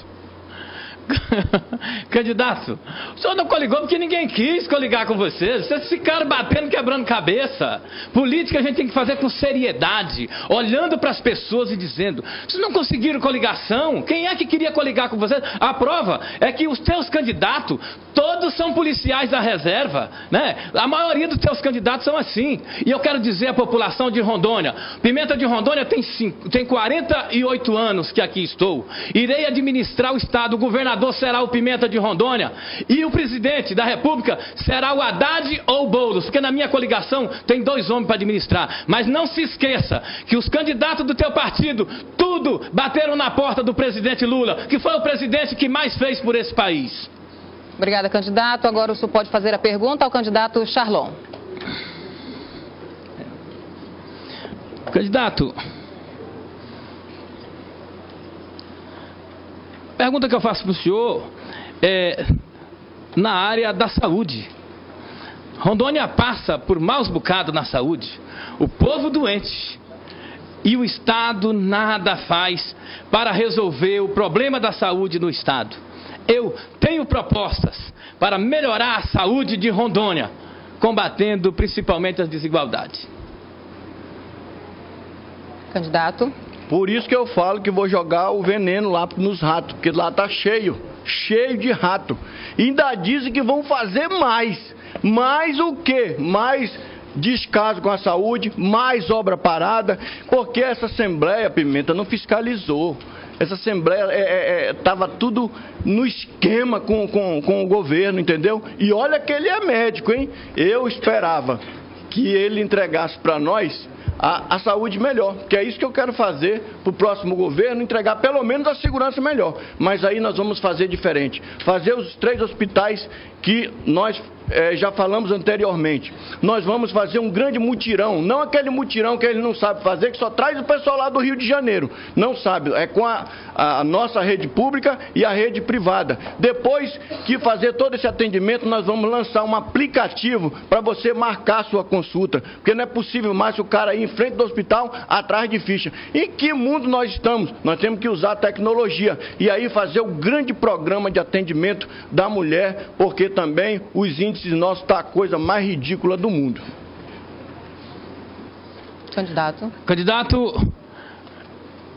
S2: Candidato, o senhor não coligou porque ninguém quis coligar com vocês. Vocês ficaram batendo, quebrando cabeça. Política a gente tem que fazer com seriedade, olhando para as pessoas e dizendo: vocês não conseguiram coligação? Quem é que queria coligar com vocês? A prova é que os teus candidatos todos são policiais da reserva, né? A maioria dos teus candidatos são assim. E eu quero dizer à população de Rondônia: Pimenta de Rondônia tem 48 anos que aqui estou. Irei administrar o Estado. O governador será o Pimenta de Rondônia e o presidente da República será o Haddad ou o Boulos, porque na minha coligação tem 2 homens para administrar. Mas não se esqueça que os candidatos do teu partido tudo bateram na porta do presidente Lula, que foi o presidente que mais fez por esse país.
S1: Obrigada, candidato. Agora o senhor pode fazer a pergunta ao candidato Charlon.
S2: Candidato, a pergunta que eu faço para o senhor é na área da saúde. Rondônia passa por maus bocados na saúde, o povo doente, e o Estado nada faz para resolver o problema da saúde no Estado. Eu tenho propostas para melhorar a saúde de Rondônia, combatendo principalmente as desigualdades.
S1: Candidato.
S7: Por isso que eu falo que vou jogar o veneno lá nos ratos, porque lá tá cheio de rato. E ainda dizem que vão fazer mais. Mais o quê? Mais descaso com a saúde, mais obra parada, porque essa Assembleia, Pimenta, não fiscalizou. Essa Assembleia estava tudo no esquema com o governo, entendeu? E olha que ele é médico, hein? Eu esperava que ele entregasse para nós a saúde melhor, que é isso que eu quero fazer para o próximo governo, entregar pelo menos a segurança melhor. Mas aí nós vamos fazer diferente, fazer os 3 hospitais que nós já falamos anteriormente. Nós vamos fazer um grande mutirão, não aquele mutirão que ele não sabe fazer, que só traz o pessoal lá do Rio de Janeiro, não sabe, é com a nossa rede pública e a rede privada. Depois que fazer todo esse atendimento, nós vamos lançar um aplicativo para você marcar a sua consulta, porque não é possível mais o cara ir em frente do hospital atrás de ficha. Em que mundo nós estamos? Nós temos que usar a tecnologia e aí fazer o grande programa de atendimento da mulher, porque também os índices nossos estão a coisa mais ridícula do mundo.
S1: Candidato.
S2: Candidato,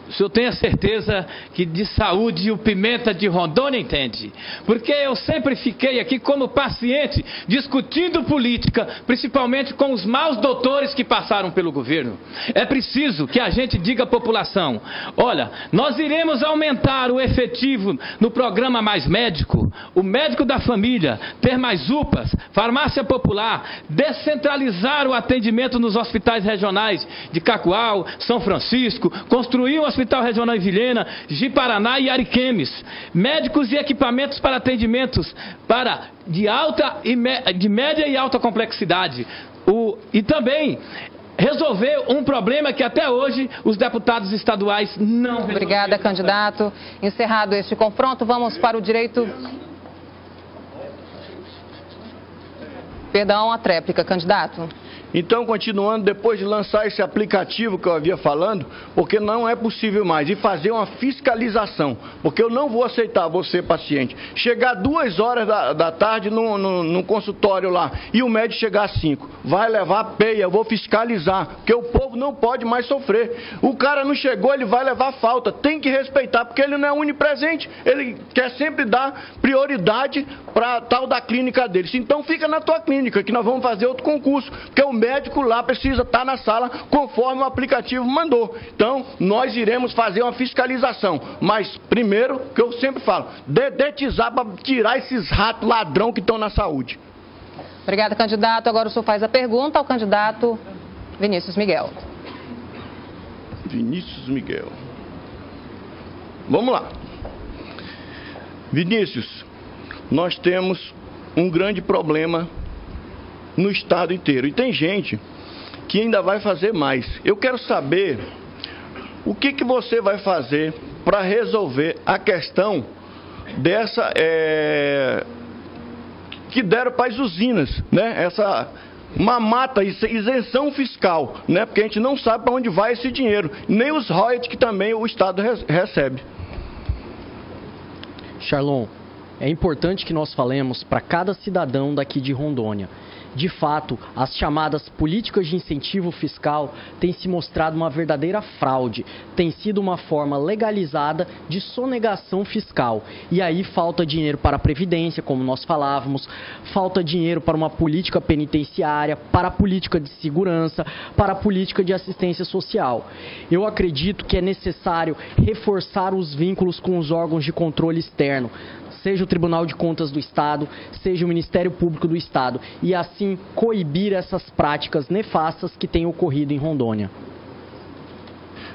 S2: o senhor tem a certeza que de saúde o Pimenta de Rondônia entende? Porque eu sempre fiquei aqui como paciente, discutindo política, principalmente com os maus doutores que passaram pelo governo. É preciso que a gente diga à população, olha, nós iremos aumentar o efetivo no programa Mais Médico, o médico da família, ter mais UPAs, farmácia popular, descentralizar o atendimento nos hospitais regionais de Cacoal, São Francisco, construir um Hospital Regional em Vilhena, Ji-Paraná e Ariquemes. Médicos e equipamentos para atendimentos de média e alta complexidade. E também resolver um problema que até hoje os deputados estaduais não resolveram.
S1: Obrigada, candidato. Encerrado este confronto, vamos para o direito... Perdão, a tréplica, candidato.
S7: Então, continuando, depois de lançar esse aplicativo que eu havia falando, porque não é possível mais, e fazer uma fiscalização, porque eu não vou aceitar você, paciente, chegar 2 horas da tarde num consultório lá, e o médico chegar às 5, vai levar peia, eu vou fiscalizar, porque o povo não pode mais sofrer. O cara não chegou, ele vai levar falta, tem que respeitar, porque ele não é onipresente, ele quer sempre dar prioridade para tal da clínica deles. Então fica na tua clínica, que nós vamos fazer outro concurso, porque o médico lá precisa estar na sala conforme o aplicativo mandou. Então, nós iremos fazer uma fiscalização. Mas, primeiro, que eu sempre falo, dedetizar para tirar esses ratos ladrão que estão na saúde.
S1: Obrigada, candidato. Agora o senhor faz a pergunta ao candidato Vinícius Miguel.
S7: Vinícius Miguel. Vamos lá. Vinícius, nós temos um grande problema no estado inteiro. E tem gente que ainda vai fazer mais. Eu quero saber o que você vai fazer para resolver a questão dessa que deram para as usinas, né? Essa mamata, isenção fiscal, né? Porque a gente não sabe para onde vai esse dinheiro, nem os royalties que também o estado recebe.
S5: Charlon, é importante que nós falemos para cada cidadão daqui de Rondônia. De fato, as chamadas políticas de incentivo fiscal têm se mostrado uma verdadeira fraude, tem sido uma forma legalizada de sonegação fiscal. E aí falta dinheiro para a Previdência, como nós falávamos, falta dinheiro para uma política penitenciária, para a política de segurança, para a política de assistência social. Eu acredito que é necessário reforçar os vínculos com os órgãos de controle externo, seja o Tribunal de Contas do Estado, seja o Ministério Público do Estado, e assim coibir essas práticas nefastas que têm ocorrido em Rondônia.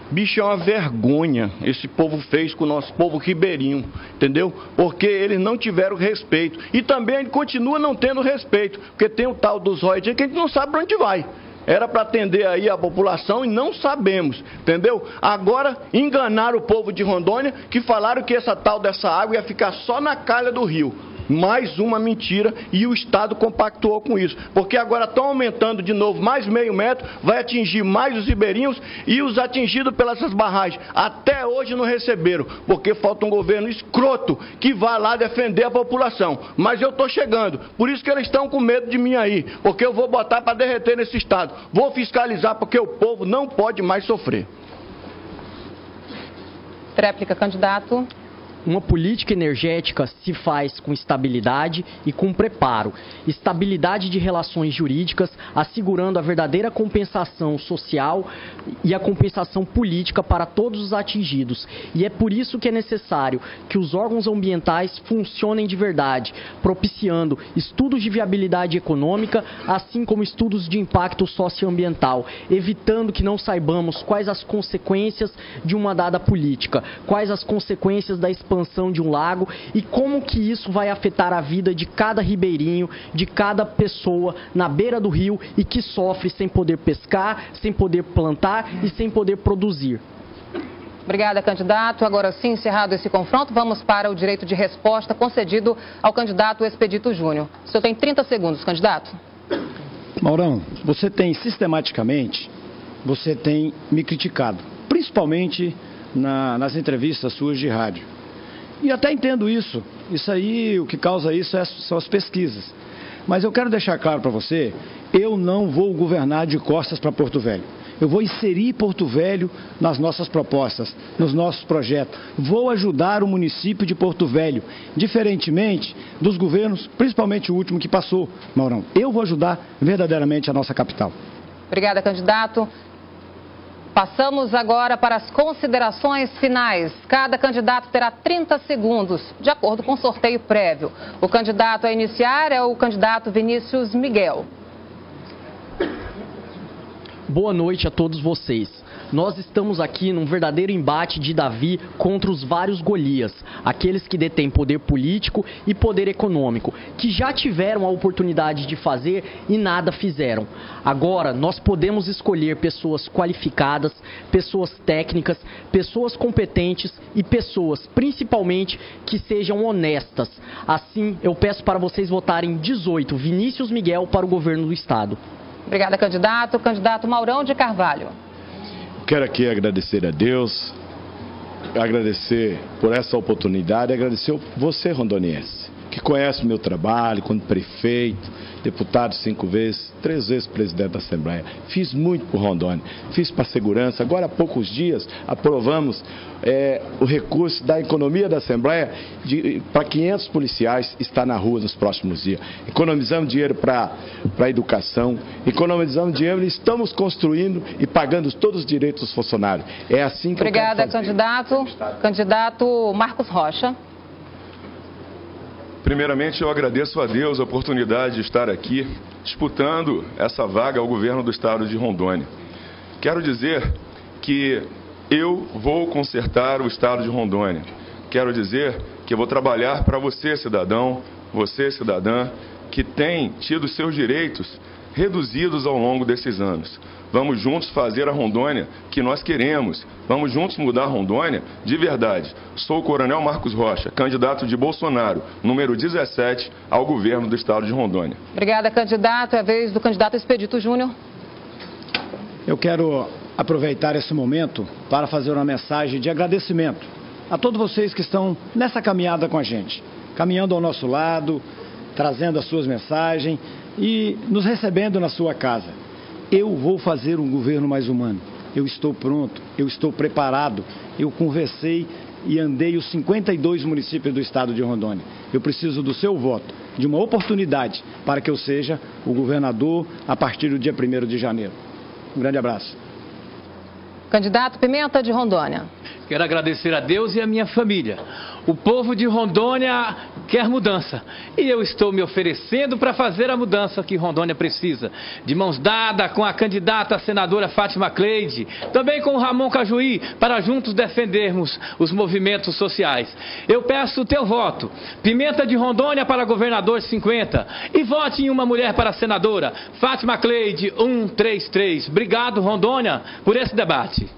S7: Bicho, é uma vergonha esse povo fez com o nosso povo ribeirinho, entendeu? Porque eles não tiveram respeito. E também ele continua não tendo respeito, porque tem o tal dos royalties que a gente não sabe para onde vai. Era para atender aí a população e não sabemos, entendeu? Agora enganaram o povo de Rondônia, que falaram que essa tal dessa água ia ficar só na calha do rio. Mais uma mentira, e o Estado compactuou com isso. Porque agora estão aumentando de novo mais meio metro, vai atingir mais os ribeirinhos e os atingidos pelas barragens. Até hoje não receberam, porque falta um governo escroto que vai lá defender a população. Mas eu estou chegando, por isso que eles estão com medo de mim aí, porque eu vou botar para derreter nesse Estado. Vou fiscalizar, porque o povo não pode mais sofrer.
S1: Tréplica, candidato.
S5: Uma política energética se faz com estabilidade e com preparo. Estabilidade de relações jurídicas, assegurando a verdadeira compensação social e a compensação política para todos os atingidos. E é por isso que é necessário que os órgãos ambientais funcionem de verdade, propiciando estudos de viabilidade econômica, assim como estudos de impacto socioambiental, evitando que não saibamos quais as consequências de uma dada política, quais as consequências da expansão de um lago e como que isso vai afetar a vida de cada ribeirinho, de cada pessoa na beira do rio e que sofre sem poder pescar, sem poder plantar e sem poder produzir.
S1: Obrigada, candidato. Agora sim, encerrado esse confronto, vamos para o direito de resposta concedido ao candidato Expedito Júnior. O senhor tem 30 segundos, candidato.
S4: Maurão, você tem sistematicamente, me criticado, principalmente nas entrevistas suas de rádio. E até entendo isso. Isso aí, o que causa isso são as pesquisas. Mas eu quero deixar claro para você, eu não vou governar de costas para Porto Velho. Eu vou inserir Porto Velho nas nossas propostas, nos nossos projetos. Vou ajudar o município de Porto Velho, diferentemente dos governos, principalmente o último que passou, Maurão. Eu vou ajudar verdadeiramente a nossa capital.
S1: Obrigada, candidato. Passamos agora para as considerações finais. Cada candidato terá 30 segundos, de acordo com o sorteio prévio. O candidato a iniciar é o candidato Vinícius Miguel.
S5: Boa noite a todos vocês. Nós estamos aqui num verdadeiro embate de Davi contra os vários Golias, aqueles que detêm poder político e poder econômico, que já tiveram a oportunidade de fazer e nada fizeram. Agora, nós podemos escolher pessoas qualificadas, pessoas técnicas, pessoas competentes e pessoas, principalmente, que sejam honestas. Assim, eu peço para vocês votarem 18, Vinícius Miguel, para o governo do Estado.
S1: Obrigada, candidato. Candidato Maurão de Carvalho.
S3: Quero aqui agradecer a Deus, agradecer por essa oportunidade, agradecer você, rondoniense, que conhece o meu trabalho como prefeito, deputado 5 vezes, 3 vezes presidente da Assembleia. Fiz muito por Rondônia, fiz para a segurança. Agora, há poucos dias, aprovamos o recurso da economia da Assembleia para 500 policiais estar na rua nos próximos dias. Economizamos dinheiro para a educação, economizamos dinheiro e estamos construindo e pagando todos os direitos dos funcionários. É assim que
S1: Obrigada,
S3: eu quero fazer.
S1: candidato. Candidato Marcos Rocha.
S6: Primeiramente, eu agradeço a Deus a oportunidade de estar aqui disputando essa vaga ao governo do estado de Rondônia. Quero dizer que eu vou consertar o estado de Rondônia. Quero dizer que eu vou trabalhar para você, cidadão, você, cidadã, que tem tido seus direitos reduzidos ao longo desses anos. Vamos juntos fazer a Rondônia que nós queremos. Vamos juntos mudar a Rondônia de verdade. Sou o Coronel Marcos Rocha, candidato de Bolsonaro, número 17, ao governo do estado de Rondônia.
S1: Obrigada, candidato. É a vez do candidato Expedito Júnior.
S4: Eu quero aproveitar esse momento para fazer uma mensagem de agradecimento a todos vocês que estão nessa caminhada com a gente, caminhando ao nosso lado, trazendo as suas mensagens e nos recebendo na sua casa. Eu vou fazer um governo mais humano. Eu estou pronto, eu estou preparado. Eu conversei e andei os 52 municípios do estado de Rondônia. Eu preciso do seu voto, de uma oportunidade para que eu seja o governador a partir do dia 1º de janeiro. Um grande abraço.
S1: Candidato Pimenta de Rondônia.
S2: Quero agradecer a Deus e a minha família. O povo de Rondônia quer mudança. E eu estou me oferecendo para fazer a mudança que Rondônia precisa. De mãos dadas com a candidata a senadora Fátima Cleide, também com o Ramon Cajuí, para juntos defendermos os movimentos sociais. Eu peço o teu voto. Pimenta de Rondônia para governador 50. E vote em uma mulher para senadora. Fátima Cleide 133. Obrigado, Rondônia, por esse debate.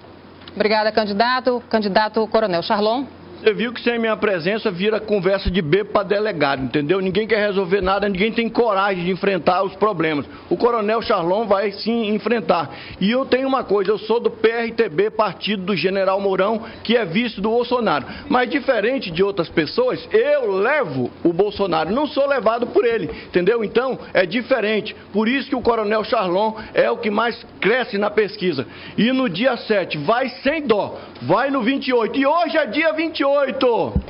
S1: Obrigada, candidato. Candidato Coronel Charlon.
S7: Você viu que sem minha presença vira conversa de bebo para delegado, entendeu? Ninguém quer resolver nada, ninguém tem coragem de enfrentar os problemas. O Coronel Charlon vai sim enfrentar. E eu tenho uma coisa, eu sou do PRTB, partido do General Mourão, que é vice do Bolsonaro. Mas diferente de outras pessoas, eu levo o Bolsonaro, não sou levado por ele, entendeu? Então, é diferente. Por isso que o Coronel Charlon é o que mais cresce na pesquisa. E no dia 7, vai sem dó, vai no 28. E hoje é dia 28.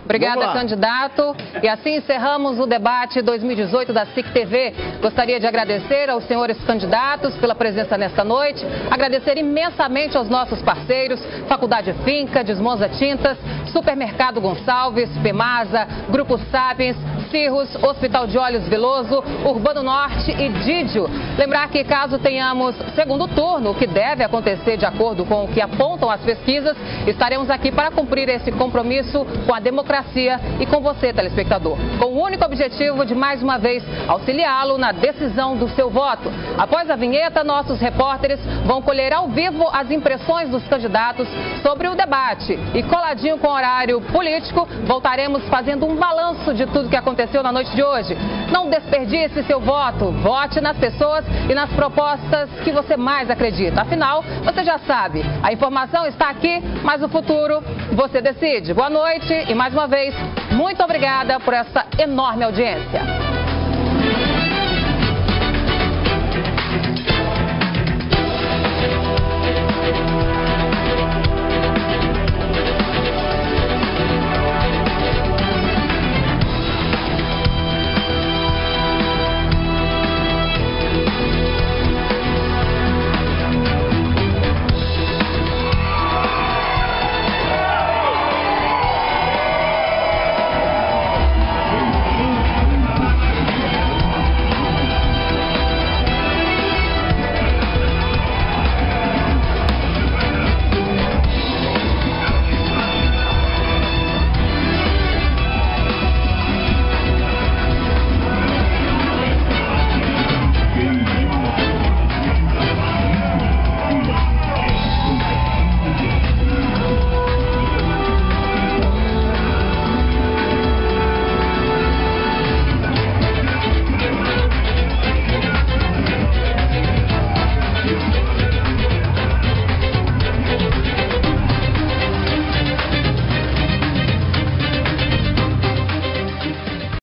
S1: Obrigada, candidato. E assim encerramos o debate 2018 da SIC TV. Gostaria de agradecer aos senhores candidatos pela presença nesta noite. Agradecer imensamente aos nossos parceiros, Faculdade Finca, Desmonza Tintas, Supermercado Gonçalves, Pemasa, Grupo Sapiens, Cirrus, Hospital de Olhos Veloso, Urbano Norte e Didio. Lembrar que caso tenhamos segundo turno, o que deve acontecer de acordo com o que apontam as pesquisas, estaremos aqui para cumprir esse compromisso com a democracia e com você, telespectador, com o único objetivo de, mais uma vez, auxiliá-lo na decisão do seu voto. Após a vinheta, nossos repórteres vão colher ao vivo as impressões dos candidatos sobre o debate. E coladinho com o horário político, voltaremos fazendo um balanço de tudo que aconteceu na noite de hoje. Não desperdice seu voto, vote nas pessoas e nas propostas que você mais acredita. Afinal, você já sabe, a informação está aqui, mas o futuro você decide. Boa noite e, mais uma vez, muito obrigada por essa enorme audiência.